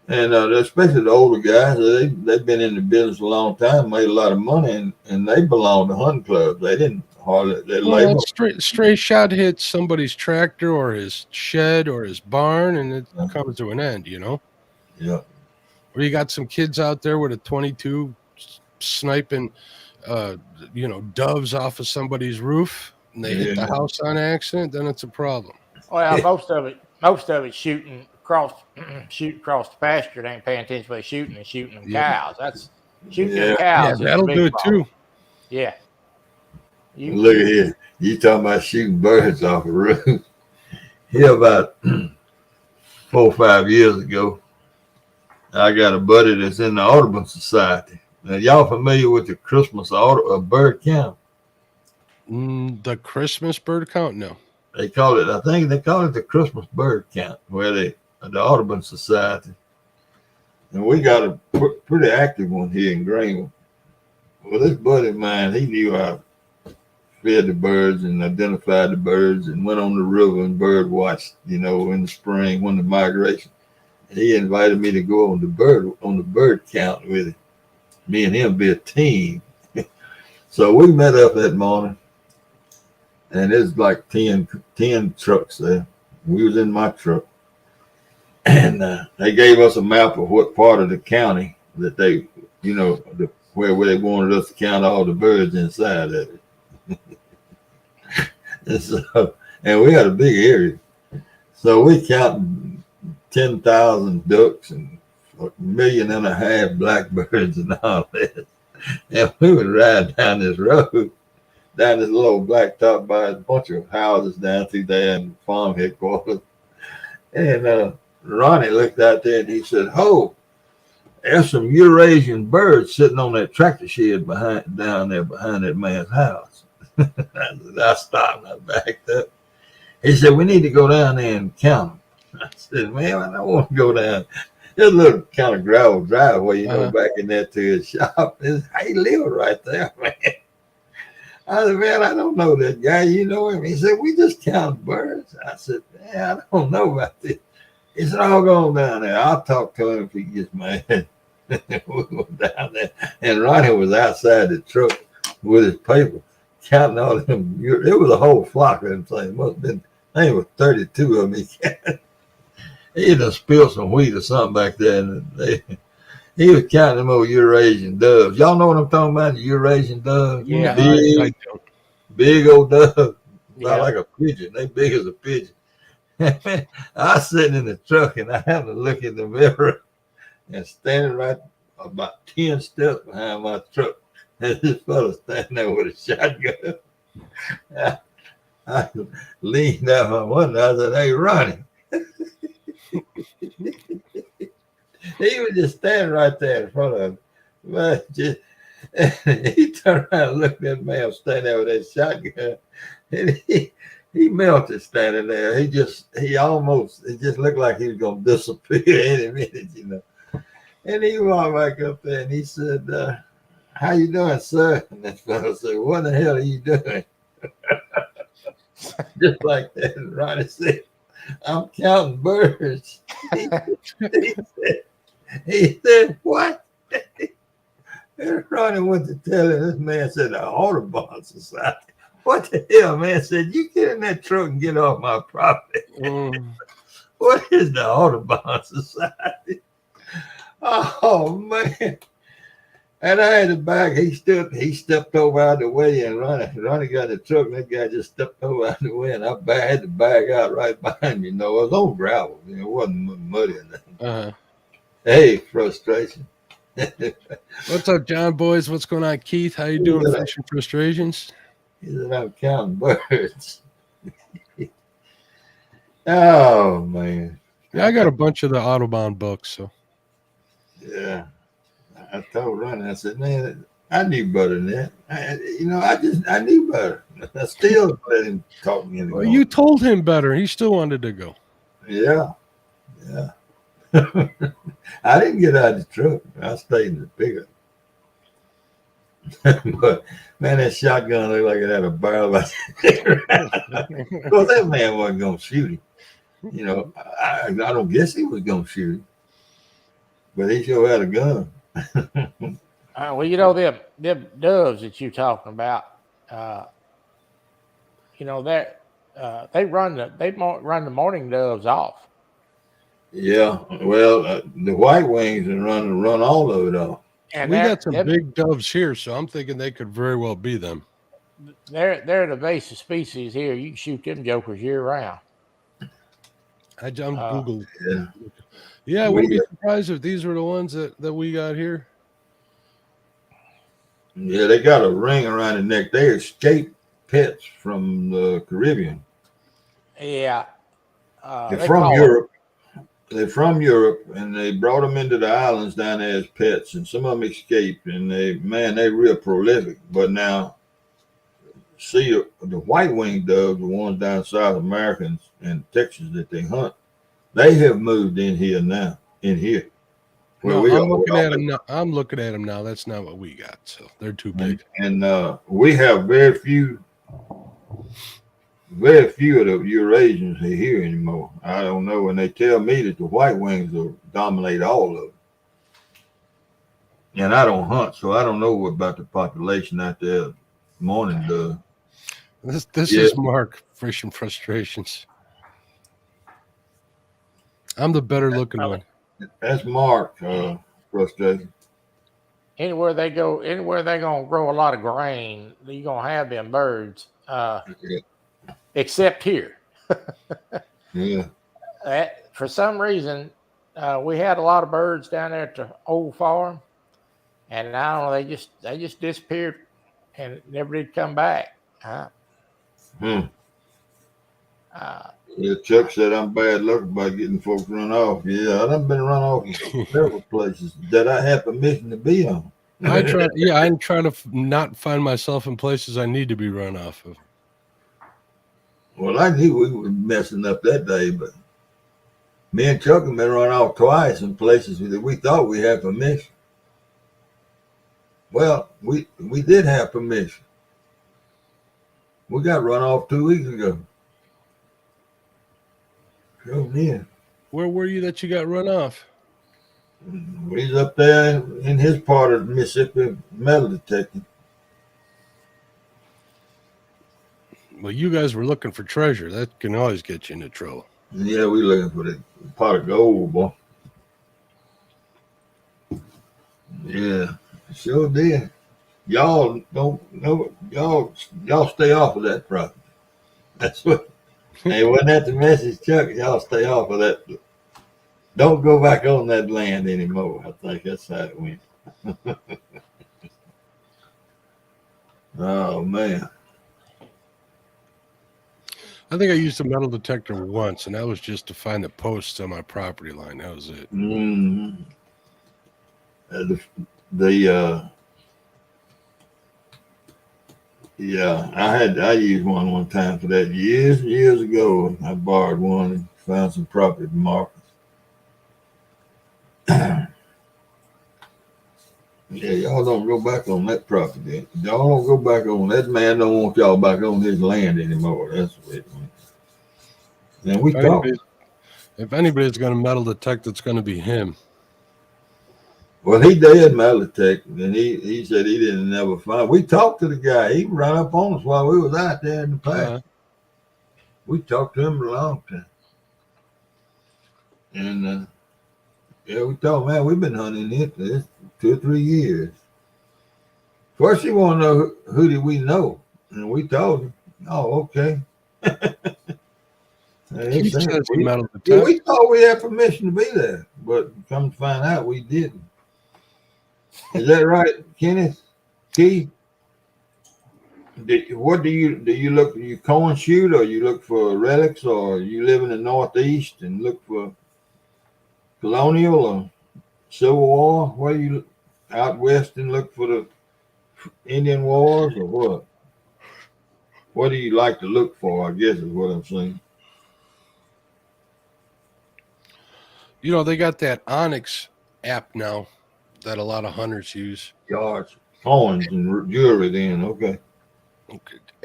And especially the older guys, they've been in the business a long time, made a lot of money, and they belong to hunting clubs. They didn't hardly. Stray shot hits somebody's tractor or his shed or his barn, and it comes to an end. Yeah. Or you got some kids out there with a 22 sniping, doves off of somebody's roof, and they hit the house on accident. Then it's a problem. Well, most of it shooting across the pasture. They ain't paying attention to shooting them cows. That's shooting them cows. Yeah, that'll do it too. Yeah. Look at here. You talking about shooting birds off a roof. Here about 4 or 5 years ago, I got a buddy that's in the Audubon Society. Now, y'all familiar with the Christmas bird count? The Christmas bird count? No. I think they call it the Christmas bird count, where the Audubon Society. And we got a pretty active one here in Greenville. Well, this buddy of mine, he knew I fed the birds and identified the birds and went on the river and bird watched, in the spring when the migration. And he invited me to go on the bird count with him. Me and him be a team. So we met up that morning, and there's like 10 trucks there. We was in my truck. And they gave us a map of what part of the county that they, where they wanted us to count all the birds inside of it. And we had a big area. So we counted 10,000 ducks and 1.5 million blackbirds and all that. And we would ride down this road, down this little blacktop by a bunch of houses down through there and farm headquarters. And Ronnie looked out there and he said, "Oh, there's some Eurasian birds sitting on that tractor shed down there behind that man's house." I stopped and I backed up. He said, "We need to go down there and count them." I said, "Man, I don't want to go down. There's a little kind of gravel driveway, back in there to his shop. He lived right there, man." I said, "Man, I don't know that guy. You know him?" He said, "We just count birds." I said, "Man, I don't know about this." He said, "I'll go down there. I'll talk to him if he gets mad." We go down there. And Ronnie was outside the truck with his paper, counting all of them. It was a whole flock of them things. Must have been, I think it was 32 of them he counted. He done spilled some wheat or something back there. And he was counting them old Eurasian doves. Y'all know what I'm talking about? The Eurasian doves? Yeah, big old dove. About like a pigeon. They big as a pigeon. I was sitting in the truck and I happened to look in the mirror and standing right about 10 steps behind my truck. And this fellow standing there with a shotgun. I leaned out my window. I said, "Hey, Ronnie." He was just standing right there in front of him. But he turned around and looked at me. I'm standing there with that shotgun. And he melted standing there. It just looked like he was going to disappear any minute, And he walked back up there and he said, "How you doing, sir?" And that fellow said, "What the hell are you doing?" Just like that. And Ronnie said, "I'm counting birds." He said, "What?" And Ronnie went to tell him, this man said, "The Audubon Society." What the hell, man? Said, "You get in that truck and get off my property." What is the Audubon Society? Oh, man. And I had to back. He stepped over out of the way, and Ronnie got in the truck, and that guy just stepped over out of the way, and I had to back out right behind me. It was on gravel. It wasn't muddy or nothing. Hey, frustration. What's up, John boys? What's going on, Keith? How you doing? Fishing frustrations? He said, "I'm counting birds." Oh, man. Yeah, I got a bunch of the Audubon books. So yeah, I told Ronnie, I said, "Man, I knew better than that. I knew better." I still let him talk me into going. You told him better. He still wanted to go. Yeah. I didn't get out of the truck. I stayed in the pickup. But man, that shotgun looked like it had a barrel. Of course, that man wasn't gonna shoot him. I don't guess he was gonna shoot him, but he sure had a gun. Well, them doves that you're talking about, they run the mourning doves off. Yeah, well, the white wings and run all of it off. And we got some big doves here, so I'm thinking they could very well be them. They're the invasive species here. You can shoot them jokers year round. I'm Googled. Yeah, I wouldn't be surprised if these were the ones that we got here. Yeah, they got a ring around the neck. They escaped pets from the Caribbean. Yeah. They're from Europe. They're from Europe, and they brought them into the islands down there as pets, and some of them escaped, and they're real prolific. But now, see, the white-winged doves, the ones down South America and Texas that they hunt, they have moved in here now, Well, I'm looking at them now. That's not what we got, so they're too big. And we have very few of the Eurasians are here anymore. I don't know. And they tell me that the white wings will dominate all of them. And I don't hunt, so I don't know about the population out there. Morning dove. This is Mark Fishing Frustrations. I'm the better looking one. That's Mark. Frustration. Anywhere they go, anywhere they're gonna grow a lot of grain, you're gonna have them birds. Yeah. Except here. Yeah. For some reason, we had a lot of birds down there at the old farm, and I don't know, they just disappeared and never did come back. Hmm. Uh, Yeah, Chuck said I'm bad luck about getting folks run off. Yeah, I done been run off several places that I have permission to be on. I'm trying to not find myself in places I need to be run off of. Well, I knew we were messing up that day, but me and Chuck have been run off twice in places that we thought we had permission. Well, we did have permission. We got run off 2 weeks ago. Oh, yeah. Where were you that you got run off? He's up there in his part of Mississippi metal detecting. Well, you guys were looking for treasure. That can always get you into trouble. Yeah, we looking for the pot of gold, boy. Yeah, sure did. Y'all don't know. Y'all stay off of that property. That's what. Hey, wasn't that the message, Chuck? Y'all stay off of that. Don't go back on that land anymore. I think that's how it went. Oh man. I think I used a metal detector once, and that was just to find the posts on my property line. That was it. Mm-hmm. Yeah, I used one time for that years ago. I borrowed one and found some property markers. Yeah, y'all don't go back on that property. Y'all don't go back on that. Man don't want y'all back on his land anymore. That's what it means. And we talked. If anybody's going to metal detect, it's going to be him. Well, he did metal detect, and he said he didn't never find. We talked to the guy. He ran up on us while we was out there in the past. We talked to him for a long time. And yeah, we told him, man, we've been hunting it for 2 or 3 years. First, he want to know who did we know, and we told him. Oh, okay. He says he metal detect. Yeah, we thought we had permission to be there, but come to find out, we didn't. Is that right, Kenneth? Key? What do you look? You corn shoot, or you look for relics, or you live in the Northeast and look for colonial or Civil War? Where you out west and look for the Indian Wars, or what? What do you like to look for? I guess is what I'm saying. You know, they got that Onyx app now that a lot of hunters use. Yards, coins, and jewelry. Then okay.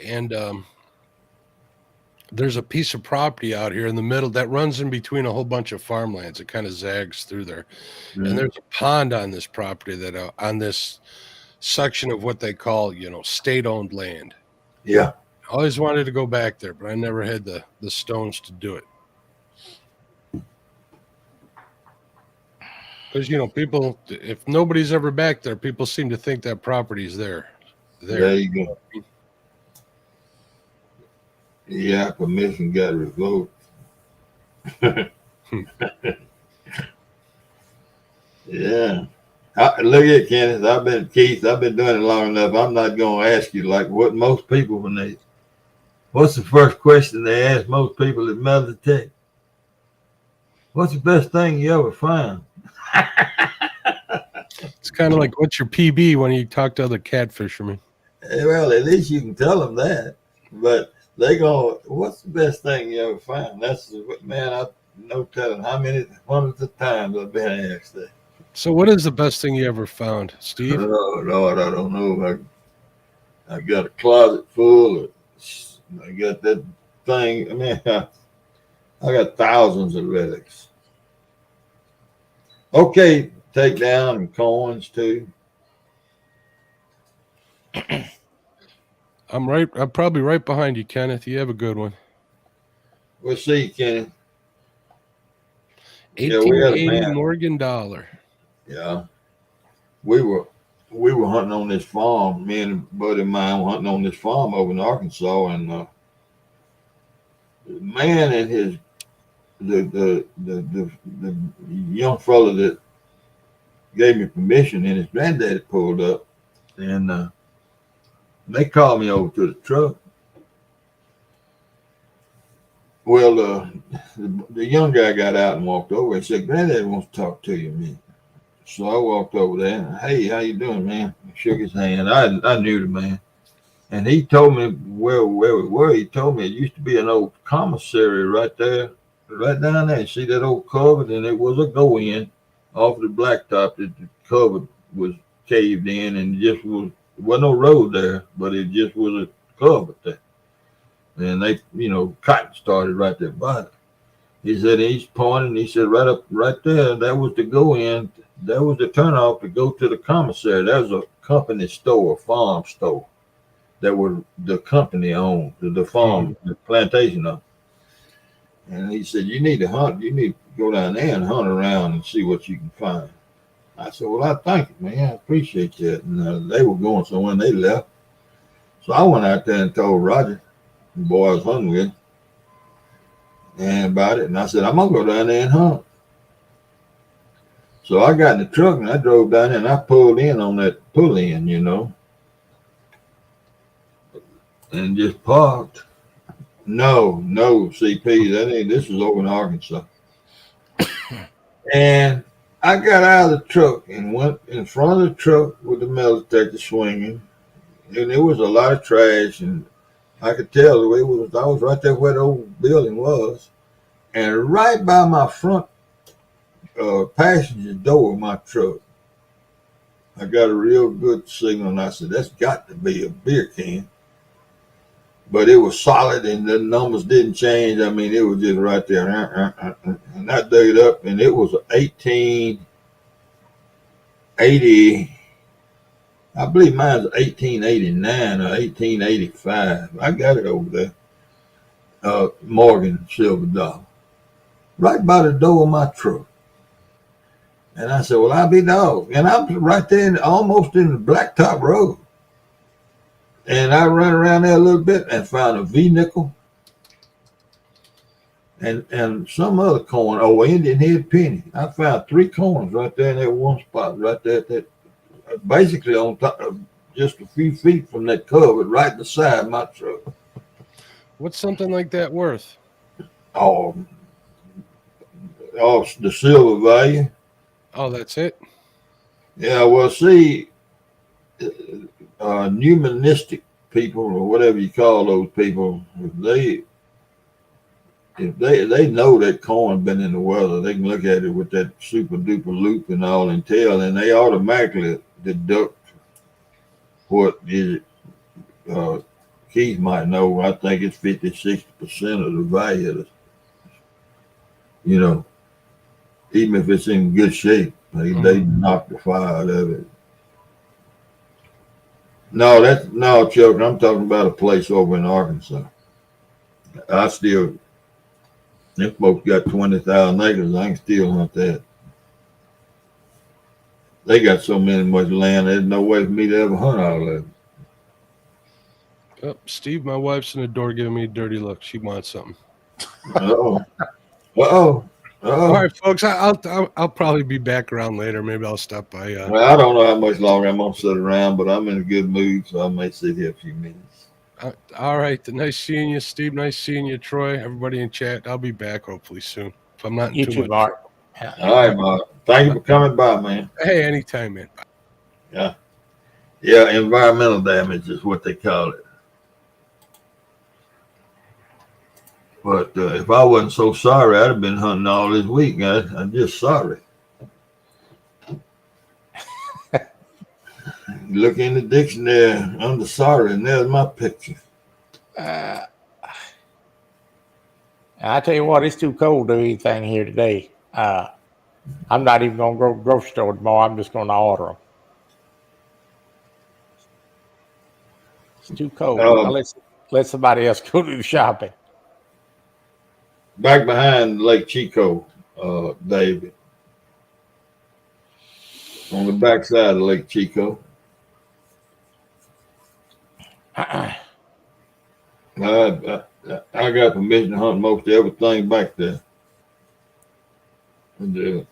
And there's a piece of property out here in the middle that runs in between a whole bunch of farmlands. It kind of zags through there. Mm-hmm. And there's a pond on this property that on this section of what they call, state-owned land. Yeah. I always wanted to go back there, but I never had the stones to do it. Because, people, if nobody's ever back there, people seem to think that property's there. There you go. Yeah, permission got revoked. Yeah. Look at Kenneth. Keith, I've been doing it long enough. I'm not going to ask you like what most people what's the first question they ask most people that metal detect? What's the best thing you ever found? It's kind of like, what's your PB when you talk to other catfishermen? Well, at least you can tell them that. But they go, what's the best thing you ever found? That's, man, I no telling how many hundreds of times I've been asked that. So what is the best thing you ever found, Steve? Oh, Lord, I don't know. I got a closet full of, I got that thing. I mean, I got thousands of relics. Okay, take down and coins too. I'm probably right behind you, Kenneth. You have a good one. We'll see, Kenneth. Yeah, we had a 1880 man. Morgan dollar. Yeah, we were hunting on this farm. Me and a buddy of mine were hunting on this farm over in Arkansas, and the man and his the young fella that gave me permission, and his granddaddy pulled up, and they called me over to the truck. Well, the young guy got out and walked over and said, "Granddaddy wants to talk to you, man." So I walked over there. And, hey, how you doing, man? I shook his hand. I knew the man, and he told me where we were. He told me it used to be an old commissary right there, right down there. See that old cupboard, and it was a go in off the blacktop. The cupboard was caved in, and just was no road there, but it just was a cupboard there. And they, cotton started right there by it. He said he's pointing. He said right there. That was the go in. That was the turnoff to go to the commissary. That was a company store, a farm store that was the company owned, the farm, the plantation owned. And he said, you need to hunt. You need to go down there and hunt around and see what you can find. I said, well, I thank you, man. I appreciate that. And they were going somewhere and they left. So I went out there and told Roger, the boy I was hunting with, and about it. And I said, I'm going to go down there and hunt. So I got in the truck and I drove down there and I pulled in on that pull in, and just parked. No, CP, this is over in Arkansas. And I got out of the truck and went in front of the truck with the metal detector swinging. And there was a lot of trash, and I could tell the way it was. I was right there where the old building was. And right by my front passenger door of my truck, I got a real good signal, and I said, that's got to be a beer can. But it was solid, and the numbers didn't change. I mean, it was just right there. And I dug it up, and it was 1880. I believe mine's 1889 or 1885. I got it over there. Morgan silver dollar. Right by the door of my truck. And I said, well, I'll be dog. And I'm right there almost in the blacktop road. And I ran around there a little bit and found a V-nickel and some other coin. Oh, Indian head penny. I found 3 coins right there in that one spot, right there at that, basically on top of just a few feet from that cupboard, right beside my truck. What's something like that worth? Oh, the silver value. Oh, that's it? Yeah, well, see, numismatic people or whatever you call those people, if they know that coin been in the weather, they can look at it with that super duper loop and all and tell, and they automatically deduct what is it. Keith might know. I think it's 50-60% of the value of it. Even if it's in good shape, they knock the fire out of it. No, Chuck. I'm talking about a place over in Arkansas. Them folks got 20,000 acres. I can still hunt that. They got so much land. There's no way for me to ever hunt all of it. Oh, Steve, my wife's in the door giving me a dirty look. She wants something. Uh-oh. All right, folks. I'll probably be back around later. Maybe I'll stop by. Well, I don't know how much longer I'm gonna sit around, but I'm in a good mood, so I may sit here a few minutes. All right. Nice seeing you, Steve. Nice seeing you, Troy. Everybody in chat. I'll be back hopefully soon. If I'm not in too much. Mark. All right, Mark. Thank you for coming by, man. Hey, anytime, man. Yeah. Yeah, environmental damage is what they call it. But if I wasn't so sorry, I'd have been hunting all this week, guys. I'm just sorry. Look in the dictionary under sorry, and there's my picture. I tell you what, it's too cold to do anything here today. I'm not even going to go to the grocery store tomorrow. I'm just going to order them. It's too cold. Let somebody else go do the shopping. Back behind Lake Chico, David, on the backside of Lake Chico. I got permission to hunt most everything back there. And,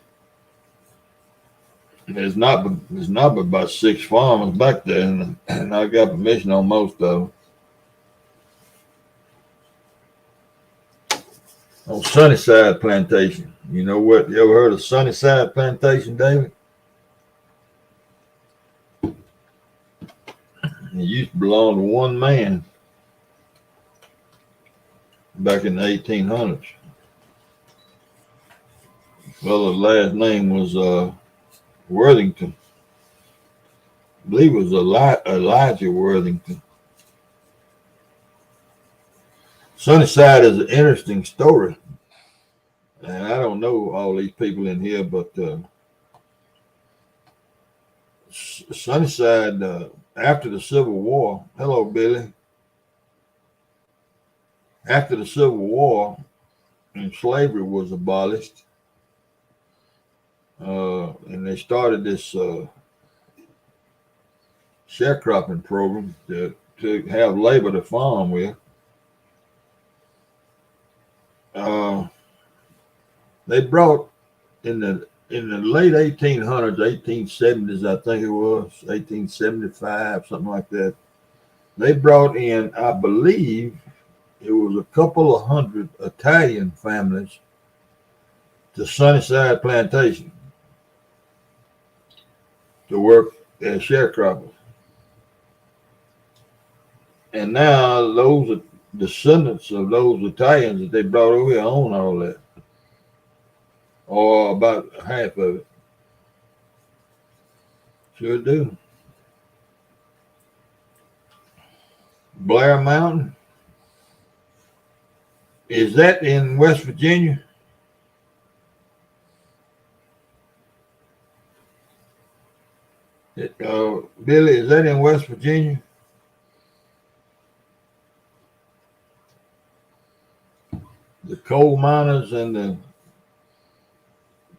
there's not but about 6 farmers back there, and I got permission on most of them. On Sunnyside Plantation. You know what? You ever heard of Sunnyside Plantation, David? It used to belong to one man back in the 1800s. Well, his last name was Worthington. I believe it was Elijah Worthington. Sunnyside is an interesting story. And I don't know all these people in here, but Sunnyside, after the Civil War, hello, Billy. After the Civil War and slavery was abolished, and they started this sharecropping program to have labor to farm with. They brought in the late 1800s, 1870s, I think it was 1875, something like that. They brought in, I believe, it was a couple of hundred Italian families to Sunnyside Plantation to work as sharecroppers. And now those are descendants of those Italians that they brought over here own all that, or about half of it. Sure do. Blair Mountain, is that in West Virginia? Billy, is that in West Virginia? The coal miners and the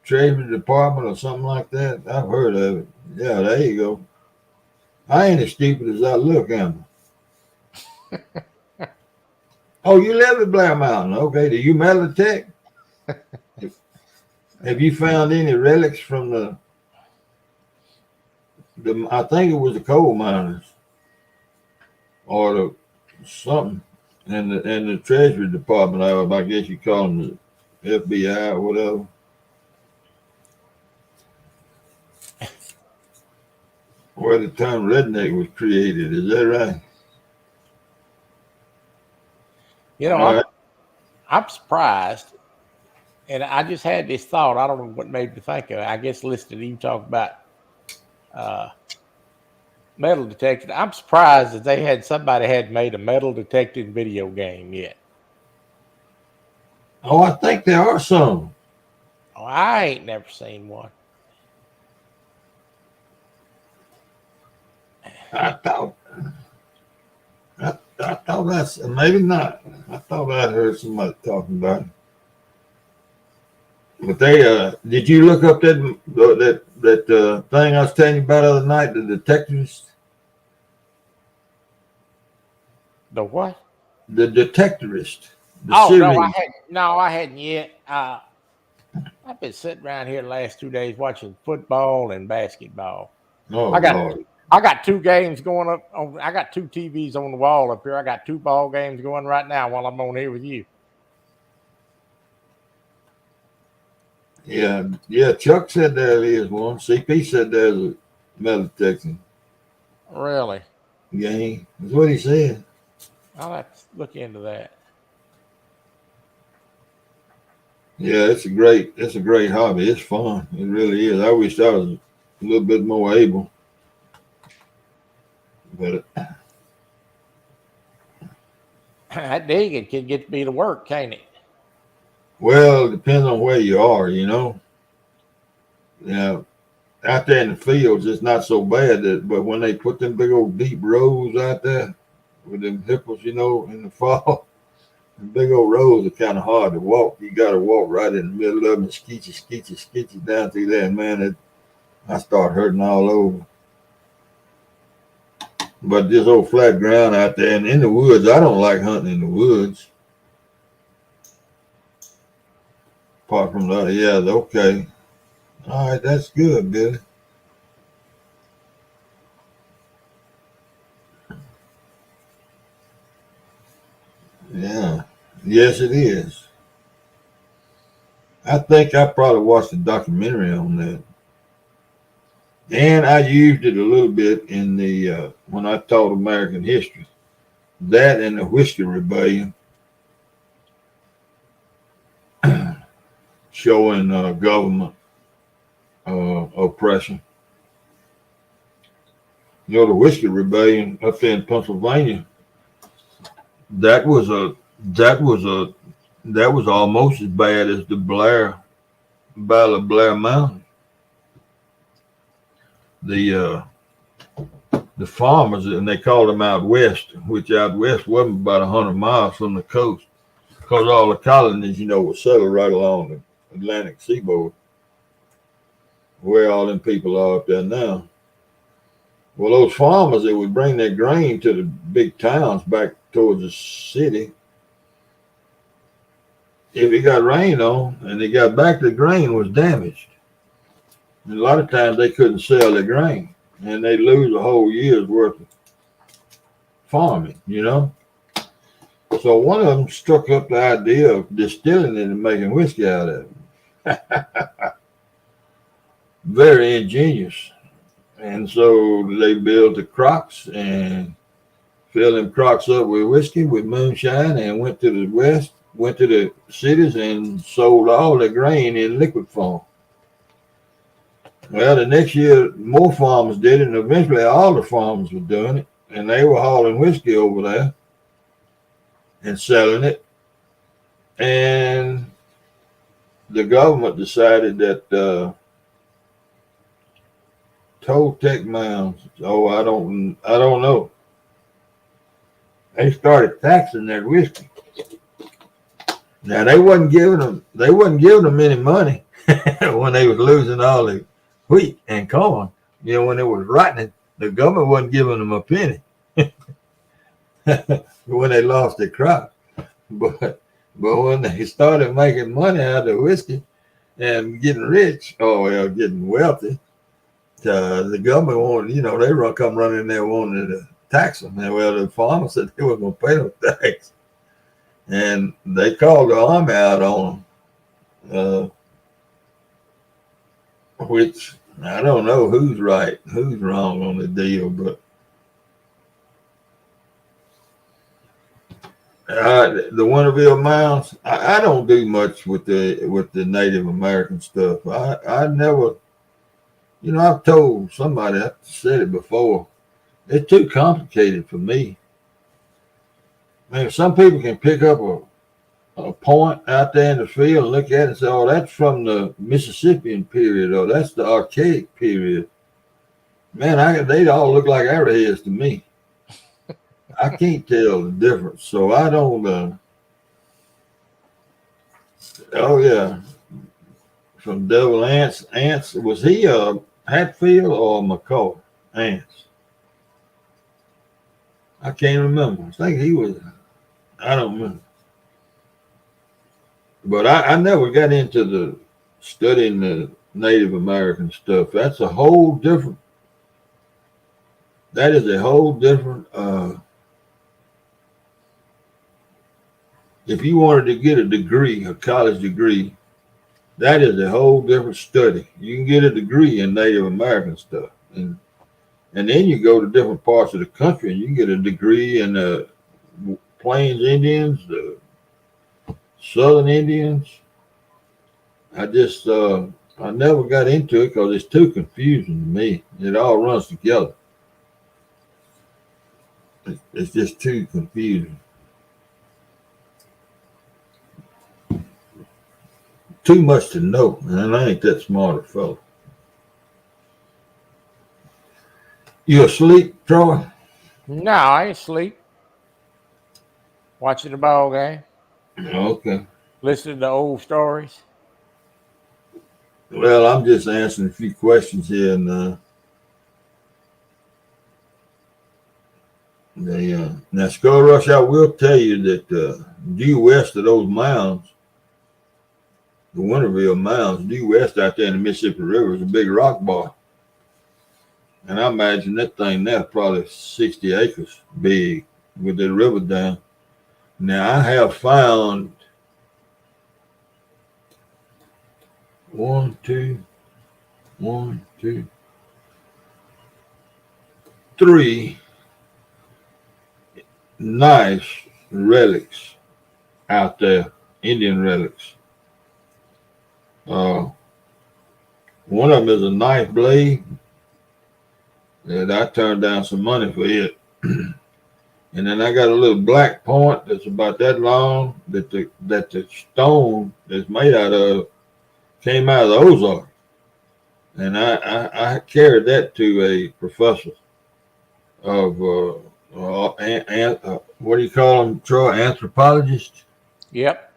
Treasury Department or something like that? I've heard of it. Yeah, there you go. I ain't as stupid as I look, am I? Oh, you live at Blair Mountain. Okay. Do you metal detect? Have you found any relics from the I think it was the coal miners or the something, and the Treasury Department, I guess you call them the FBI or whatever. Where the term redneck was created, is that right? You know, I'm surprised, and I just had this thought. I don't know what made me think of it. I guess listening to you talk about metal detecting. I'm surprised that somebody had made a metal detecting video game yet. Oh, I think there are some. Oh, I ain't never seen one. I thought that's maybe not. I thought I'd heard somebody talking about it. But they did you look up that thing I was telling you about the other night, the Detectorist? The what? The Detectorist. Series. I hadn't yet. I've been sitting around here the last 2 days watching football and basketball. Oh, I got 2 games going up on. I got 2 TVs on the wall up here. I got 2 ball games going right now while I'm on here with you. Yeah. Chuck said there is one. CP said there's a metal detecting. Really? Game. That's what he said. I'll have to look into that. Yeah, it's a great hobby. It's fun. It really is. I wish I was a little bit more able. But that digging can get me to work, can't it? Well, it depends on where you are, you know. Yeah, out there in the fields, it's not so bad. But when they put them big old deep rows out there with them hippos, you know, in the fall, Big old roads are kind of hard to walk. You got to walk right in the middle of them, and skeechy down through there. And man, I start hurting all over. But this old flat ground out there and in the woods, I don't like hunting in the woods. Apart from that, yeah, okay. All right, that's good, Billy. Yeah, yes, it is. I think I probably watched a documentary on that. And I used it a little bit in the when I taught American history. That and the Whiskey Rebellion, showing government oppression. You know, the Whiskey Rebellion up there in Pennsylvania. That was a that was a that was almost as bad as the Battle of Blair Mountain. The farmers, and they called them out west, which out west wasn't about 100 miles from the coast, because all the colonies, were settled right along the Atlantic seaboard, where all them people are up there now. Well, those farmers, they would bring their grain to the big towns back towards the city. If it got rained on and they got back, the grain was damaged. And a lot of times they couldn't sell their grain, and they'd lose a whole year's worth of farming, So one of them struck up the idea of distilling it and making whiskey out of it. Very ingenious. And so they built the crocks and filled them crocks up with whiskey, with moonshine, and went to the west, went to the cities and sold all the grain in liquid form. Well, the next year, more farmers did it, and eventually all the farmers were doing it, and they were hauling whiskey over there and selling it. And the government decided that Toltec mounds. Oh, I don't know. They started taxing their whiskey. Now they wasn't giving them any money when they was losing all the wheat and corn. When it was rotting, the government wasn't giving them a penny when they lost their crop. But when they started making money out of whiskey and getting rich, getting wealthy, the government wanted, they come running in there wanting to tax them. And well, the farmers said they weren't going to pay them tax. And they called the army out on them, which I don't know who's right, who's wrong on the deal, but the Winterville Mounds, I don't do much with the Native American stuff. I never, I've told somebody, I've said it before, it's too complicated for me. Man, some people can pick up a point out there in the field and look at it and say, oh, that's from the Mississippian period, or that's the Archaic period. Man, they all look like arrowheads to me. I can't tell the difference, so I don't. Oh yeah, from Devil Ants. Was he Hatfield or McCall? Ants. I can't remember. I think he was. I don't remember. But I never got into the studying the Native American stuff. That's a whole different. That is a whole different. If you wanted to get a degree, a college degree, that is a whole different study. You can get a degree in Native American stuff, and then you go to different parts of the country and you can get a degree in the Plains Indians, the Southern Indians. I never got into it because it's too confusing to me. It all runs together. It's just too confusing. Too much to know, and I ain't that smart a fellow. You asleep, Troy? No, I ain't asleep. Watching the ball game. Okay. Listening to old stories. Well, I'm just answering a few questions here, and now Skull Rush, I will tell you that due west of those mounds, the Winterville mounds, due west out there in the Mississippi River is a big rock bar. And I imagine that thing now probably 60 acres big with the river down. Now I have found one, two, three nice relics out there, Indian relics. One of them is a knife blade that I turned down some money for it. And then I got a little black point that's about that long that the stone that's made out of came out of the Ozarks. And I carried that to a professor of what do you call them, Troy? Anthropologist? Yep.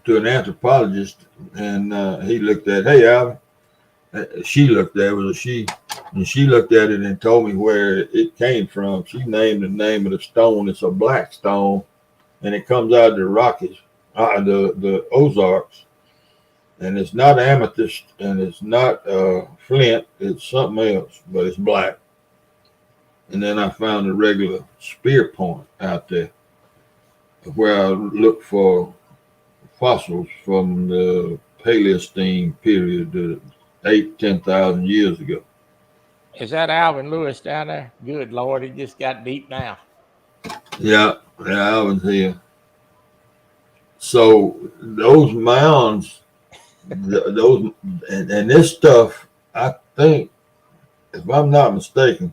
To an anthropologist, and he looked at, hey, Alvin, she looked at it, was a she, and she looked at it and told me where it came from. She named the name of the stone. It's a black stone, and it comes out of the Rockies, the Ozarks, and it's not amethyst, and it's not flint. It's something else, but it's black. And then I found a regular spear point out there where I looked for fossils from the Paleocene period, 10,000 years ago. Is that Alvin Lewis down there? Good Lord, he just got deep now. Yeah, Alvin's here. So those mounds, those and this stuff, I think, if I'm not mistaken,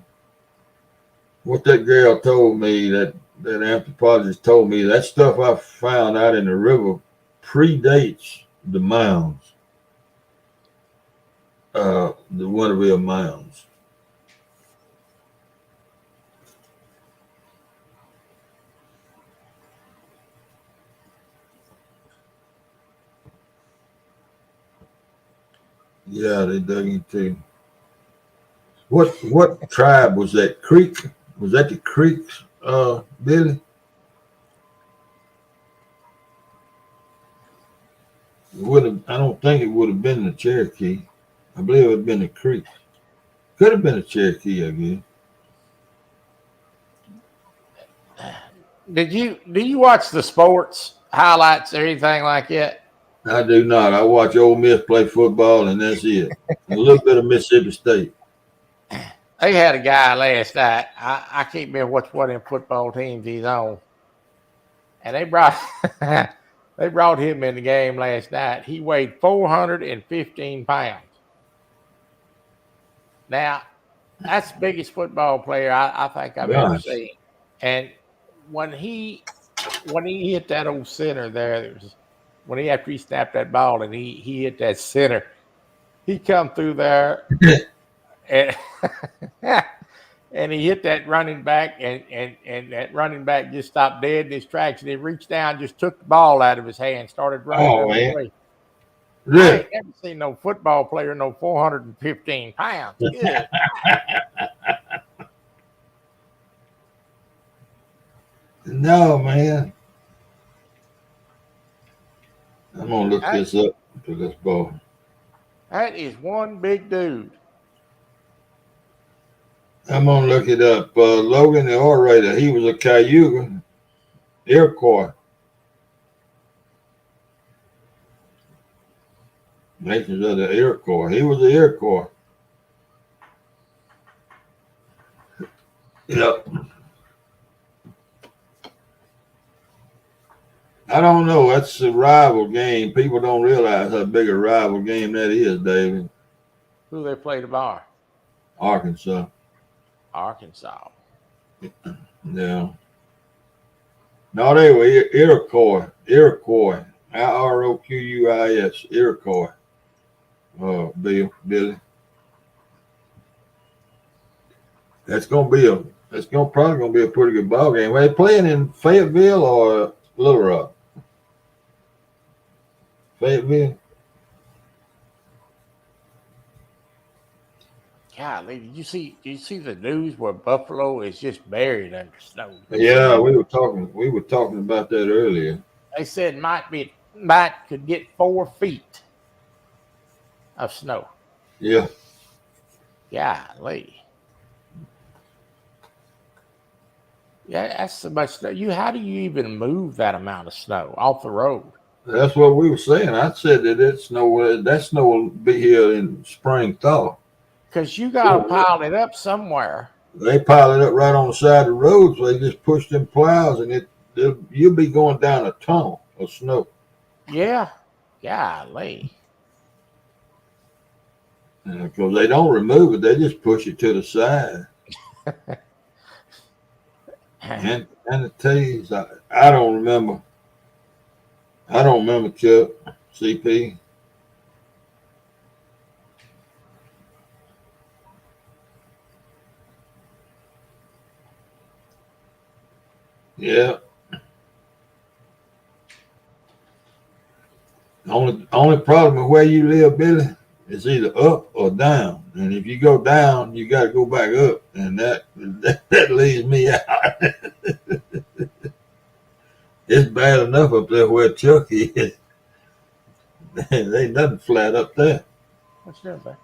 what that girl told me, that anthropologist told me, that stuff I found out in the river predates the mounds, the Winterville mounds. Yeah, they dug into. What tribe was that? Creek? Was that the Creeks, Billy? I don't think it would have been the Cherokee. I believe it would have been the Creeks. Could have been a Cherokee, I guess. Do you watch the sports highlights or anything like that? I do not. I watch Ole Miss play football, and that's it. A little bit of Mississippi State. They had a guy last night. I can't remember what of them football teams he's on. And they brought him in the game last night. He weighed 415 pounds. Now, that's the biggest football player I think I've ever seen. And when he hit that old center there, after he snapped that ball and he hit that center, he come through there and and he hit that running back and that running back just stopped dead in his tracks, and he reached down, just took the ball out of his hand, started running. Oh, man. Away. Really? I ain't never seen no football player no 415 pounds. Good. No, man. I'm gonna look this up for this ball. That is one big dude. I'm gonna look it up. Logan the orator, he was a Cayuga, Iroquois. Nations of the Iroquois. He was the Iroquois. Yep. I don't know. That's a rival game. People don't realize how big a rival game that is, David. Who they play tomorrow? Arkansas. Arkansas. Yeah. No, they were Iroquois. Iroquois. Iroquois. Iroquois. Billy. That's probably gonna be a pretty good ball game. Are they playing in Fayetteville or Little Rock. Fayetteville. Golly, did you see the news where Buffalo is just buried under snow? Yeah, we were talking about that earlier. They said could get 4 feet of snow. Yeah. Golly. Yeah, that's so much snow. How do you even move that amount of snow off the road? That's what we were saying. I said that that snow will be here in spring thaw. Because you got to pile it up somewhere. They pile it up right on the side of the road, so they just push them plows, and you'll be going down a tunnel of snow. Yeah. Golly. Because they don't remove it, they just push it to the side. And the teas, I don't remember. I don't remember Chuck, CP. Yeah. Only problem with where you live, Billy, is either up or down. And if you go down, you got to go back up, and that leaves me out. It's bad enough up there where Chuck is. There ain't nothing flat up there. What's that, man?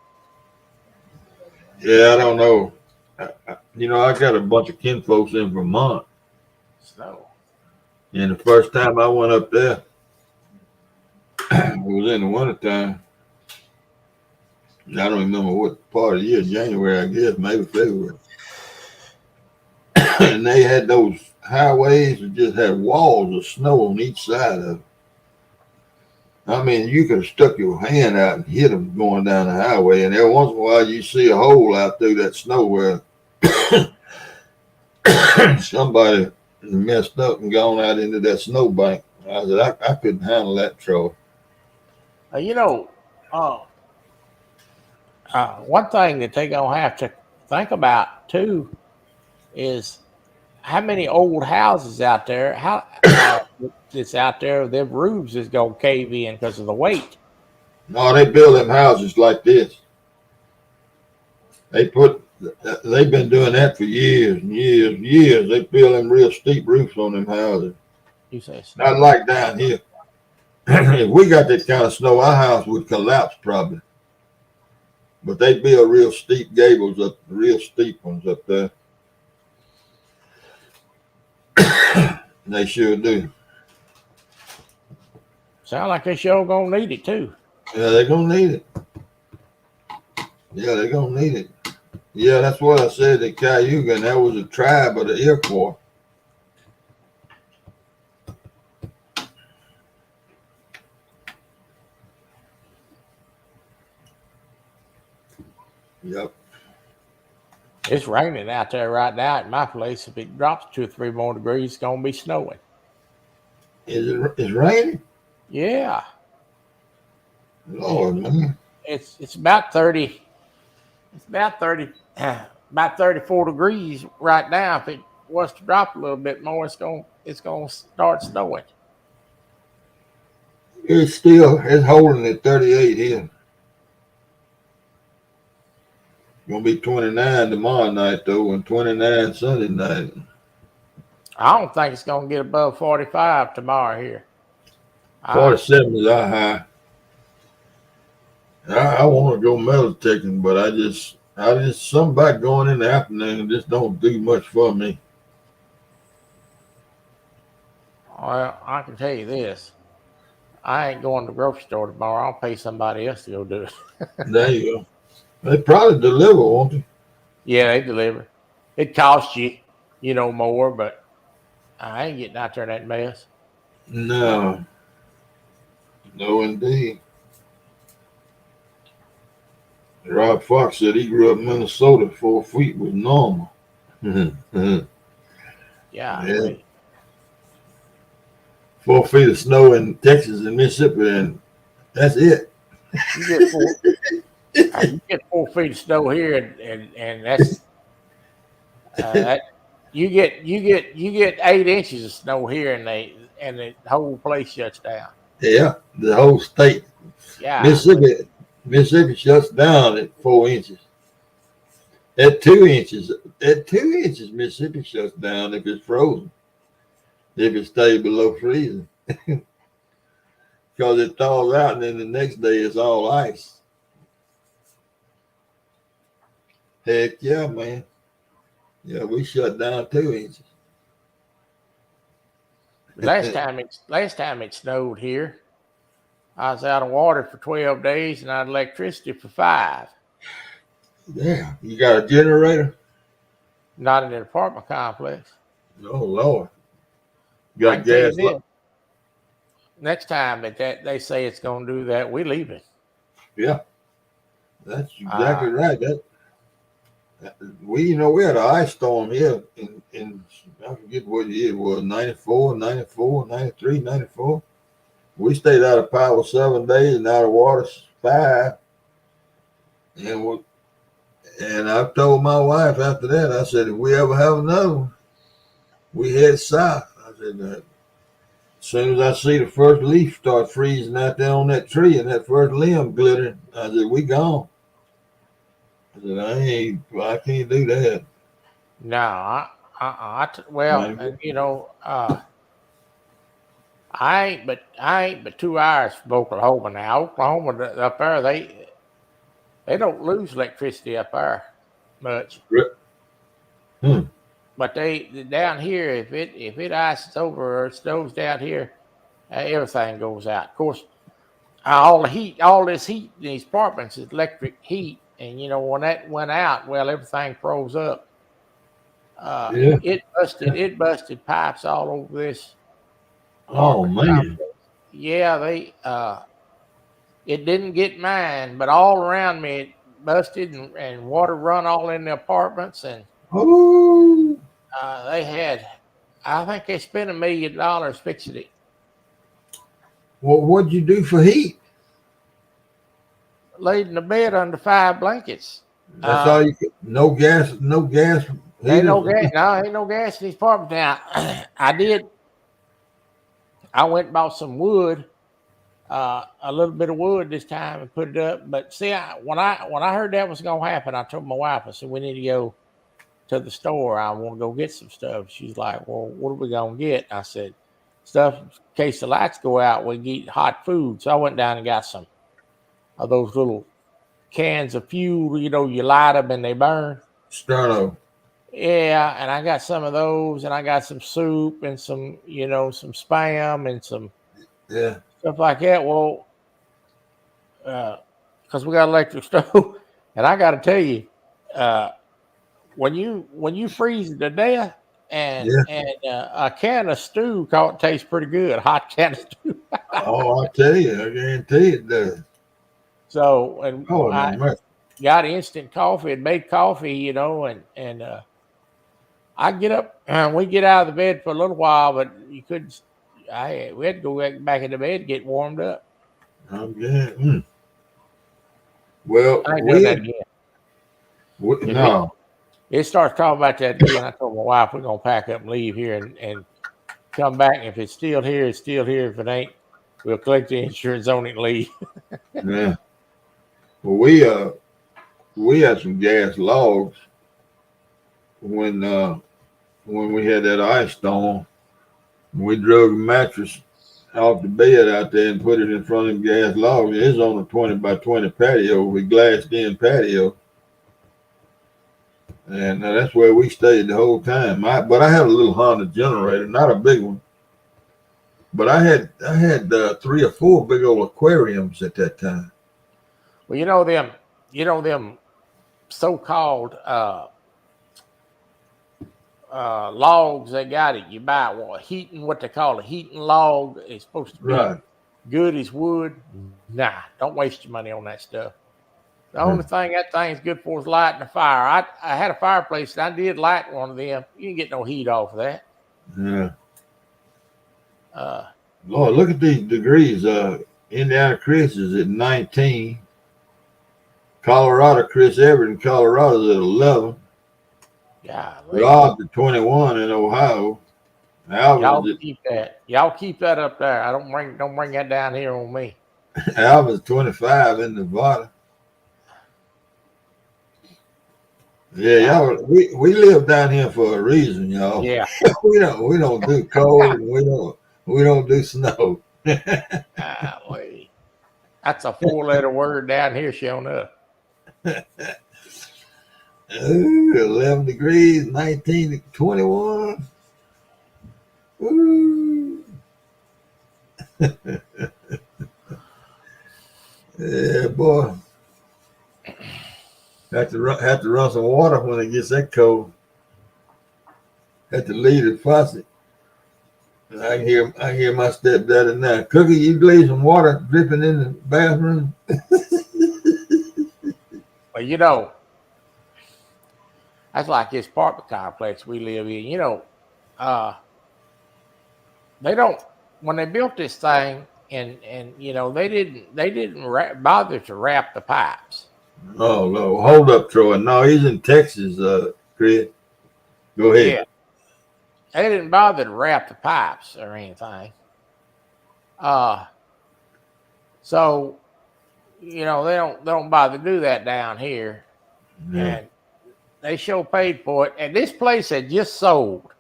Yeah, I don't know. I got a bunch of kinfolks in Vermont. Snow. And the first time I went up there, it was in the wintertime. I don't remember what part of the year, January, I guess, maybe February. And they had those highways that just had walls of snow on each side of it. I mean, you could have stuck your hand out and hit them going down the highway, and every once in a while you see a hole out through that snow where somebody messed up and gone out into that snowbank. I said, I couldn't handle that trouble. One thing that they're going to have to think about, too, is how many old houses out there, that's out there, their roofs is going to cave in because of the weight. No, they build them houses like this. They've been doing that for years and years and years. They build them real steep roofs on them houses. You say so. Not like down here. If we got that kind of snow, our house would collapse probably. But they build real steep gables up, real steep ones up there. They sure do. Sound like they sure gonna need it too. Yeah, they're gonna need it. Yeah, they're gonna need it. Yeah, that's what I said at Cayuga, and that was a tribe of the Iroquois. Yep. It's raining out there right now at my place. If it drops 2 or 3 more degrees, it's gonna be snowing. It's raining? Yeah. Lord, man. It's about 30. It's about 30. About 34 degrees right now. If it was to drop a little bit more, it's gonna start snowing. It's holding at 38 here. Gonna be 29 tomorrow night though, and 29 Sunday night. I don't think it's gonna get above 45 tomorrow here. 47 is our high. I want to go metal detecting, but I just something about going in the afternoon just don't do much for me. Well, I can tell you this. I ain't going to the grocery store tomorrow. I'll pay somebody else to go do it. There you go. They probably deliver, won't they? Yeah, they deliver. It costs you, more, but I ain't getting out there in that mess. No. No, indeed. Rob Fox said he grew up in Minnesota. 4 feet was normal. Yeah. 4 feet of snow in Texas and Mississippi, and that's it. You get 4 feet of snow here, and that's you get 8 inches of snow here, and the whole place shuts down. Yeah, the whole state. Yeah, Mississippi shuts down at 4 inches. At 2 inches, Mississippi shuts down if it's frozen. If it stays below freezing, because it thaws out, and then the next day it's all ice. Heck yeah, man. Yeah, we shut down 2 inches. last time it snowed here, I was out of water for 12 days and I had electricity for 5. Yeah, you got a generator? Not in an apartment complex. Oh Lord, I got can tell you gas. this, next time that they say it's going to do that, we leave it. Yeah, that's exactly right. We had an ice storm here in I forget what year it was, 94, 94, 93, 94. We stayed out of power 7 days and out of water 5. And I told my wife after that, I said, if we ever have another one, we head south. I said, as soon as I see the first leaf start freezing out there on that tree and that first limb glittering, I said, we gone. I said, I can't do that. No, I ain't but 2 hours from Oklahoma now. Oklahoma up there, they don't lose electricity up there much. But they down here, if it ices over or snows down here, everything goes out. Of course, all this heat in these apartments is electric heat, and when that went out, well, everything froze up. It busted pipes all over this. Oh man! Yeah, it didn't get mine, but all around me it busted and water run all in the apartments, and they had, I think they spent $1 million fixing it. Well, what'd you do for heat? Laid in the bed under 5 blankets. That's all you could. No gas. Ain't no gas. No, ain't no gas in these apartments. Now, I went and bought some wood, a little bit of wood this time, and put it up. But see, when I heard that was going to happen, I told my wife, I said, we need to go to the store. I want to go get some stuff. She's like, well, what are we going to get? I said, stuff in case the lights go out, we can eat hot food. So I went down and got some of those little cans of fuel, you light them and they burn. Sterno. Yeah, and I got some of those, and I got some soup and some, some Spam and some stuff like that. Well, because we got an electric stove, and I got to tell you, when you freeze it to death, and a can of stew tastes pretty good, hot can of stew. Oh, I tell you, I guarantee it does. So, and I got instant coffee and made coffee, and I get up and we get out of the bed for a little while, but you couldn't. We had to go back in the bed to get warmed up. Okay. Well, I ain't doing that again. No. It starts talking about that again. I told my wife we're gonna pack up and leave here and come back. If it's still here, it's still here. If it ain't, we'll collect the insurance on it and leave. Yeah. Well, we had some gas logs when we had that ice storm. We drug a mattress off the bed out there and put it in front of the gas logs. It's on a 20 by 20 patio with glassed in patio. And that's where we stayed the whole time. But I had a little Honda generator, not a big one. But I had 3 or 4 big old aquariums at that time. Well, them so-called logs they got it. You buy what they call a heating log. It's supposed to be good as wood. Nah, don't waste your money on that stuff. The only thing that thing's good for is lighting a fire. I had a fireplace and I did light one of them. You didn't get no heat off of that. Yeah. Lord, look at these degrees. Indiana Chris is at 19. Colorado, Chris Everett in Colorado is at 11. Golly. Rob's at 21 in Ohio. Alvin's Y'all keep that up there. I don't bring that down here on me. Alvin's 25 in Nevada. Yeah, y'all. We live down here for a reason, y'all. Yeah. we don't do cold. And we don't do snow. Golly. That's a 4-letter word down here showing up. 11 degrees, 19 to 21. Ooh. Yeah, boy. Have to run some water when it gets that cold. Have to leave the faucet. I hear my stepdaddy now. Cookie, you leave some water dripping in the bathroom. Well, you know, that's like this apartment complex we live in. You know, they don't, when they built this thing, and you know, they didn't bother to wrap the pipes. Oh no, hold up, Troy. No, he's in Texas, Chris. Go ahead. Yeah, they didn't bother to wrap the pipes or anything. So you know, they don't bother to do that down here, Yeah. and they sure paid for it. And this place had just sold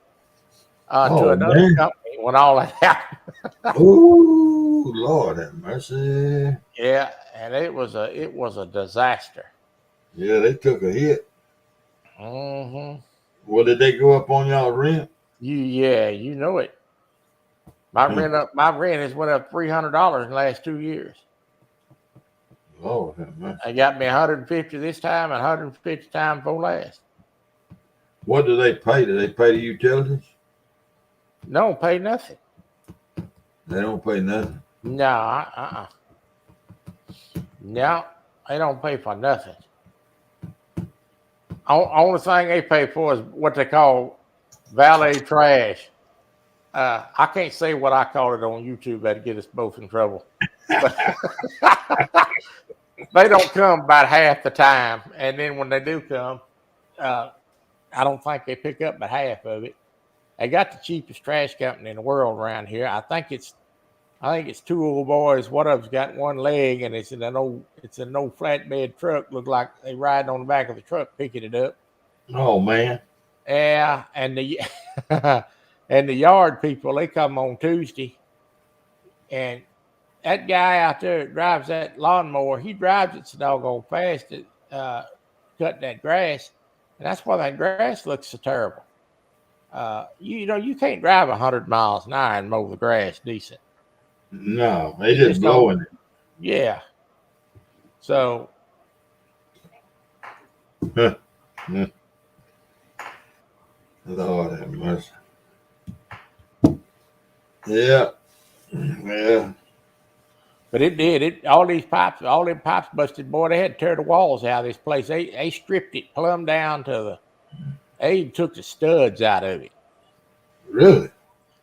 to another company when all that happened. Oh Lord have mercy. Yeah, and it was a disaster. Yeah, they took a hit. Mm-hmm. Well, did they go up on y'all rent? You know it. My rent has went up $300 in the last 2 years. Lord have mercy. They got me 150 this time and 150 time before last. What do they pay? Do they pay the utilities? Don't pay nothing. They don't pay nothing. No, No, they don't pay for nothing. Only thing they pay for is what they call valet trash. I can't say what I call it on YouTube. That'd get us both in trouble. But they don't come about half the time, and then when they do come, I don't think they pick up but half of it. They got the cheapest trash company in the world around here. I think it's 2 old boys. One of them's got one leg, and it's in an old flatbed truck. Look like they riding on the back of the truck picking it up. Oh man. Yeah, and the and the yard people, they come on Tuesday, and that guy out there that drives that lawnmower, he drives it so doggone fast at cutting that grass, and that's why that grass looks so terrible. You know, you can't drive 100 miles an hour and mow the grass decent. No, they just blowing it. Yeah. So. Lord have mercy. Yeah. Yeah. But it did. All them pipes busted. Boy, they had to tear the walls out of this place. They stripped it plumb down to they even took the studs out of it. Really?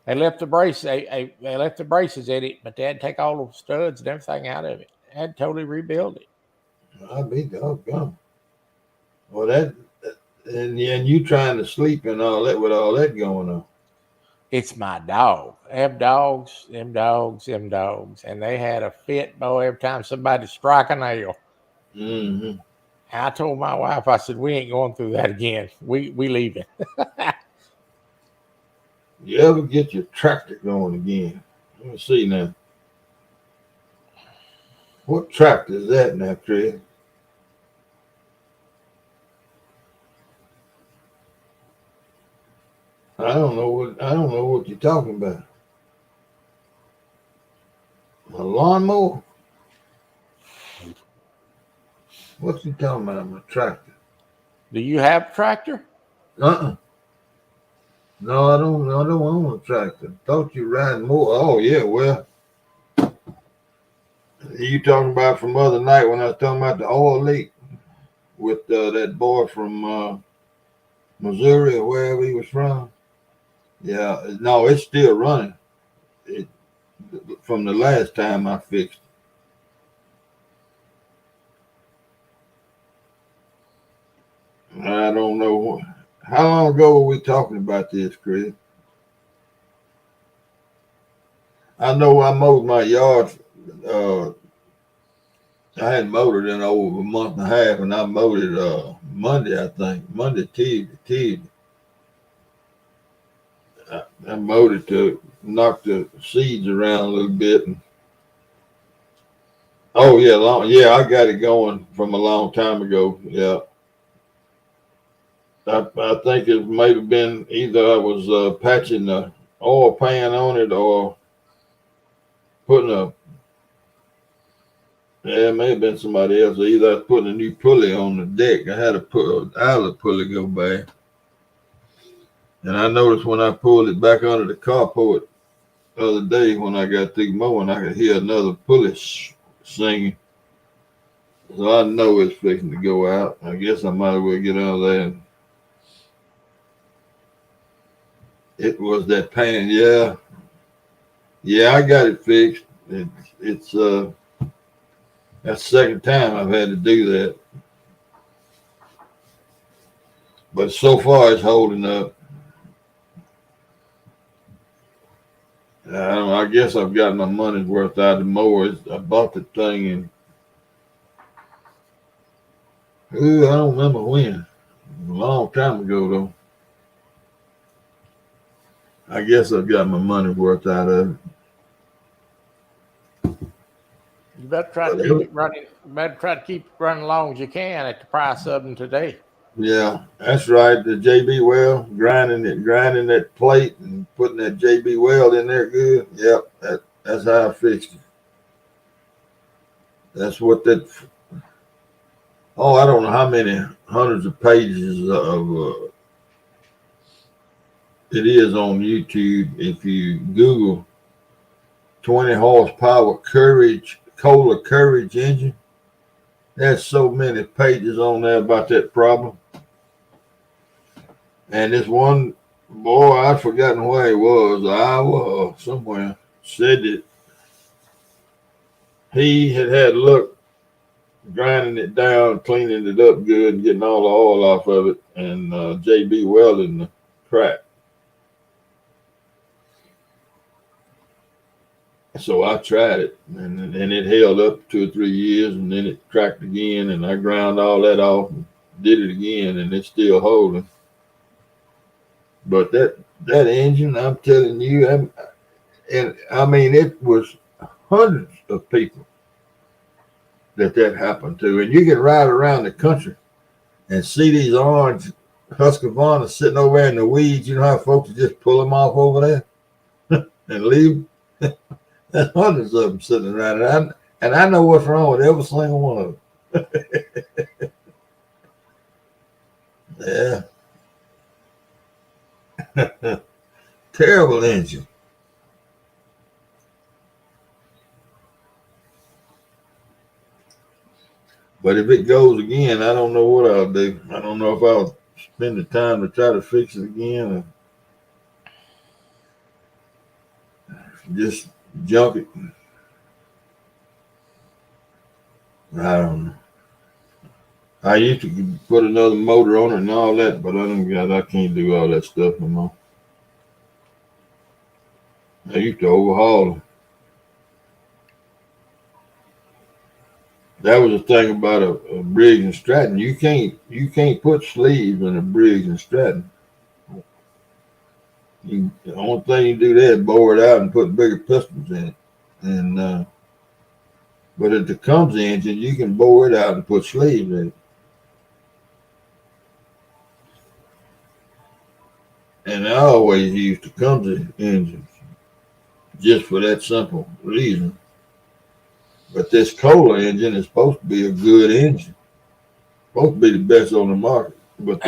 They left the braces. They left the braces in it, but they had to take all the studs and everything out of it. They had to totally rebuild it. I'll be doggone. Well, and you trying to sleep and all that with all that going on. It's my dog. Them dogs, and they had a fit, boy, every time somebody strike a nail. Mm-hmm. I told my wife, I said, we ain't going through that again. We leaving. You ever get your tractor going again? Let me see now. What tractor is that now, Chris? I don't know what you're talking about. A lawnmower? What's he talking about? A tractor? Do you have a tractor? No, I don't own a tractor. Thought you riding more. Oh yeah, well, you talking about from other night when I was talking about the oil leak with that boy from Missouri or wherever he was from. Yeah, no, it's still running. From the last time I fixed it. I don't know. How long ago were we talking about this, Chris? I know I mowed my yard. I hadn't mowed it in over a month and a half, and I mowed it Monday, I think. Monday, Tuesday. I mowed it to knock the seeds around a little bit. And, oh yeah, I got it going from a long time ago. Yeah, I think it may have been either I was patching the oil pan on it or putting a. Yeah, it may have been somebody else. Either I was putting a new pulley on the deck. I had to put an outlet pulley go bad. And I noticed when I pulled it back under the carport the other day when I got through mowing, I could hear another pulley singing. So I know it's fixing to go out. I guess I might as well get under there. And it was that pan. Yeah. Yeah, I got it fixed. It's that's the second time I've had to do that. But so far it's holding up. I guess I've got my money's worth out of the mower. I bought the thing and I don't remember when. A long time ago though. I guess I've got my money's worth out of it. You better try to keep it running. You better try to keep it running as long as you can at the price of them today. Yeah, that's right. The JB well, grinding that plate and putting that JB well in there good. Yep, that's how I fixed it. That's what that. Oh, I don't know how many hundreds of pages of it is on YouTube. If you Google 20 horsepower Kohler Courage engine, there's so many pages on there about that problem. And this one boy, I'd forgotten where he was, Iowa or somewhere, said that he had luck grinding it down, cleaning it up good, and getting all the oil off of it, and JB welding the crack. So I tried it, and it held up 2 or 3 years, and then it cracked again, and I ground all that off and did it again, and it's still holding. But that engine, I'm telling you, and I mean, it was hundreds of people that happened to. And you can ride around the country and see these orange Husqvarna sitting over there in the weeds. You know how folks just pull them off over there and leave them? There's hundreds of them sitting around. And I know what's wrong with every single one of them. Yeah. Terrible engine. But if it goes again, I don't know what I'll do. I don't know if I'll spend the time to try to fix it again or just junk it. I don't know. I used to put another motor on it and all that, but I can't do all that stuff no more. I used to overhaul them. That was the thing about a Briggs and Stratton. You can't put sleeves in a Briggs and Stratton. The only thing you do there is bore it out and put bigger pistons in it. And but at the Cummins engine, you can bore it out and put sleeves in it. And I always used the Cummins engines just for that simple reason. But this Kohler engine is supposed to be a good engine. Supposed to be the best on the market. But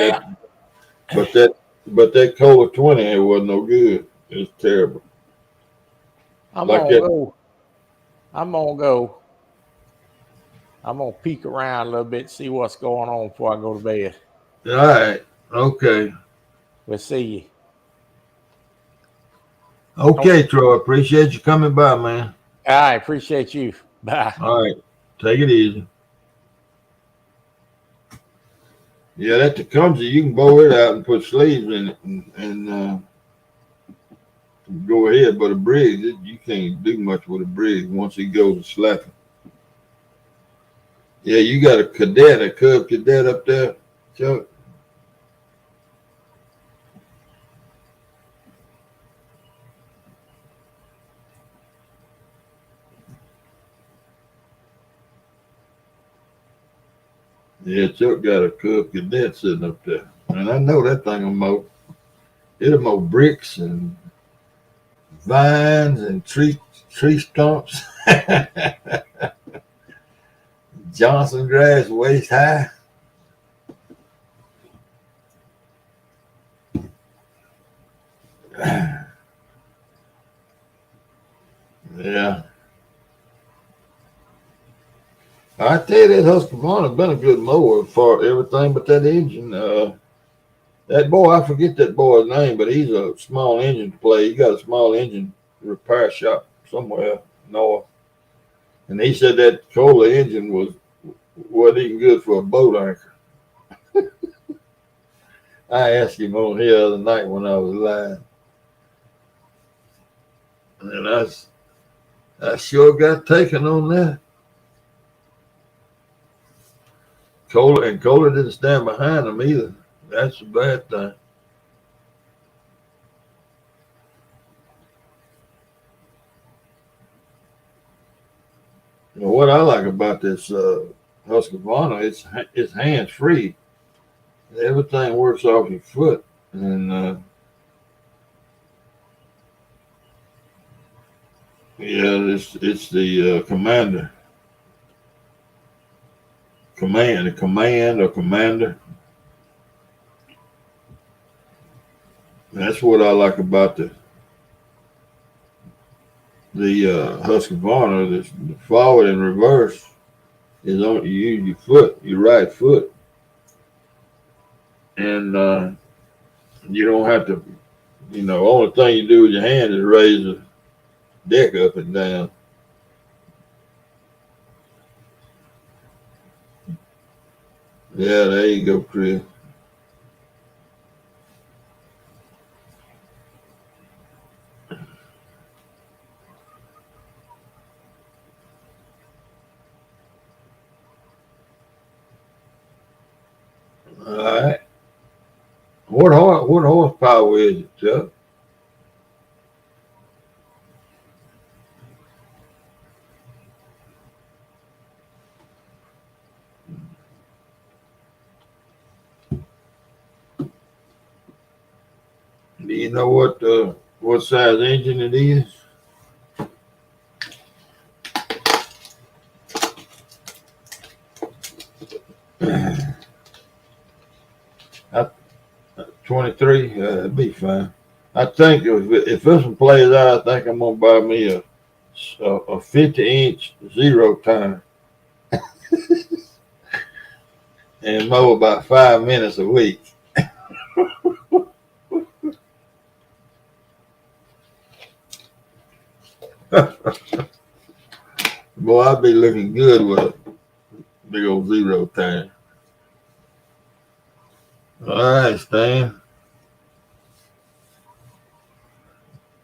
that Kohler 20 it wasn't no good. It was terrible. I'm gonna go. I'm gonna peek around a little bit, see what's going on before I go to bed. All right. Okay. We'll see you. Okay, Troy. Appreciate you coming by, man. I appreciate you. Bye. All right. Take it easy. Yeah, that Tecumseh, you can blow it out and put sleeves in it and go ahead. But a Briggs, you can't do much with a Briggs once it goes to slacking. Yeah, you got a cadet, a Cub cadet up there, Chuck. Yeah, Chuck got a Cub cadet sitting up there. And I know that thing will mow. It'll mow bricks and vines and tree stumps. Johnson grass waist high. Yeah. I tell you, that Husqvarna been a good mower for everything but that engine. That boy, I forget that boy's name, but he's a small engine player. He got a small engine repair shop somewhere north. And he said that Kohler engine wasn't even good for a boat anchor. I asked him on here the other night when I was lying. And I sure got taken on that. Kohler didn't stand behind him either. That's a bad thing. You know, what I like about this Husqvarna, it's hands free. Everything works off your foot, and yeah, it's the command or commander. That's what I like about the Husqvarna. The forward and reverse is on you use your foot, your right foot, and you don't have to. You know, only thing you do with your hand is raise the deck up and down. Yeah, there you go, Chris. All right. What horsepower is it, Chuck? Do you know what size engine it is? I, 23. That'd be fine. I think if this one plays out, I think I'm gonna buy me a 50-inch zero turn and mow about 5 minutes a week. Boy, I'd be looking good with a big old zero turn. All right, Stan.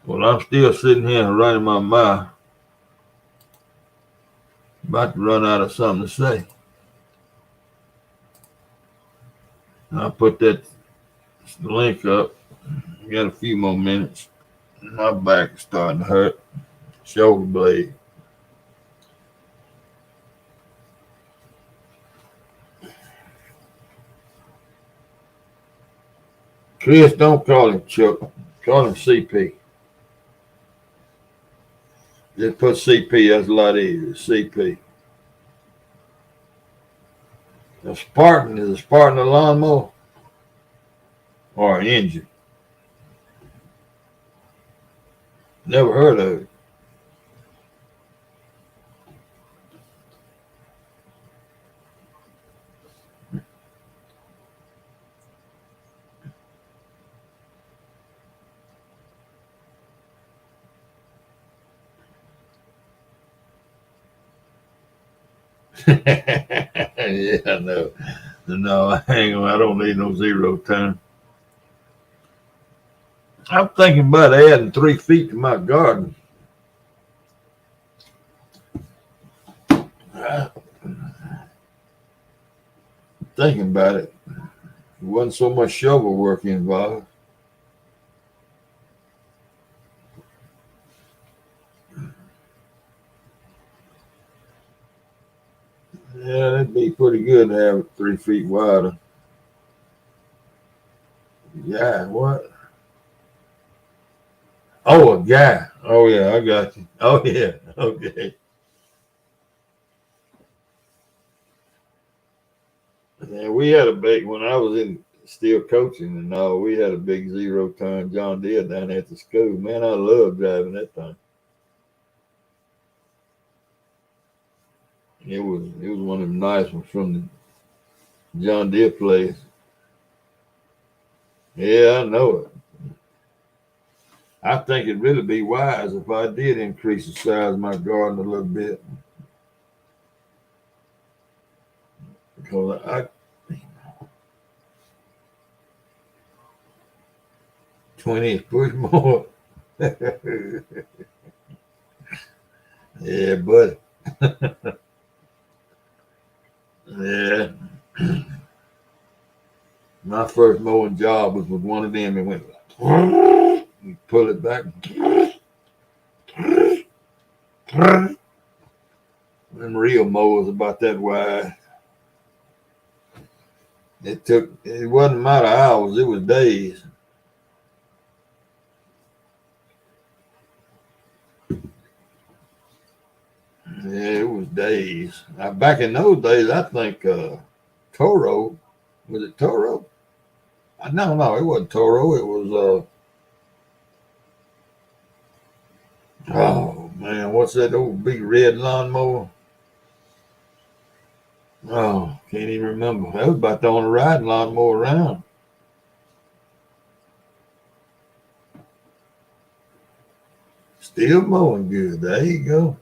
Well, I'm still sitting here running my mouth. About to run out of something to say. I'll put that link up. Got a few more minutes. My back is starting to hurt. Shoulder blade. Chris, don't call him Chuck. Call him CP. Just put CP. That's a lot easier. CP. A Spartan is a Spartan a lawnmower or an engine? Never heard of it. Yeah, I know. No, I don't need no 0 turn. I'm thinking about adding 3 feet to my garden. Thinking about it. There wasn't so much shovel work involved. Yeah, that'd be pretty good to have it 3 feet wider. Yeah, what? Oh, a guy. Oh, yeah, I got you. Oh, yeah, okay. Yeah, we had a big, when I was still coaching and all, we had a big 0 turn John Deere down at the school. Man, I love driving that thing. It was one of them nice ones from the John Deere place. Yeah, I know it. I think it'd really be wise if I did increase the size of my garden a little bit. Because I 20 push more. Yeah, buddy. Yeah. My first mowing job was with one of them. It went, you pull it back. Them real mowers about that wide. It wasn't a matter of hours, it was days. Yeah, it was days. Back in those days, I think Toro, was it Toro? No, it wasn't Toro. It was, oh man, what's that old big red lawnmower? Oh, can't even remember. That was about the only riding lawnmower around. Still mowing good. There you go.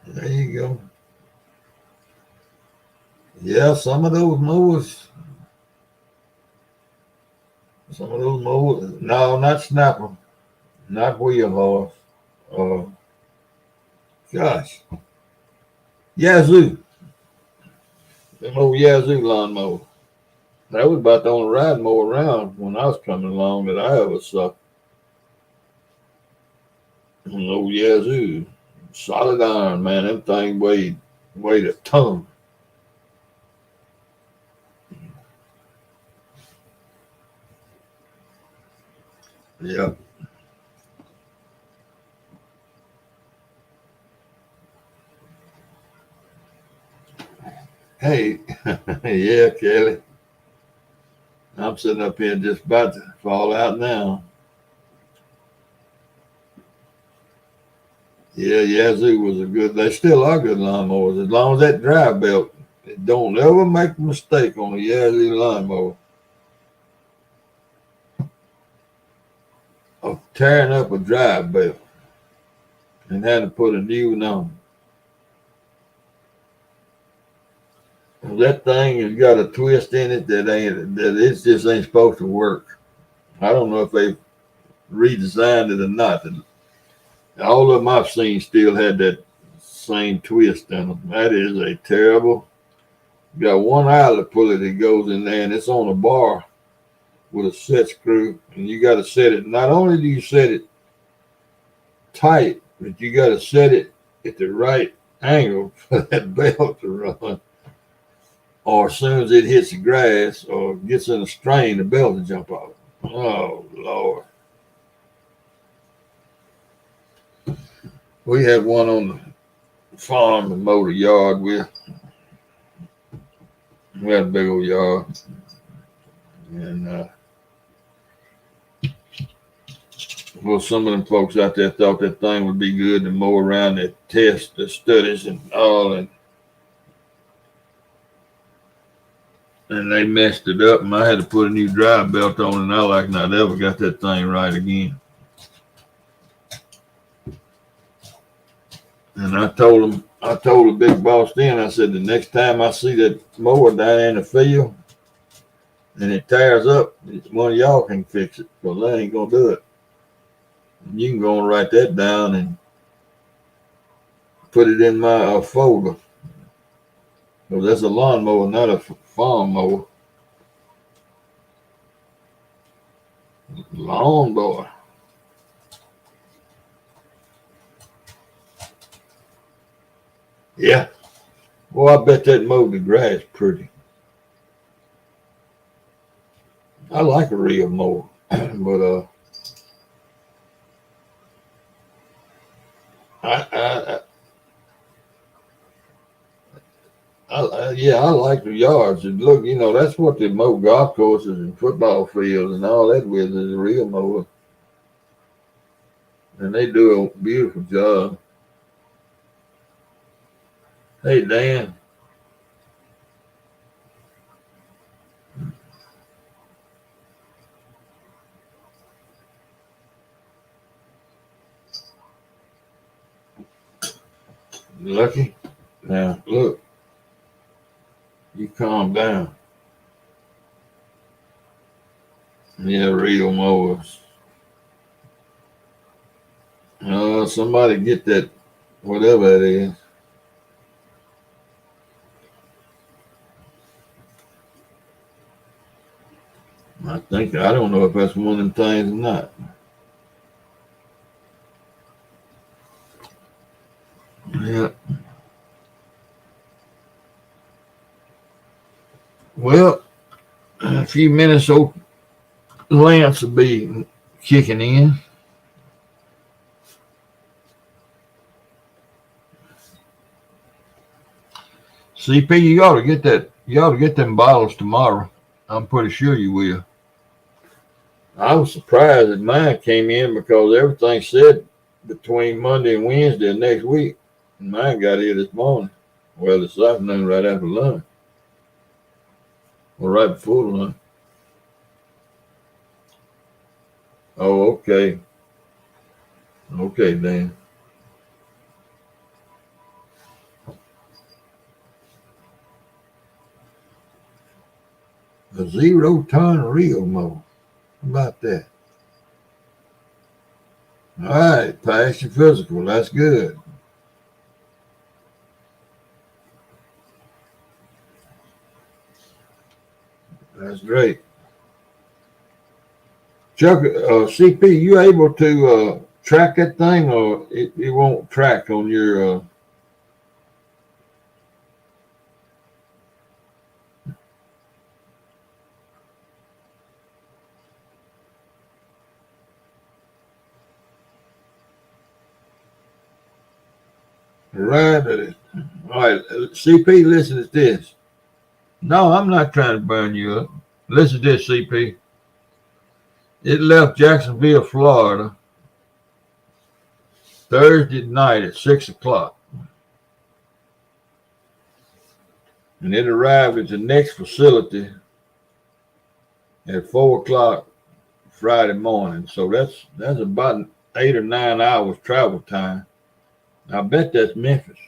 There you go. Yeah, some of those mowers. No, not snapper, not wheel horse. Gosh, Yazoo. Them old Yazoo lawnmower. That was about the only riding mower around when I was coming along that I ever saw. An old Yazoo. Solid iron, man. Them thing weighed a ton. Yeah. Hey, yeah, Kelly. I'm sitting up here just about to fall out now. Yeah, Yazoo was they still are good lawnmowers. As long as that drive belt, don't ever make a mistake on a Yazoo lawnmower of tearing up a drive belt and having to put a new one on. That thing has got a twist in it that it just ain't supposed to work. I don't know if they've redesigned it or not. All of them I've seen still had that same twist in them. That is a terrible. You got one outlet pulley that goes in there, and it's on a bar with a set screw, and you got to set it. Not only do you set it tight, but you got to set it at the right angle for that belt to run. Or as soon as it hits the grass or gets in a strain, the belt will jump off. Oh, Lord. We had one on the farm and mowed a yard with. We had a big old yard. And, well, some of them folks out there thought that thing would be good to mow around the tests, the studies, and all. And they messed it up, and I had to put a new drive belt on, and I never got that thing right again. And I told them, I told the big boss then, I said, the next time I see that mower down in the field and it tears up, one of y'all can fix it, because I ain't going to do it. And you can go and write that down and put it in my folder. Because that's a lawnmower, not a farm mower. Lawnmower. Yeah. Well, I bet that mowed the grass pretty. I like a real mower, but yeah, I like the yards. And look, you know, that's what they mow golf courses and football fields and all that with is a real mower. And they do a beautiful job. Hey, Dan. Lucky. Now, look. You calm down. Yeah, real mowers. Somebody get that, whatever it is. I don't know if that's one of them things or not. Yeah. Well, a few minutes, old Lance will be kicking in. CP, you ought to get that. You ought to get them bottles tomorrow. I'm pretty sure you will. I was surprised that mine came in because everything said between Monday and Wednesday of next week. And mine got here this morning. Well, this afternoon, right after lunch. Or right before lunch. Oh, okay. Okay, Dan. A 0-ton reel mower. How about that? All right, pass your physical. That's good. That's great. Chuck, CP, you able to track that thing, or it won't track on your? Right. All right, CP, listen to this. No, I'm not trying to burn you up. Listen to this, CP. It left Jacksonville, Florida, Thursday night at 6 o'clock. And it arrived at the next facility at 4 o'clock Friday morning. So that's about 8 or 9 hours travel time. I bet that's Memphis.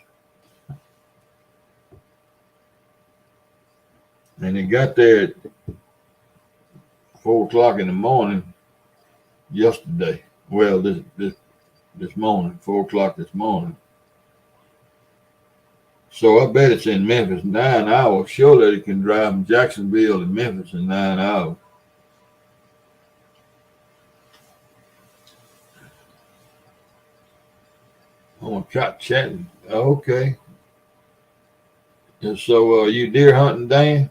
And it got there at 4 o'clock in the morning yesterday. Well, this morning, 4 o'clock this morning. So I bet it's in Memphis, 9 hours. Surely it can drive from Jacksonville to Memphis in 9 hours. Oh, chatting. Okay. And so you deer hunting, Dan?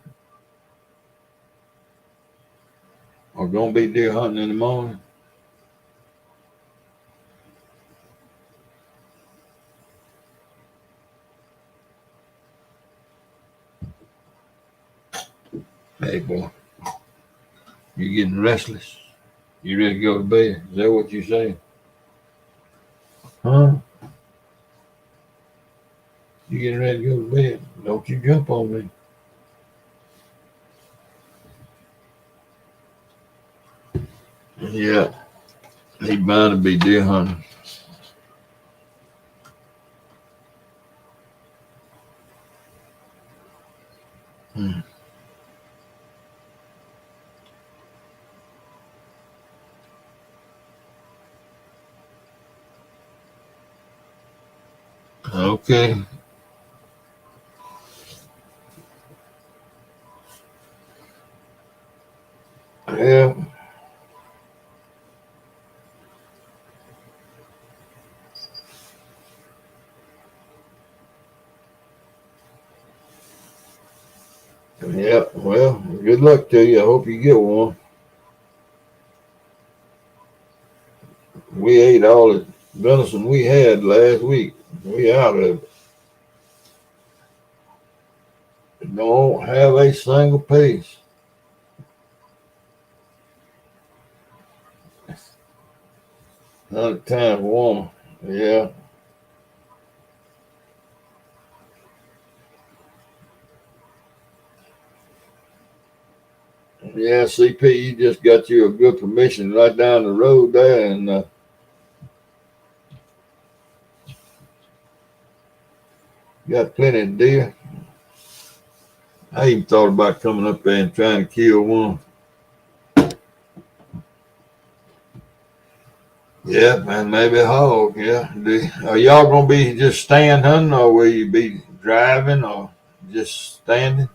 Or gonna be deer hunting in the morning? Hey, boy. You getting restless? You ready to go to bed? Is that what you saying? Huh? You getting ready to go to bed? Don't you jump on me. Yeah. He bound to be deer hunting. Hmm. Okay. Yeah. Yeah. Well, good luck to you. I hope you get one. We ate all the venison we had last week. We out of it. Don't have a single piece. Another time warmer. Yeah. Yeah, CP, you just got you a good permission right down the road there, and got plenty of deer. I even thought about coming up there and trying to kill one. Yeah, man, maybe a hog. Yeah. Are y'all gonna be just stand hunting, or will you be driving, or just standing?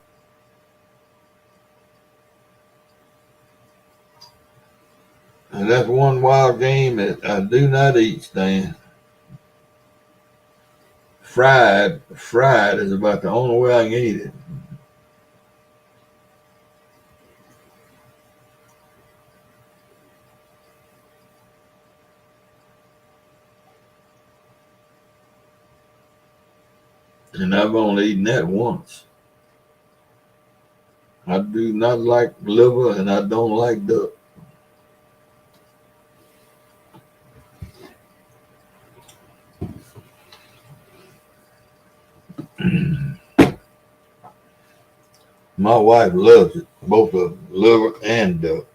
And that's one wild game that I do not eat, Stan. Fried is about the only way I can eat it. And I've only eaten that once. I do not like liver, and I don't like duck. My wife loves it, both of them, liver and duck.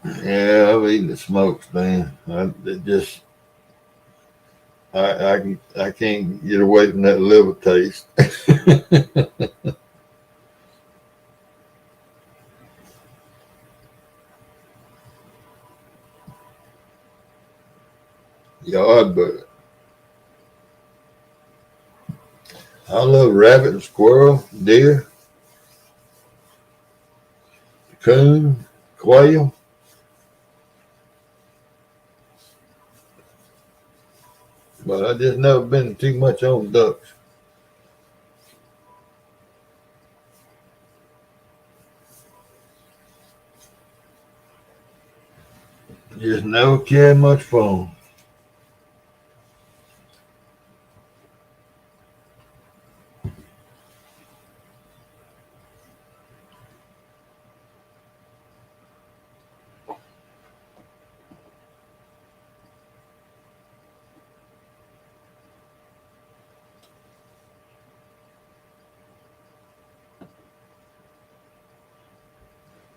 Yeah, I've eaten the smokes, man. I can't get away from that liver taste. Yard, but I love rabbit and squirrel, deer, coon, quail. But I just never been too much on ducks. Just never cared much for them.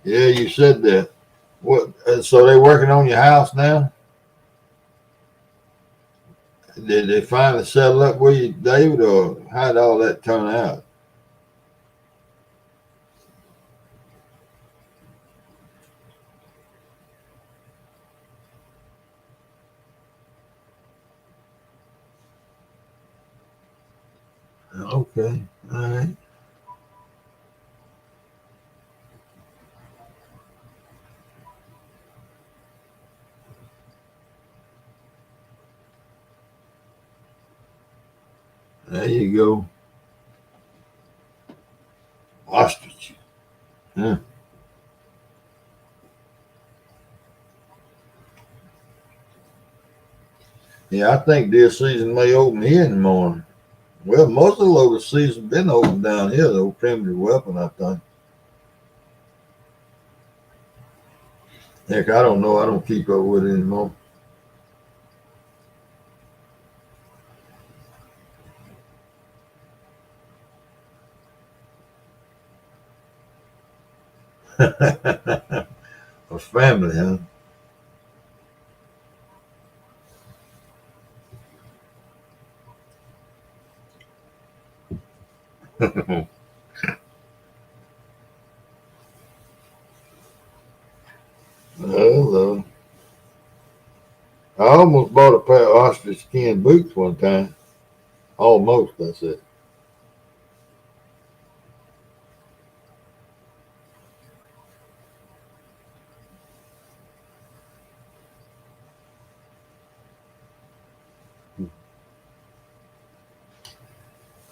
Yeah, you said that. What? So they working on your house now? Did they finally settle up with you, David, or how did all that turn out? Okay, all right. There you go. Ostrich. Yeah. Yeah, I think deer season may open here in the morning. Well, most of the lotus season been open down here, though. Primitive weapon, I think. Heck, I don't know. I don't keep up with it anymore. A family, huh? Well, I almost bought a pair of ostrich skin boots one time. Almost, I said.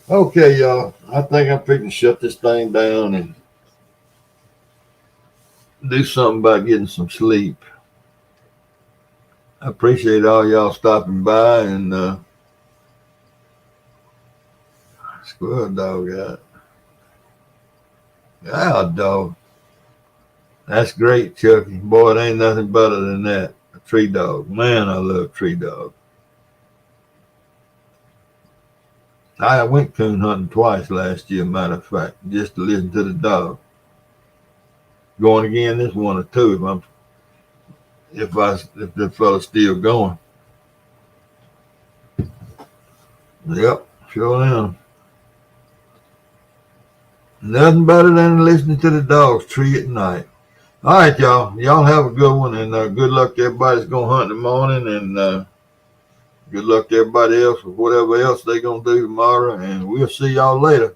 Okay, y'all. I think I'm fixing to shut this thing down and do something about getting some sleep. I appreciate all y'all stopping by and squirrel dog out. Yeah, dog. That's great, Chucky. Boy, it ain't nothing better than that. A tree dog. Man, I love tree dogs. I went coon hunting twice last year, matter of fact, just to listen to the dog. Going again this one or two if the fella's still going. Yep, sure am. Nothing better than listening to the dogs tree at night. All right, y'all. Y'all have a good one, and good luck to everybody that's going to hunt in the morning, and good luck to everybody else with whatever else they're going to do tomorrow, and we'll see y'all later.